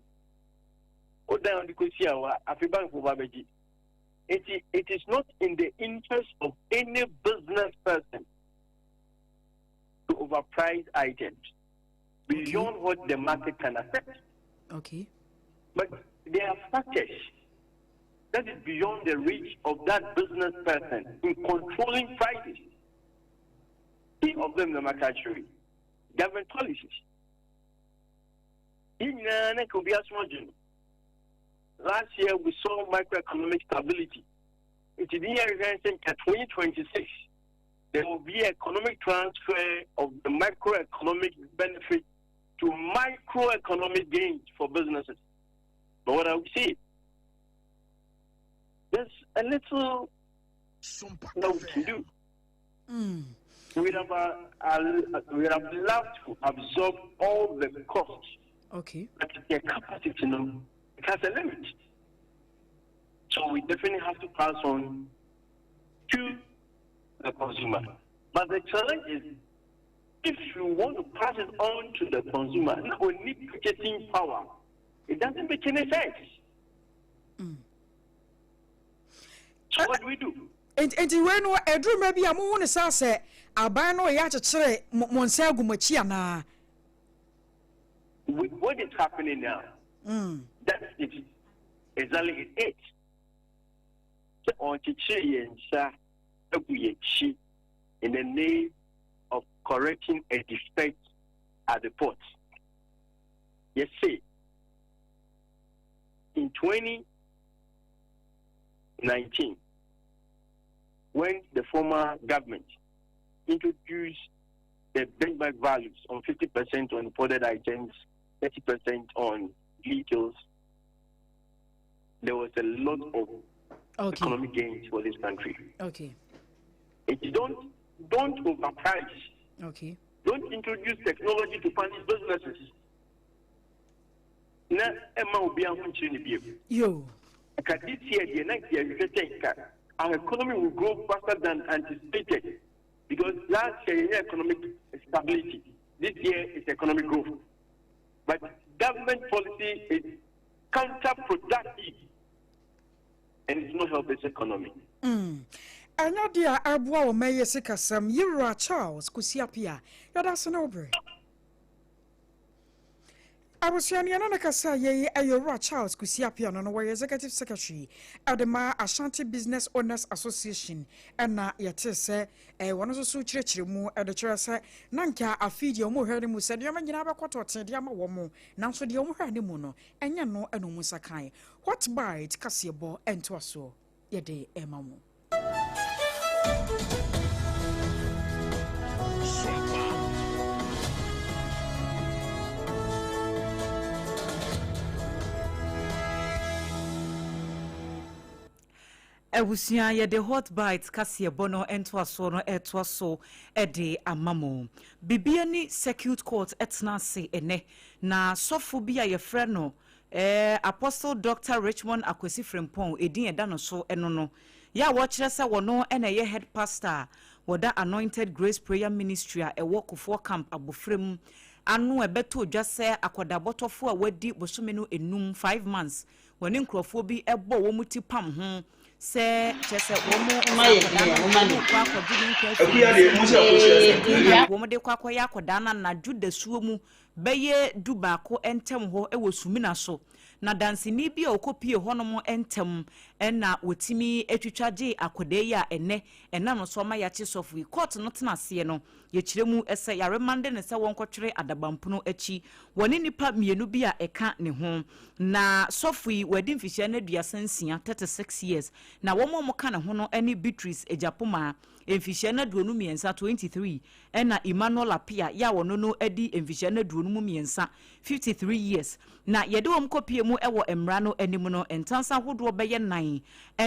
o dan on di ko sia wa afi bank fo ba beji. It is not in the interest of any business person to overprice items beyond what the market can accept. Okay. But there are factors that is beyond the reach of that business person in controlling prices. Key of them, the market government policies. Last year, we saw microeconomic stability. It is here in 2026. There will be economic transfer of the microeconomic benefit to microeconomic gains for businesses. But what I would say, there's a little that we can do. We have loved to absorb all the costs Okay. But their capacity, it has a limit. So we definitely have to pass on to the consumer. But the challenge is, if you want to pass it on to the consumer, now we need purchasing power. It doesn't make any sense. So what do we do? And when I drew maybe a moon is say, Abano Yachare Monsa Gumachiana. What is happening now? That is exactly it. So on in the name of correcting a defect at the port. Yes, see, in 2019, when the former government introduced the benchmark values on 50% on imported items, 30% on vehicles, there was a lot of economic gains for this country. Okay. It don't overprice. Okay. Don't introduce technology to punish businesses. Na Emma will be a Yo. This year, the next year, you think our economy will grow faster than anticipated because last year economic stability. This year is economic growth. But government policy is counterproductive and it's not helping the economy. Anya dia abua o meye sikasam Yura Charles kusiapia. Yada sonobre. Abusiani anana kasa ye Yura Charles kusiapia no we executive secretary Adema Ashanti Business Owners Association na yete se wono so chirechire mu edechire se nanka afidi o mo hwere mu se de ma nyina abekoto tede ama wo mo nanso de o mo hwere mu no enya no eno mu sakan what bite kasebo ento aso yede emamu Ewusia ye de hot bites kase bono ento aso no eto aso de amamo bibia ni circuit court etna se ene na sofo bia ye frɛ no Apostle Dr. Richmond Akwesi Frempong edin eda no so eno no ya wo kire se wono ena ye head pastor woda Anointed Grace Prayer Ministry a ewo kofo camp abofrem anu ebeto odwa se akoda botofo a wadi bosome no enum 5 months woni nkrofo bi ebo wo muti pam ho se chese womo de kwakọ ya akoda na juda suo mu beye dubako entem ho ewo sumina so na dansini bi okopie honom entem na wotimi etwitwaje akoda ya ene no so ma ya chisofu court no tenase no ye kiremu ese ya remande ne se wonkotwere adabampuno achi woni nipa mienu bi a eka ne ho na sofui wadi mfihia na duasansia 36 years na womo mo ka ne ho no ene Beatrice Ejapoma emfihia na duonu miensa 23 na Emmanuel Apia ya wono no edi emfihia na duonu mu miensa 53 years na yede wom kopie mu ewo emra no anim no entansa hodo beye nan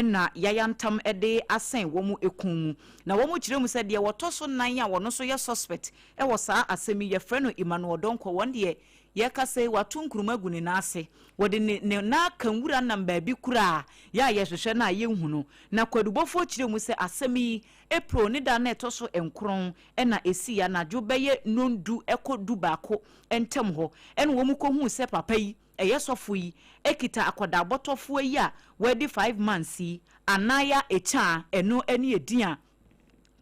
na yayantam ede asen womu ekun na womu kiremu se de wotoso nan a wono so ye suspect ewo saa asemi ye frɛ no Emmanuel Donko wonde ye kase watunkuruma guni na ase wode ne na kanwura namba bi kura ya ye hwehwe na ye hunu na kwadubofo kiremu se asemi April ni da na etoso enkron na esi ya na dwo beye nondu ekodu baako entem ho ene wo mu ko hu se papa yi eyesofo yi ekita akoda botofo yi a wadi 5 months yi anaya echa eno ene edian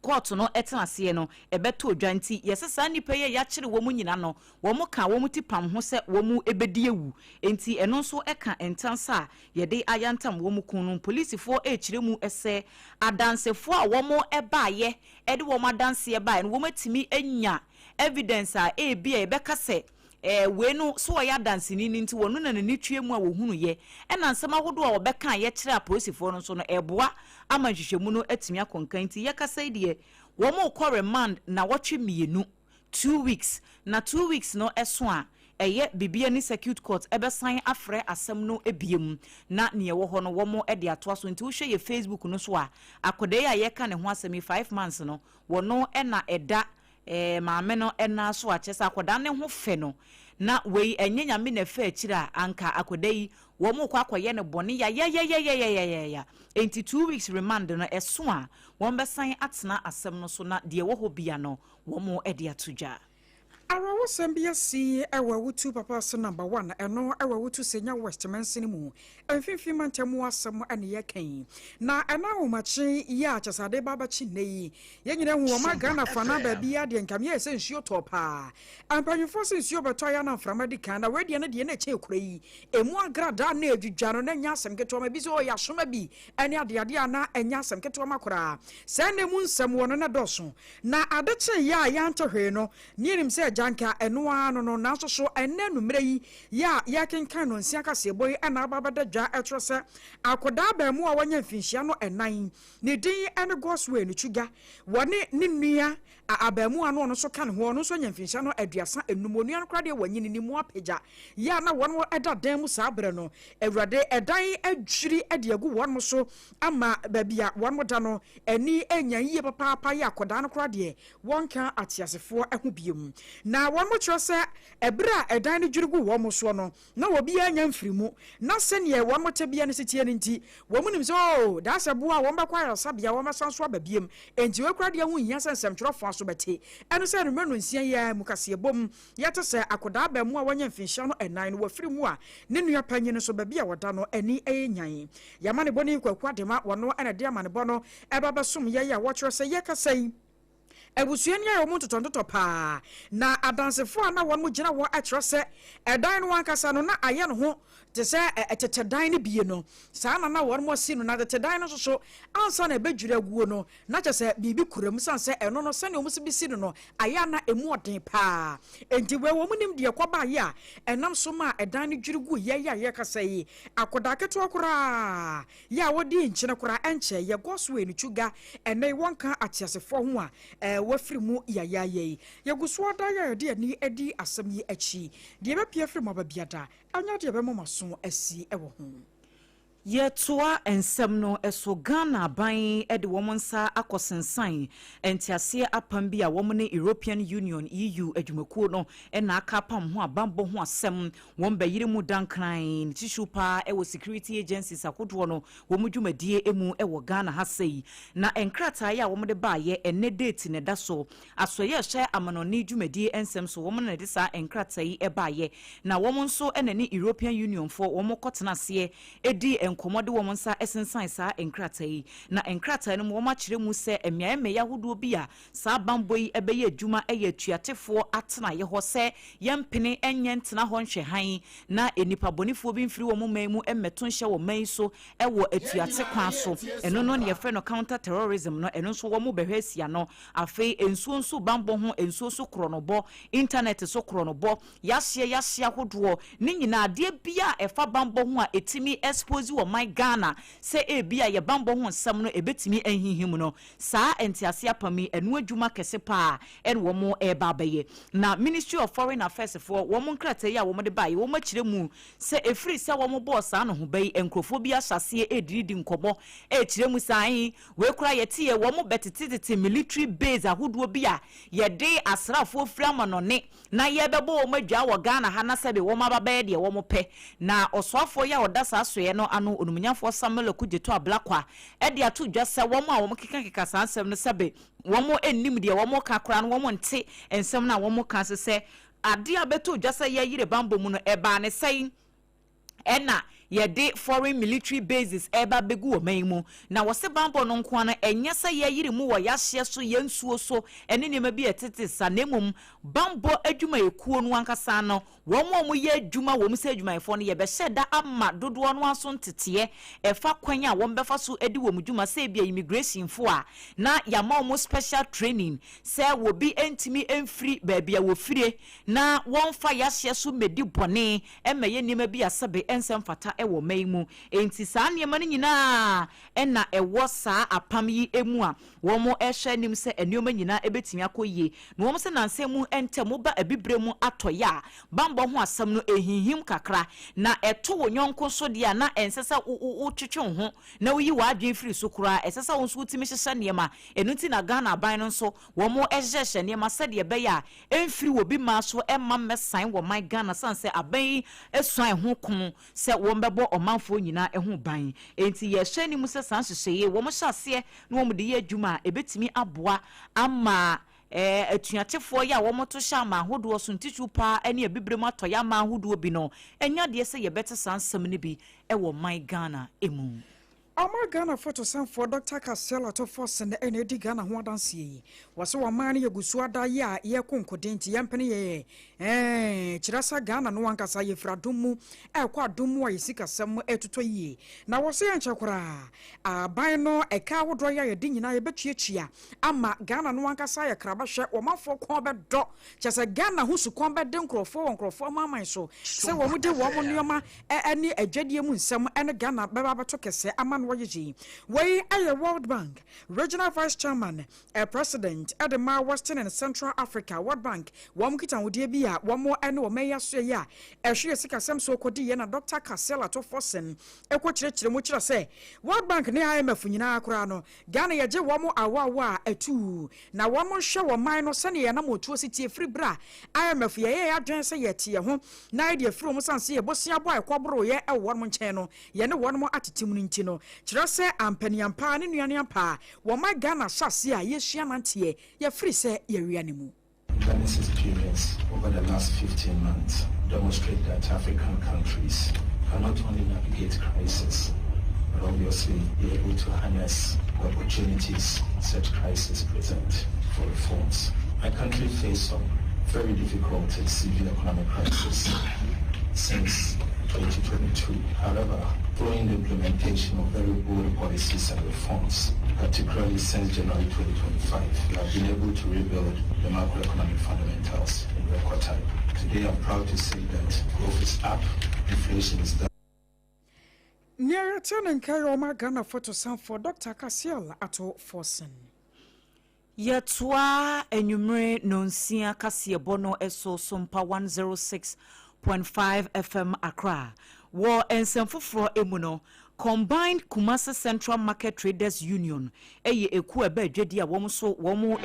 court no etenase no ebeto odwanti yesesa nipa ye ya kire wo mu nyina no wo mu ka wo mu tipam ho se wo mu ebedi ewu enti eno nso eka entansa yede ayantam wo mu kunu policefo kire mu ese adansefo a wo mu ebaaye ede wo mu adanse ebaaye no wo matimi enya evidence a ebia ebeka se we no so ya dance ni nti wonu na ni twie mu a wo hunu ye ena nsem ahodo a obeka ye kire a policefo no so no eboa ama hwehwemu no atimi akonkan nti ye kasa de wo mo kɔ remand na wɔtwe mienu 2 weeks na 2 weeks no ɛso a ɛyɛ bibia ni circuit court ɛbɛsan afrɛ asɛm no ebiem na ne ɛwɔ hɔ no wo mo ɛde atoa so nti wo hwɛ ye Facebook no so a akɔdɛ ya ye ka ne ho asɛm 5 months no wo no ɛna ɛda maame no ena so achesa akoda ne ho fe no na wei enye nyame na fe akira anka akoda yi wo mo kwa akoye ne bone ya enti 2 weeks remand no eso a won besan atena asem no so na de wo ho bia no wo mo ede atoja Arawo sambia si ewa wutu papa so number 1 eno ewa wutu senya Westminster ni mu emfifi mantemu asem ane ye kan na ena wo machi ya chasade baba chi nei ye nyina hu ma Ghana fana ba bia de nkam ye se nsuo topa ampanyefo se nsuo beto ya na frama di kan na we de na de na che kura yi emu agrada na edwudwa no na nya asem keto ma bi so ya soma bi ane ade ana enya asem keto ma kura se na mu nsem wo no na doso na adeche ya ntahwe no nienim se janka enwa no na so enenu mrei ya kenkan no nsia kase boy ana ababada dwa etrose akoda ba mu a wanya mfinhia no enan ne din ene goswe no twuga wone ne nua abamu ano no so kan ho no so nya mfinhia no aduasa enumonu an krade wanyini ni mu apagya ya na won eda dan mu sabre no ewrade edan adwiri ade agu won so ama babia won da no eni enya yie papa ya akoda no krade won kan atiasefo ehu biem na won mo trose ebra edan no dwirigu won so no na obi anya mfirimu na sene won mo tabia no sitie no nti won munim so da sebo a won bakwa sabia won masanso ababiem enti we krade hu hia sensem twrofo so bete eno se no menu nsia ya mukase bom yete se akoda ba mu a wanya mfinhia no enan no wafiri mu a ne nua panyi no so babia woda no ani enyan yamane boni kwakwa dema wono ena de amane bono ebaba som ye ya wo trose ye kasai ebusuani ya omuntu tontoto pa na adansefo na won mu gina wo atrose edan no wankasa no na aye no ho te se etetedan ne bie no saa na won mo si no na tetedan no so ansa na ebedwura guo no na chese bibi kuram sanse eno no sane omusi bi si no aya na emu oden pa enti we wo munim de kwaba ya enam so ma edan ne dwiri gu ye kasa yi akoda keto akura ya wodi nchine kura enche ye goswe no twuga ene wonka atiasefo ho a wafiri mu yayaye yaguso da ya de ani edi asem yi achi de be pia firi mu babiada anya de be mo maso asi ewo ho Yetoa ensem no eso Ghana ban ede womonsa akosensan entiase apam bi a womne European Union EU adwumakuo no na akapam ho abambo ho asem won bayire mu dankran tishupa ewo security agencies akodo no womdwumadie emu ewo Ghana hasei na enkrata ya womde baaye ene date ne daso asoye hye amanoni dwumadie ensem so womne de sa enkrata yi ebaaye na womonso enani European Union for womokotenase edi komode wo monsa esensan sa enkrata yi na enkrata no wo ma kire mu se emiaeme yahodo bi a sa bambo yi ebeye adwuma eye tuatefo atena ye ho se yempene enye ntena ho nhwe han na enipa bonifo bi mfiri wo mu emmeto nhye wo man so ewo atuate kwa so eno no ne yefre no counter terrorism no eno so wo mu behwesia no afei ensuo nso bambo ho ensuo so kronobo internet so kronobo yahye hodo ni nyina ade bia efa bambo ho a etimi expose wo my Ghana se ebia ye bambo ho nsam no ebetimi ahihim no saa entiase apami enu adwuma kese pa en wo mo ebabaye na Ministry of Foreign Affairs for wo mo nkrata ya wo mo de baye wo ma kire mu se efiri se wo mo boss ano ho bayi enkrofo bi asase edidi nkobo kire mu sai we kura yete ye wo mo betititi military base ahodo bi a ye de asrafo frama no ne na ye bebo wo madwa wo Ghana ha na sebe wo ma babaye de wo mo pe na osofo ya odasa asoye no ano onumunyafo Samuel Kujeto ablakwa ede ato dwase wo mo a wo keka sansem no sebe wo mo ennim de wo mo kakra no wo mo nte ensem na wo mo kan se ade abeto dwase ye yire bambo mu no eba ne sei ena ye de foreign military bases eba begu o manmu na wose bambo no nko na enye se ye yire mu wo yahye so ye nsuo so ene ne ma bi etete sanemum bambo adwuma ekuo no ankasa no wo mo ye adwuma wo mu se adwuma efo no ye be hyeda amma dodo no aso ntete efa kwanya wo mbefa so edi wo mudwuma se bia immigration fo a na ya ma mo special training se wo bi entimi emfiri ba bia wo fire na won fa yahye so medi bone ema ye nima bi asabe ensem fata ewo maimu enti saa nneema no nyinaa ena ewo saa apam yi emu a wo mo ehwe nim se enneoma nyinaa ebetimi akoyie na wo mo se nanse mu entem ba abibre mu atoya bambo ho asam no ehinhim kakra na eto wo nyonko so dia na ensesa wo twetwe ho na wo yi wa adwen firi so kura esesa wo so utimi hyehye nneema enuti na Ghana aban no so wo mo ehyehyɛ nneema se de be ya emfiri wo bi ma so emma mesan wo my Ghana sanse aban esuan ho kom se wo mbebo omanfo nyina eho ban enti ye hwe ni mu se san hyehye wo mo hyase na wo mo de ye adwuma ebetimi aboa ama atuatefo ya wo mo to hya ma hodo so ntichu pa ene abibrem atoya ma hodo bi no enya de se ye bete san sam ne bi wo my Ghana emu Ama Ghana photo san for Dr. Casella to force and any Ghana ho dansie. Was so man ye gusu da ya ye konkodenti yampene ye. Chirasa Ghana no ankasa ye fra dumu kwa dumu ye sika sam etuto ye. Na wo se yanchakora. Aban no eka wodro ya ye di nyina ye betuatua. Ama Ghana no ankasa ye kraba hwe wo mafo kon be do. Chese Ghana hu su kon be de nkrofo maman so. Se wo mu de wo mo nioma ani adwadie mu nsam ene Ghana beba beto kese ama Way a World Bank Regional Vice Chairman, President Edema Western and Central Africa World Bank. Wamkita udebia wamo ene omeya suya. Eshie sika sem so kodi na Dr. Casella to Fossen. Eko chire mu chira se World Bank ne IMF nyina akura no. Ghana ye je wamo awawa etu. Na wamo hwe wo man no sene ye na motuo sitie free bra. IMF ye adwen se ye tie ho. Na ide free mu sanse ye bosia boy kwobro ye e won mo nchen no. Ye ne won mo atetim no nti no. Chirase ampaniampa ne nuaneampa wo ma Ghana hyase a yehia mantie ye free se ye wianemu. Ghana's experience over the last 15 months demonstrate that African countries can not only navigate crisis but obviously be able to harness the opportunities such crises present for reforms. My country faced some very difficult and severe economic crisis since 2022. However, following the implementation of very bold policies and reforms, particularly since January 2025, we have been able to rebuild the macroeconomic fundamentals in record time. Today, I'm proud to say that growth is up, inflation is down. Near turn and carry my Ghana photo sound for Dr. Casella Ato Forsen. Yetwa enyumre nonsia kasie bono eso Sompa 106.5 FM Accra. War ensemfofro emuno Combined Kumasi Central Market Traders Union eye eku ebe dwedi a womo so womo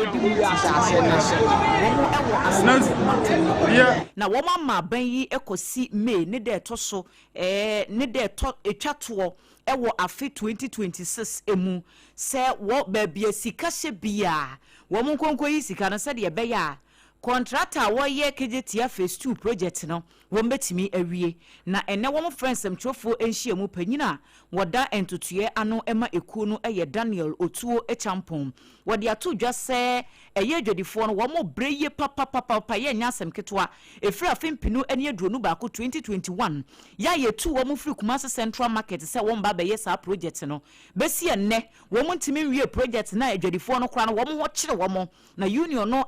na womo ma ban yi ekosi May ne de to so ne de to etwato ewo afi 2026 emu se wo ba bia sika hye bia womo konko yi sika no se de be ya contractor wo ye kejetia phase 2 project no wo mbetimi awie na ene wo friends mtwofo enhia mu panyina woda entutue ano ema eku no eye Daniel Otuo echampon wode ato dwa se eye dwadifo no wo mo breye papa ye nyasem ketwa efiri afempinu ene aduonu ba ko 2021 ya ye tu wo mo free Kumasi Central Market se wo mba be ye sa project no besi enne wo mo ntimi wie project na adwadifo no kra no wo mo ho kire wo mo na union no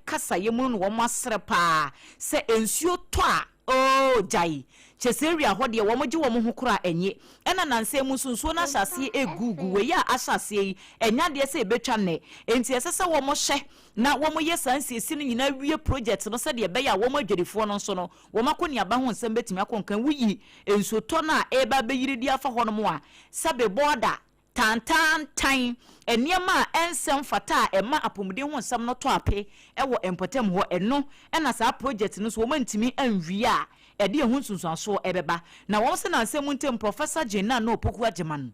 kasa yemu no wo mo asre pa se ensuo to a jai cheseri ahode wo mo gi wo mo ho kura enye ena nanse mu sunsuo na hyase egugu we ya ahyase enya de se ebetwa ne enti esese wo mo hye na wo mo ye sansiesi no nyina wie project no se de be ya wo mo adwerifo no so no wo makoni aba ho nsem betimi akonkan wuyi ensuo to na eba be yiri di afa ho no mo a sabe border tantan eniema ensem fata ema apomuden ho nsam no to ape ewo empotem ho eno ena sa project no so wo mantimi anwie a ede ehun sunsuaso ebeba na wo se na nsem ntem Professor Jenna no opoku ageman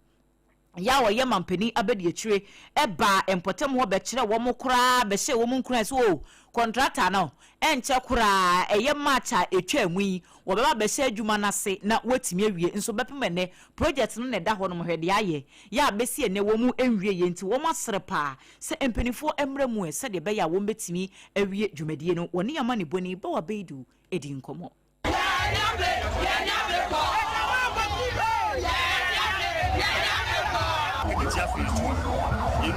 ya wo ye mampani abedi akire eba empotem ho be kire wo mo kura be hye wo mo nkura so contractor no enche kura eye matcha etwa amui wo beba be hye adwuma na se na watimi awie nso bepemene project no ne da ho no hwede aye ya besi ene wo mu enwie ye nti wo masere pa se empanifo emramu se de be ya wo betimi awie dwumadie no woni yama ne boni ba wa beidu edi nkomo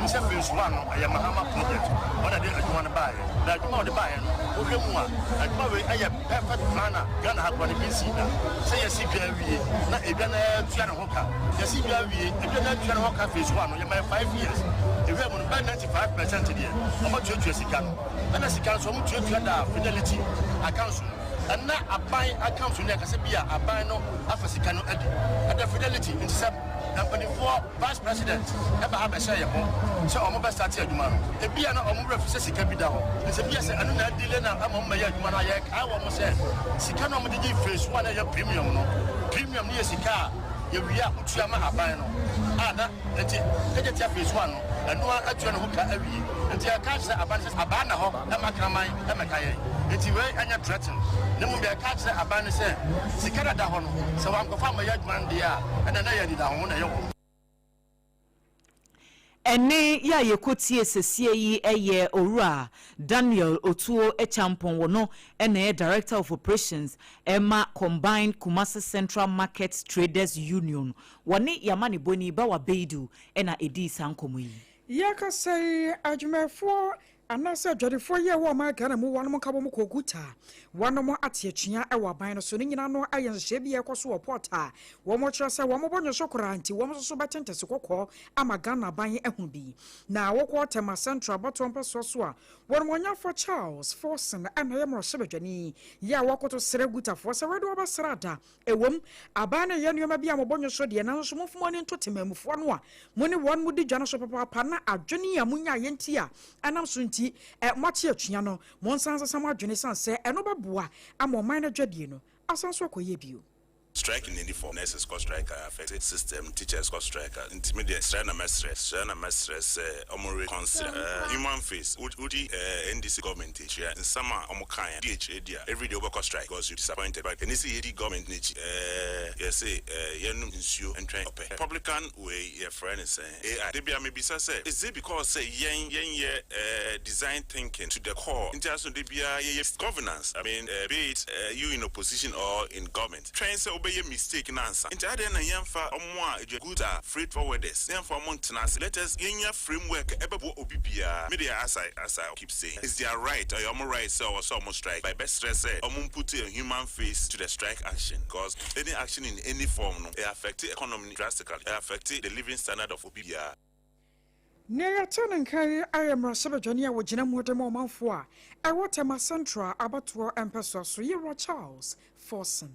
you say phase 1 I am Mahama project one day adwuma no bae na adwuma de bae no wo mu a adwuma we aye perfect planner Ghana ha kwani bisi da say yesi bia wie na ebia na tua ne hoka yesi bia wie ebia na tua ne hoka phase 1 no ye 5 years the way mun by 95% there omo tuatua sika no na sika so omo tuatua da fidelity accounts and na aban accounts no akase bia aban no afa sika no adi ada fidelity into sub and for vice president ever have a share ho so omo be start adwuma no e bia na omo refuse sika bi da ho se bia se anu na dile na amom ya adwuma na ya ka wo mo se sika no omo de gi phase 1 na ya premium no premium ni sika ya wi a utua ma aban no ana enti kejetia phase 1 no anu atua no hoka awie enti ya ka se aban na ho na makraman e mekaye enti we anya threaten ne mu be ka se aban se sika da ho no se wa nkofa ma ya adwuma dia na ya di da ho na yo ene ya yekotie sesie yi eye owura Daniel Otuo Echampon wono ene Director of Operations Emma Combined Kumasi Central Market Traders Union woni yamani boni ba wa beidu ena edi sankomo yi yakasai adwumafo anasa dwadefo ye wo ma Ghana mu wano kabo mu koguta wano mo atiatwea e waban no so ne nyina no ayenhye bi ekoso wo porta wo mo kyerɛ sɛ wo mo bonyo sokora nti wo mo so batente se kokɔ ama Ghana ban ehu bi na wo ko tema central bottom peso so a wo mo nya for Charles Forson ana ye mo hyebadwani ya wo koto sere guta fo sɛ wedo obasrada ewom aban no ye nneoma bi a mo bonyo so de na nso mo fumo ne ntotemamufo no a mo ne won mu di dwa no so papa na adwene ya munya yenti a anam so nti machi atwea no monsansa sam adwene san se eno beboa amoman na dwadie no asanso akoye bio strike in the form nurses cost strike affected system teachers cost strike intermediate strana stress omore consider human face udi NDC government here in summer omokan DHA dia every day cost strike because you disappointed by NDC government yes yenum nsuo and try Republican way your friend is saying they be maybe say is it because say yen design thinking to the core in terms of the governance I mean be it you in opposition or in government trying to obey a mistake in answer. Into other than Yamfa or more good freight forwarders. Therefore, Montanas, let us in your framework ever OBPA. Media as I keep saying. Is there right or your right so or so much strike by best stress or put a human face to the strike action? Because any action in any form it affects the economy drastically, it affects the living standard of OBPA. Neya Tanankai, I am Rasabajania with Jinamotemo Manfua. I want a Central Abattoir Empesso, so you're Charles Forson.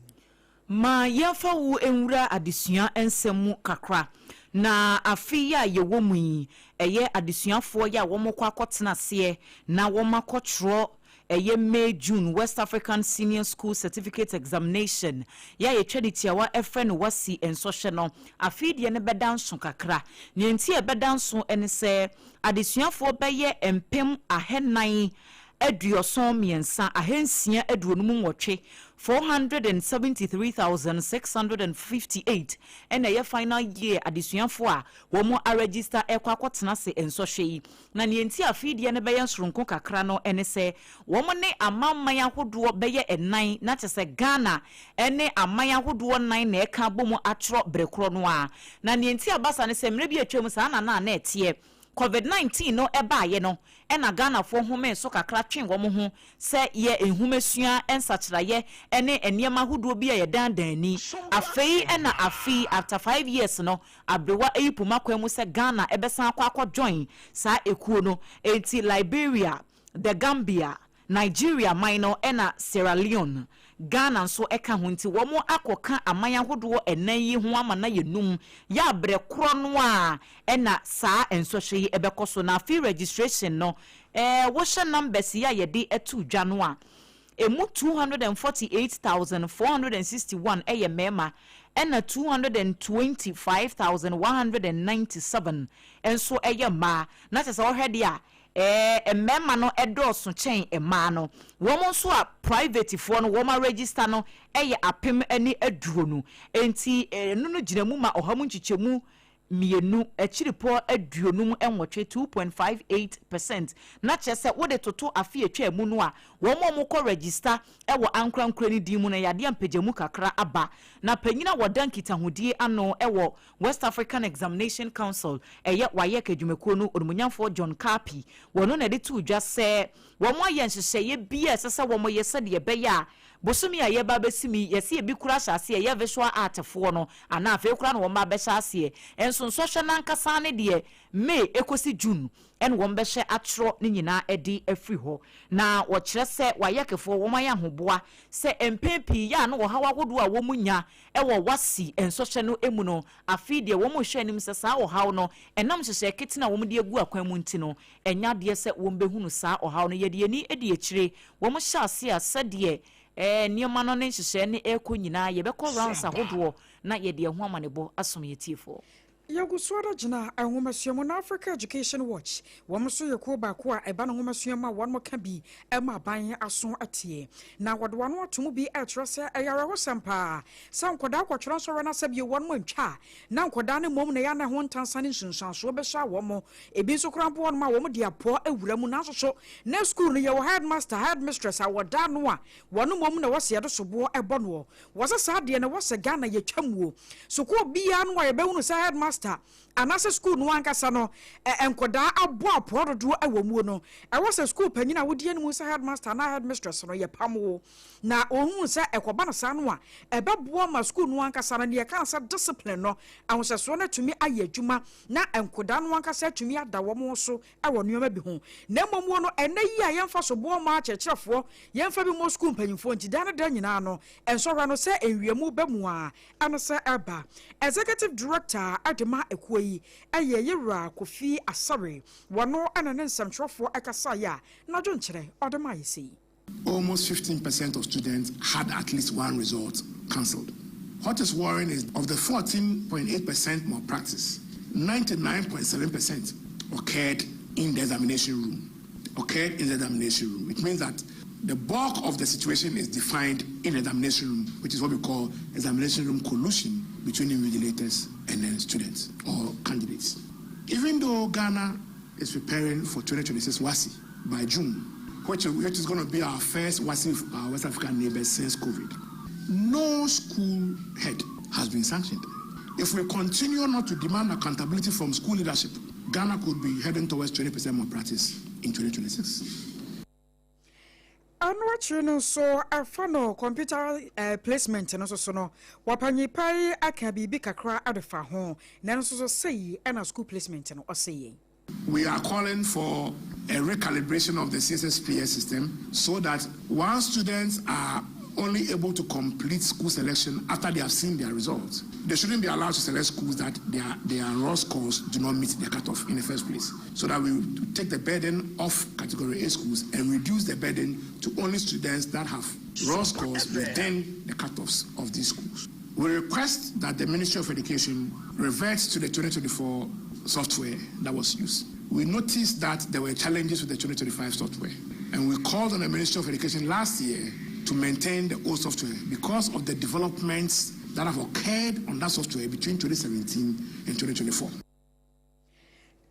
Ma yafa wu enwura adesua ensemu kakra na afia ye womu yi eye adesuafo ya womokọ akotena se na womakotro eye May June West African Senior School Certificate Examination ya ye tweditia wa efre no wasi ensohye no afidie ne bedanso kakra ne nti e bedanso ene se adesuafo beye empem ahenan Edrioson miensa ahensia edronum nwotwe 473,658 and a final year adesuafo a wo mo register ekwakotena se ensohwe yi na ne enti afidie ne beye nsronko kakra no ene se wo mo ne amamman ahodo beye enan na tese Ghana ene amman ahodo nan na eka bomu atro brekro no a na ne enti abasa ne se mre bi atwam sa na etie COVID-19 no ebaaye no ena Ghana fo home so kakra twen wo mo ho se ye ehumesua ensachiraye ene eniema hodo bi ye dandani afei ena afi after 5 years no abrewa eyipuma kwemu se Ghana ebesan akwa join sa ekuo no enti Liberia, the Gambia, Nigeria minor ena Sierra Leone Ghana nso eka ho nti wo mo akoka amanya hodo enan yi ho ama na yenum ya bre kro no a ena saa ensohwe yi ebekoso na free registration no wo hye numbers ya yede etu dwa no a emu 248,461 eye mema ena 225,197 enso eye ma na tese wo hwede a emema no edoso chen ema no wo mo so a private fo no wo ma register no eye apem ani aduro no enti no ginamu ma ohamu nchichemu mienu echiripo aduonum enwotwe 2.58%. Na chese wo de toto afi etwa mu no a wo mo ko register ewo ankrankra ni di mu na yade ampagyamu kakra aba na panyina wodan kitahudie ano ewo West African Examination Council eye waye kadwumekuo no onunyamfo John Kapi wono na de tu dwa se wo mo ye nhyehyeye bia sese wo mo ye sade ye beya bosumi aye ba besimi yesi ebi kura hyase ye visual art fo no ana afa kura no wo ma be hyase enso hwe na nkasa ne de May ekosi June en wo mbehye atro ne nyina edi afri ho na wo kire se wayekefo wo maya hoboa se empempi ya no wo hawa godo a wo munya ewo wasi enso hwe no emu no afi de wo mo hwe anim se saa wo haw no enam hyehye ketina wo mde agu akwan mu nti no enya de se wo mbehunu saa wo haw no ye de ni edi akire wo mo hyase a sade nioma no ne hyehye ne eko nyina ye bekọ rounds ahodo na ye de ho amanebo asom yetifo Yaguswara jina ahomasuamu na Africa Education Watch wamso yeko ba ko a eba na ahomasuamu wan mo ka bi ema ban aso atie na wodwano atomu bi atrose ayara hosampa sankoda kwatworo so na sabie wan mo ntwa na nkoda ne mom na ya na ho ntansane nsunsanso be sha wo mo ebi so krampo won ma wo mo de apo awura mu na so na school no ye headmaster headmistress awoda no a wonu mom na wose yedo sobo ebo no wose saade na wose Ghana ye twamuo so ko bia no ye be hunu sa headmaster anase school no ankasa no enkoda abo apododo awomuo no was a school panyina wodi animu sa headmaster na headmistress no ye pamo na ohun sa ekoba na sa no a ebebo ma school no ankasa no ye kan sa discipline no ahosese no tumi aye adwuma na enkoda no ankasa tumi adawo mo so ewo nioma bi ho na momuo no enayi a yemfa so bo ma chechefo yemfa bi mo school panyimfo nti dan nyina no enso hwa no se enwiemu bemu a ano se eba executive director adema ekuyi aye yewra kofi asare wono anane nsamtwofo akasa ya na dwonkyere odema yesi. Almost 15% of students had at least one result cancelled. What is worrying is of the 14.8% malpractice, 99.7% occurred in the examination room. It means that the bulk of the situation is defined in the examination room, which is what we call examination room collusion between invigilators and then students or candidates. Even though Ghana is preparing for 2026 WASI by June, which is going to be our first WASI of our West African neighbors since COVID, no school head has been sanctioned. If we continue not to demand accountability from school leadership, Ghana could be heading towards 20% malpractice in 2026. Anwachino so afano computer placement no so no wapanyi pai aka bibi kakra adefa ho na so say na school placement no say. We are calling for a recalibration of the CSSPS system so that while students are only able to complete school selection after they have seen their results, they shouldn't be allowed to select schools that their raw scores do not meet their cutoff in the first place. So that we take the burden off Category A schools and reduce the burden to only students that have raw scores within the cutoffs of these schools. We request that the Ministry of Education reverts to the 2024 software that was used. We noticed that there were challenges with the 2025 software, and we called on the Ministry of Education last year to maintain the old software because of the developments that have occurred on that software between 2017 and 2024.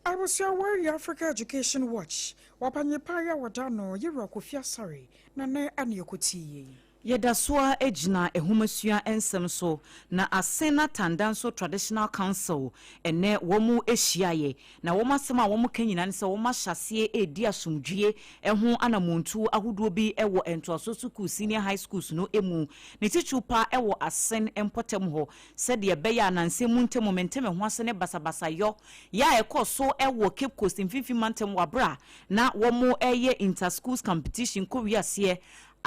I was your World Africa Education Watch. Wapanyepaya wadano yiro kofia sorry nane anyokuti. Yedaswa ejina ehumasua ensem so na Asena Tandanso Traditional Council ene womu ehyiaye na womasema womu kenyina nse woma hyase edi asumdwie eho anamuntu ahodo bi ewo entoaso ku senior high schools no emu ne tichupa ewo Asen empotem ho sede beya nanse muntem momentem ho asene basabasa yo ya ekoso ewo Cape Coast mfifi mantem wabra na womu eye inter schools competition ko wiase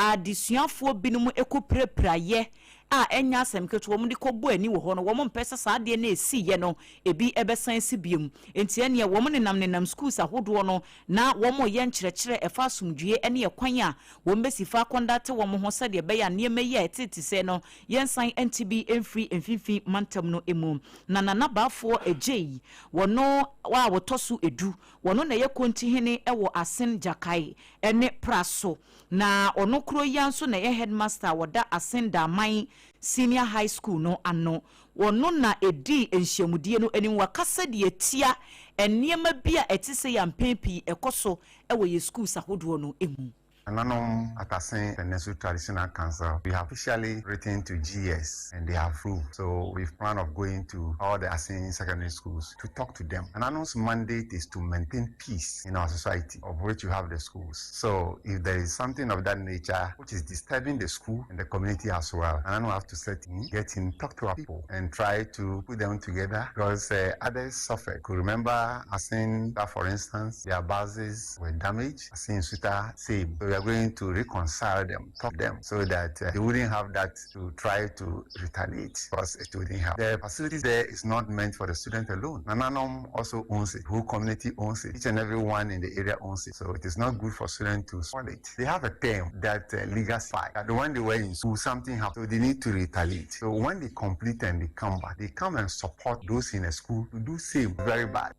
adisuafo binumu ekoprepraye a enya asemketo wom de kɔbɔ ani wo hɔ no wom mpɛsɛ saade na esiye no ebi ebesan sibiem enti ene wom nenam schools ahodo no na wom yɛ nkyerɛkyerɛ ɛfa asumdue ene ekwan a wom besifa kɔndate wom ho sɛ de bɛya nneɛma yɛ etete sɛ no yɛnsan NTB emfiri emfifi mantam no emu na baafo ejei wono wa wotoso edu wono na yɛ kontihene ɛwɔ Asen Jakai ene praso na ono kuro yanso na yɛ headmaster woda Asen Daman Senior High School no ano wono na edi enhyiamudie no enim wakasa de etia enniema bia etise ya mpempi ekoso ewo ye schools ahodo no emu. Ananom Atasin the Nesu Traditional Council, we have officially written to GS and they have approved. So we've planned of going to all the Asin secondary schools to talk to them. Ananom's mandate is to maintain peace in our society, of which you have the schools. So if there is something of that nature which is disturbing the school and the community as well, Ananom have to set in, get in, talk to our people and try to put them together because others suffered. Could remember Asin, for instance, their buses were damaged. Asin Suta, same. So we are going to reconcile them, talk them, so that they wouldn't have that to try to retaliate because it wouldn't have. The facilities there is not meant for the student alone. Nananom also owns it. The whole community owns it. Each and every one in the area owns it. So it is not good for students to spoil it. They have a term that legal spy. That when they were in school, something happened. So they need to retaliate. So when they complete and they come back, they come and support those in a school to do same. Very bad.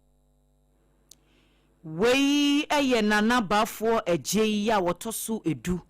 Wei eye nana bafo eje ya wotoso edu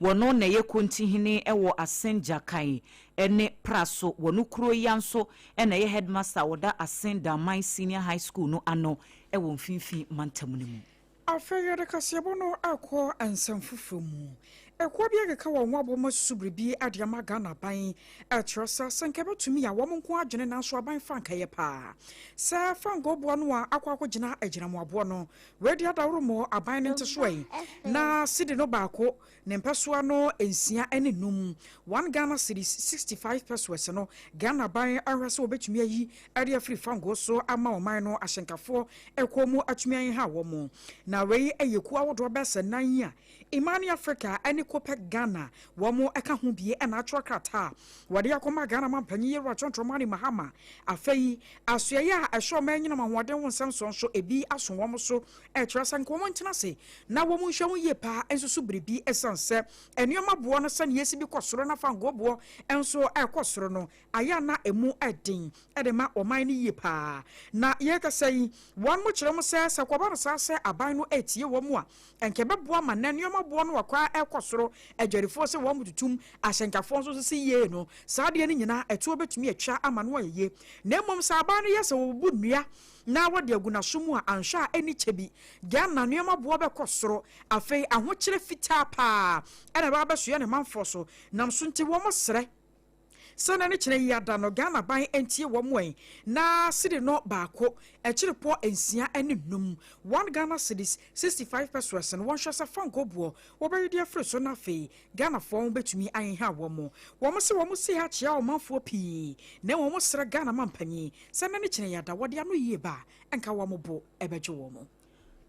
wono na ye kontihene ewo asenja kai ene praso wono kuro yanso ena ye headmaster woda asenda my senior high school no ano ewo mfinfi mantamunimu afeye de kasebo no akọ ansamfufumu ekwa bia geka wo nwabo masubribi adiama Ghana ban atrosa sankebe tumi ya wo nko agene na so aban fanka ye pa sa fango bo no akwa gina agina mo abo no wedi adawro mo aban nte so yi na sidi no baako ne mpesoa no ensia ene num 1 Ghana cedis 65 pesos no Ghana ban ahwese obetumi ayi ade afri fango so ama oman no ahyenkafo ekwo mu atumi an ha wo mo na wei eyeku awodo besa nan ya Imani Africa ene kope Ghana womo eka ho bie na atwa krata wade akoma Ghana mampanyi yerwa chontromani mahama afei asoye a ehwo manyina mahode wonsam so ebi aso womo so etrasa nko mo ntina se na womo nhwe ye pa ensusu bribi esanse enuoma bo no sane yesi bi kosoro na fango bo enso ekosoro no aya na emu edin edema oman ni ye pa na ye ka sei won mo kire mo se kwaba no sase aban no etie womo a enkebe bo ma na enuoma bo no wakwa ekosoro ejwerifo se wo mututum ahyenkafo so se ye no saade ni nyina eto obetumi atwa ama no ye na mmom sa aba no yese wo bu nnua na wode aguna somu a anhwa eni chebi Ghana nuema bo bekosoro afei ahokire fita pa ena ba beso ye ne manfo so nam so nti wo mo sere sana ne kire yada no Ghana ban entie wo moen na sidi no baako ekire po ensia ene num 1 Ghana cedis 65 pesos no wonhwesa fango bo wo be yidi afre so na fe Ghana fo betumi an ha wo mo se wo mo si ha chia wo manfo pi na wo mo sere Ghana mampanyi sana ne kire yada wode ano yie ba enka wo mo bo ebeje wo mo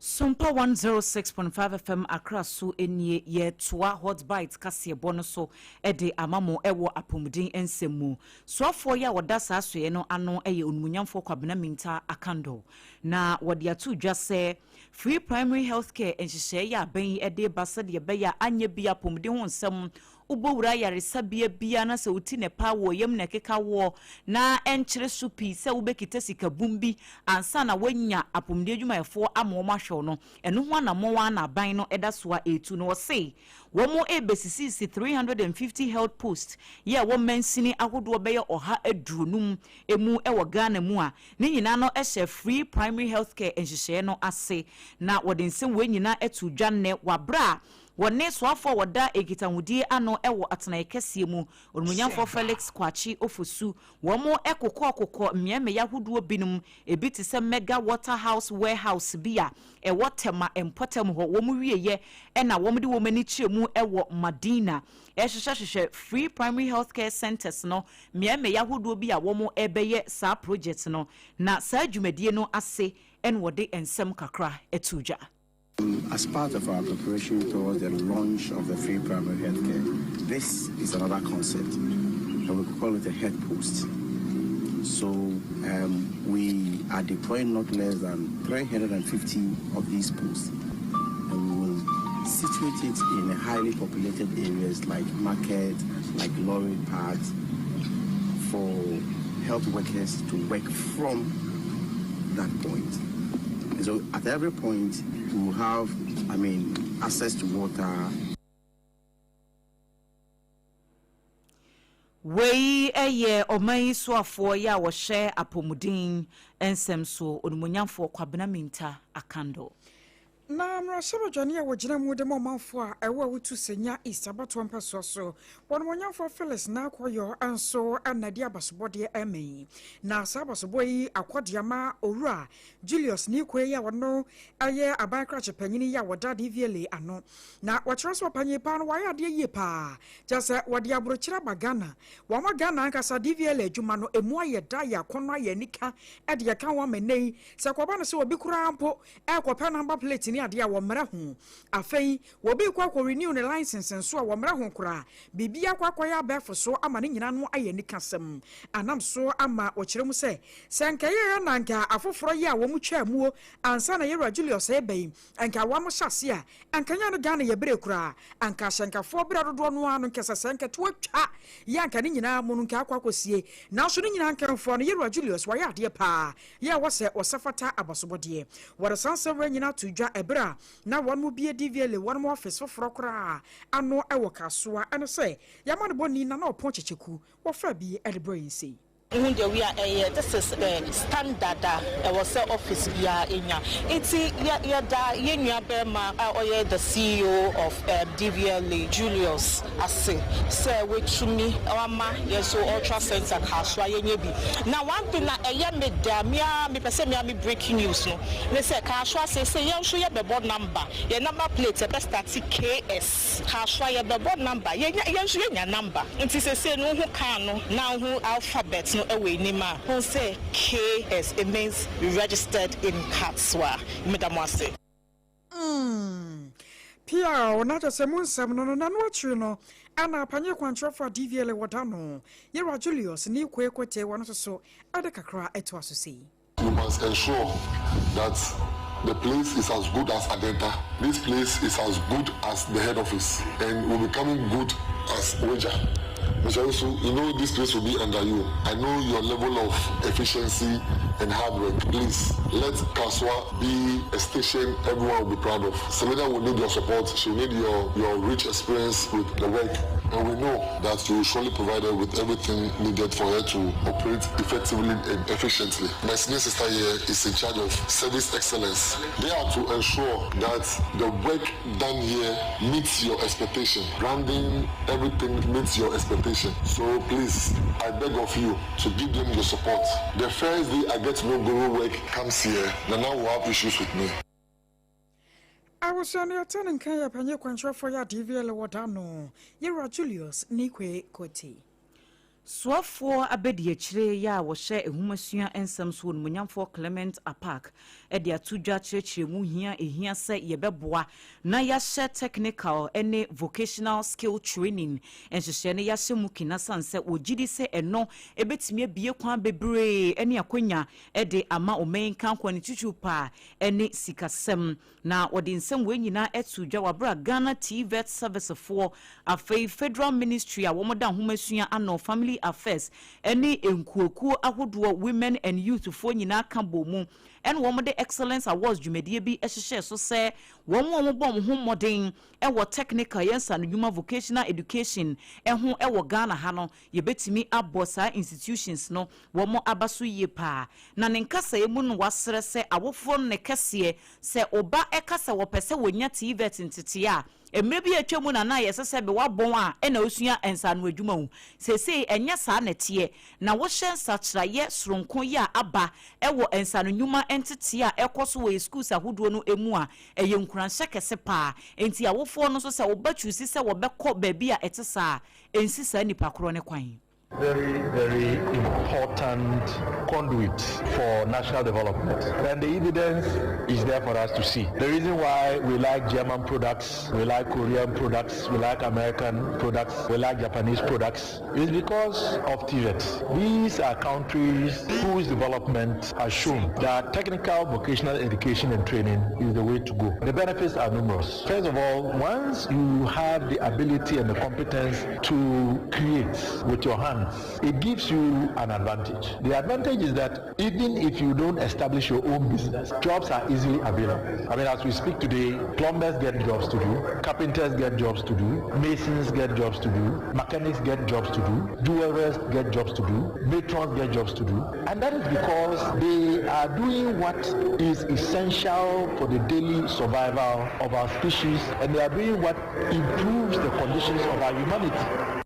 Sompa106.5 FM Accra so enie ye toa hot bites kase bono so ede amamo ewo apomudin ensemu so afo ya woda sasoye no ano eye onumunyamfo kwabena minta akando na wode atu dwa se free primary healthcare enhyehyɛ ya ban ede basa de be ya anya bia apomudin ho nsɛm ubowura yaresabia bia na se uti ne pa wo yem na keka wo na enkyere supi se ubekita sika bumbi ansa na wanya apomudin adwumayefo amo mahwe no eno ho na mo wa na ban no eda so a etu no say wo mo ebesisi 350 health post ye wo mansini ahodo be ye oha adurunum emu ewo Ghana mu a ne nyina no ehye free primary healthcare enhyehyɛ no ase na wode nsem we nyina etu dwanne wabra wone soafo woda egitanwudie ano ewo atena ekesie mu onmunyamfo Felix Kwachi ofosu womo ekokọ mmeme yahoduo binum ebiti se mega waterhouse warehouse bia ewo tema empotem ho womo wieye na womo de womani chiemu ewo Madina ehyehyehye free primary healthcare centers no mmeme yahoduo bia womo ebeye sa project no na sa dwumadie no ase en wode ensem kakra etuja. As part of our preparation towards the launch of the free primary healthcare, this is another concept, and we could call it a head post. So we are deploying not less than 350 of these posts, and we will situate it in a highly populated areas like market, like lorry parks, for health workers to work from that point. And so at every point, we will have, access to water. Wei eye omai soafo ya wo hye apomudin ensem so onumunyamfo kwabena minta akando. Na mrashaba jani ya wajina mude momanfo ewa wutu senya isabato mpaso so wonmonyamfo Felix na akoyo anso anadi abasobode eme na sabasobo yi akwode ma owura Julius ni kwe ya wono aye abankra chepanyini ya woda DVLA ano na wachiraso panye pa no waya de ye pa jase wode abrochira bagana wama Ghana nkasa DVLA adwuma no emu aye da ya kono aye nika ede ya kan wa menei se kwaba no se obi kura ampo ekwopa number plate ni ade a womra ho afei wobi kwa renew ne license nso a womra ho kura bibia kwa ya befo so ama ne nyina no aye nika sem anam so ama okire mu se senka ye na nka afoforo ye a wo mu twa muo ansa na Yera Julius ebei anka wa mo hyase a anka nya no Ghana ye bere kura anka hyenkafo bere dodo no anu nkesa senka to atwa ye anka ne nyina mu no nka akwakosie na so ne nyina nkanfo no Yera Julius wa ya ade pa ye wo se osafata abasobode wore sanse we nyina to dwa ebra na won mu bie DVLA won mu office foforo kura ano ewo kasoa ene se yamane boni na opon checheku wo fa bi edebro yinsi we are this is the standard was office ya enya iti ya da yenua berma or the CEO of DVLA Julius ase say we tumi ama yeso ultra center kaswa yenye bi na one thing na me da me pese me breaking news no they say kaswa say yenso ye be board number ye number plate be start KS kaswa ye be board number yenso ye number nti say no hu kan no na hu alphabet away nima who say KS it means registered in Katswa Madam Wase Pia onaja semunsam no na no no ana panye kwancho for DVLA wadano Yera Julius ni kwekote wano so ade kakra eto asose. You must ensure that the place is as good as Adenta. This place is as good as the head office and will be coming good as Wager. Mr. Yusu, you know this place will be under you. I know your level of efficiency and hard work. Please, let Kaswa be a station everyone will be proud of. Selena will need your support. She will need your rich experience with the work. And we know that you will surely provide her with everything needed for her to operate effectively and efficiently. My senior sister here is in charge of service excellence. They are to ensure that the work done here meets your expectation. Branding, everything meets your expectation. So please, I beg of you to give them your support. The first day I get to know Guru work comes here, then I will have issues with me. I was on your turn and Kaya Panya Quantra for your DVLA Wadano. Yera Julius Nikwe Koti. Swafo abedi chire ya wo hye ehumasua ensam so munyamfo Clement Apak e de atudwa chire mu ehia se yebeboa na ya hye technical ene vocational skill training enhye ne ya hye mu kinasa nse ogidi se eno ebetimi abie kwan bebre ene akonya e de ama omen kan kwani tutupa ene sikasem na wodi nsem we nyina etudwa wabra Ghana TVET service for afei Federal Ministry a womoda humasua ano family affairs any enkuokuo ahodo women and youth for nyina ka bomu and womo de excellence awards dwumadie bi ehye so se womo bom ho modern e wo technical yensa no human vocational education ho e wo Ghana ha no yebetimi abosa institutions no womo abaso yie pa na ne nkasa emu no wasere se awofo ne kese se oba ekasa wo pese wonya TVET ntete a emrebi atwemu na yesese be wabon a e na osua ensa no adwuma hu sese enya saa netie na wo hye nsachraye sronko ya aba e wo ensa no nyuma entete a ekoso wo schools ahodo no emu a eye nkuranhye kese pa enti awofo no so se wo batwusi se wo bekọ baabi a etesa ensi saa nipa kro ne kwan. Very, very important conduit for national development. And the evidence is there for us to see. The reason why we like German products, we like Korean products, we like American products, we like Japanese products is because of TVET. These are countries whose development has shown that technical vocational education and training is the way to go. The benefits are numerous. First of all, once you have the ability and the competence to create with your hands, months, it gives you an advantage. The advantage is that even if you don't establish your own business, jobs are easily available. I mean, as we speak today, plumbers get jobs to do, carpenters get jobs to do, masons get jobs to do, mechanics get jobs to do, jewelers get jobs to do, matrons get jobs to do. And that is because they are doing what is essential for the daily survival of our species, and they are doing what improves the conditions of our humanity.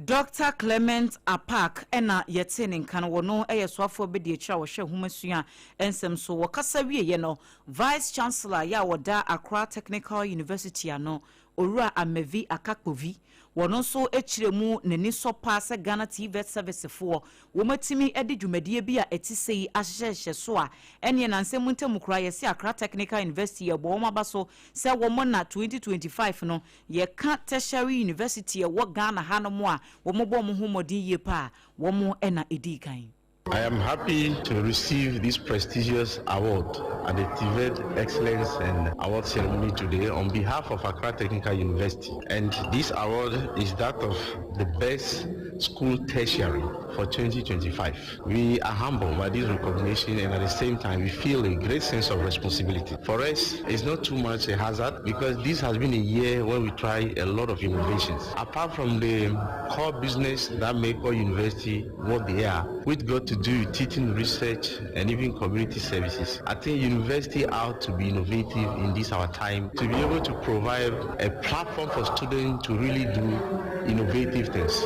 Dr. Clement Apak ena yetene nkan wono eyeswafo be de kira wo hwe homasua ensem so wakasa wie no Vice Chancellor ya woda Accra Technical University ano Owura Amevi Akakpovi wono so echiremu neni Sompa se Ghana TV service for wo matimi edi dwumadie bi a etisei ahyehye so a ene na nsem ntemu kura yesi Accra Technical University ye bo maba so se wo mo na 2025 no ye ka tertiary university ye wo Ghana hanomo a wo mo bo mo homodi ye pa wo mo ena edi kan. I am happy to receive this prestigious award at the TVET Excellence and Award Ceremony today on behalf of Accra Technical University. And this award is that of the best school tertiary for 2025. We are humbled by this recognition, and at the same time we feel a great sense of responsibility. For us, it's not too much a hazard because this has been a year where we try a lot of innovations. Apart from the core business that make our university what they are, which got to do with teaching, research, and even community services, I think university ought to be innovative in this our time to be able to provide a platform for students to really do innovative things.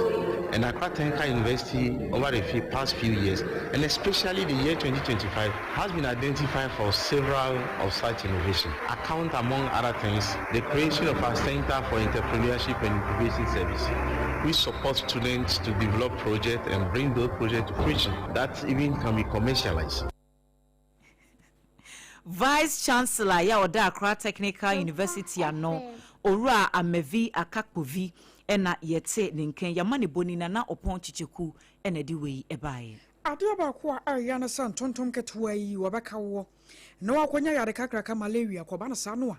And Accra Technical University over the past few years, and especially the year 2025, has been identified for several of such innovations. I count among other things the creation of our Center for Entrepreneurship and Incubation Service, which supports students to develop projects and bring those projects to fruition that even can be commercialized. Vice Chancellor ya oda Accra Technical University ano Owura Amevi Akakpovi ena yete ninken yamane boni na opon chicheku ena di wei ebae adia ba ko a ya na san tonton ketuwa yi wabaka wo na wakonya yare kakra ka malaria ko ba na sano a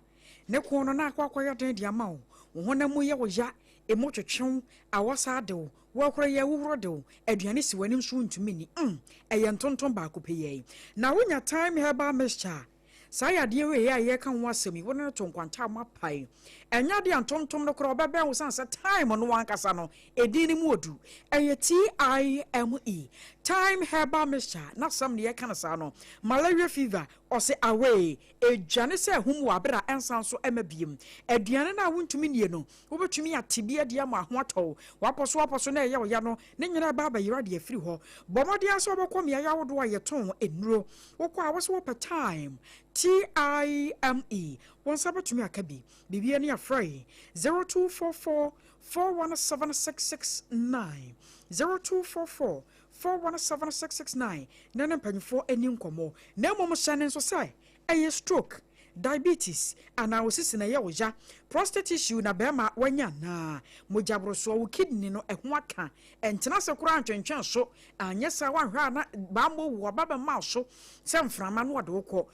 ne ko no na akwa ya den dia ma wo hona mu ye wo ya emotwetwen awasa de wo wakora ye wuwro de wo aduane si wani nso ntumi ni eye ntonton ba ko peye na wonya time herbal mixture saya de we ya ye kan wasemi wona to nkwanta mapai enya de antontom no kro bebe wo san se time no wankasa no edini mu odu eye TIME time herbal mixture na sam ne ye kan sa no malaria fever or say away ejane se hum wa bra ensan so emabiem aduane na wontumi nie no wo betumi atibia de ama ho atɔ waposo na ye wo ya no ne nyina ba ba yira de afiri ho bomode aso obekɔ ya wodo a ye ton enuro wokɔ a wo so per time TIME one sabatumi akabi bibia ne afrɛ 0244 4176669 0244 4176669 nana mpanyfo ani nkomo na mom hyane nso sai eye stroke diabetes ana osisi na ye woja prostate issue na bema wanya na mojabro so wo kidney no eho aka entena se kura antwentwen so anyesa wanhwa na bambo wo baba ma so se mframa no wode wokɔ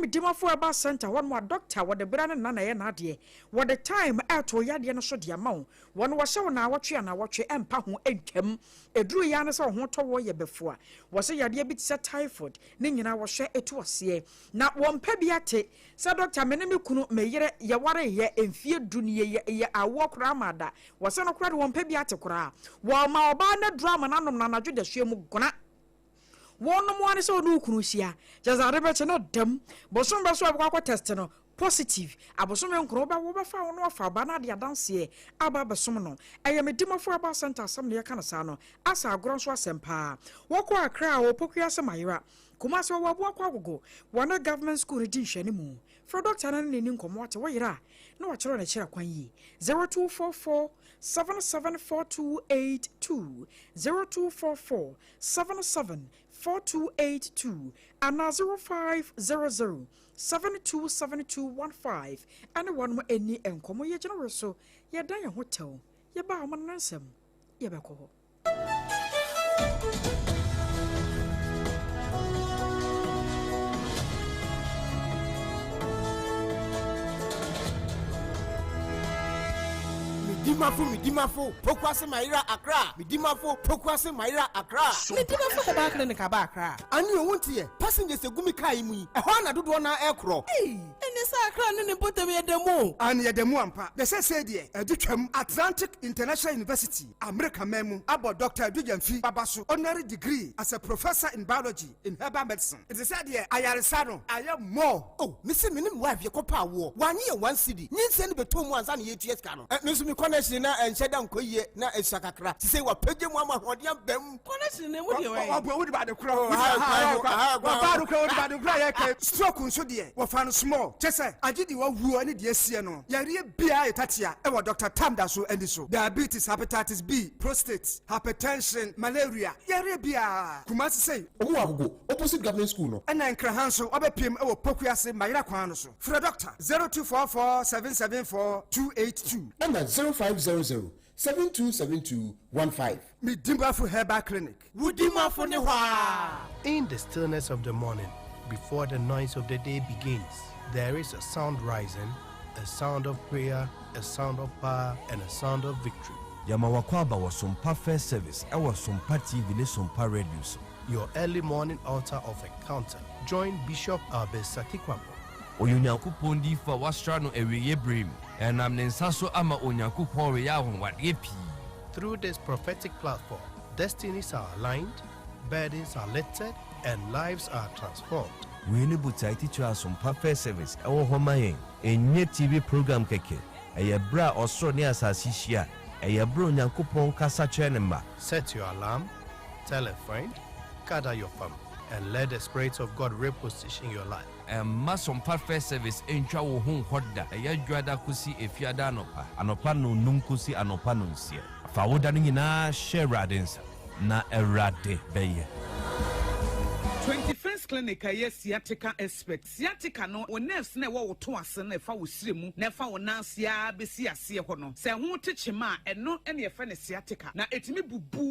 medimafo aba center won wa doctor wode bra na ye na ade wode time ato yade no so de ama won wo hye na wotwe na wotwe empa ho entwam eduru ya ne se ho to wo ye befo a wo se yade bi tse typhoid ne nyina wo hye etu ose na wo mpa bi ate se doctor meneme kunu meyere ye ware ye emfie duniye ye awo kra mada wo se no kra de wo mpa bi ate kra wo ma oba na drama na nom na nadwo de hwe mu gona wono mo ane se onu kunu hia jazare be che no dem bosom be so abakwa test no positive abosom enkro ba wo ba fa wo no fa ba na de adanse aba besom no eyemedimafo aba center asam ne ya kana sa no asa agoro so asempa wokọ akra wo pokua semayira kuma so wo abo akwagogo wona government school di hwani mu for doctor na ne ni nkomo ate wo yira na wo kire na kire kwan yi 0244 774282 0244 774282 and 0500 727215 and one more any enkomo ye general so ye dan ye hotel ye ba am nansem ye be ko Midimafo, Pokwase Maira Accra, Midimafo, Pokwase Maira Accra. Midimafo Herbal Clinic Accra. And you won't hear passengers a gumi kaimi, a Hana do one aircraw. Hey, and the Accra and put them at the moon. And yet the Muampa, the said, a Duchem Atlantic International University, America Memo, about Dr. Dujanfi Babasu, honorary degree as a professor in biology in herbal medicine. It is said here, I am more. Oh, Missy Minim wife, your copa war, 1 year, 1 city. Need send between ones and 8 years canoe. Miss Connection and said, Uncle, ye, na a Sakakra. To say what Peggy Mama, what young Bem. Connection, what you about the crow? Stroke on so dear, what found small. Just say, I did you who any dear Siano. Yari Bia Tatia, ever Dr. Tamdaso and so. Diabetes, hepatitis B, prostate, hypertension, malaria. Yari Bia. Kumasi say, oh, opposite government school. And then Krahanso, Obepim, or Pokuase, Maira Quanoso. For a doctor, 0244 774 282. And 0500 727215. Midimafo Herbal Clinic. In the stillness of the morning, before the noise of the day begins, there is a sound rising, a sound of prayer, a sound of power, and a sound of victory. Yamawakwaba was Sompa First Service. I was Sompa TV, Sompa Radio. Your early morning altar of encounter. Join Bishop Abesakikwapo. Onyankopon di fa wastrano ewiye brim enam ne nsaso ama onyankopon we ya honwade pi. Through this prophetic platform, destinies are aligned, burdens are lifted, and lives are transformed. We need to teach us some perfect service. Our home enye TV program keke. Eye bra osro ne asasi hia. Eye bro onyankopon kasa chenema. Set your alarm, tell a friend, gather your family, and let the Spirit of God reposition your life. Some perfect service entra wo hu hoda eya dwada kusi efiada anopa no nunkusi anopa no nsie fa woda no nyina share radensa na erade beye 21st clinic aye sciatica expert sciatica no o nerves na wo to ase na fa wo siremu na fa wo nansia besi ase ho no se ho techema eno ene ye fa ne sciatica na etimi bubu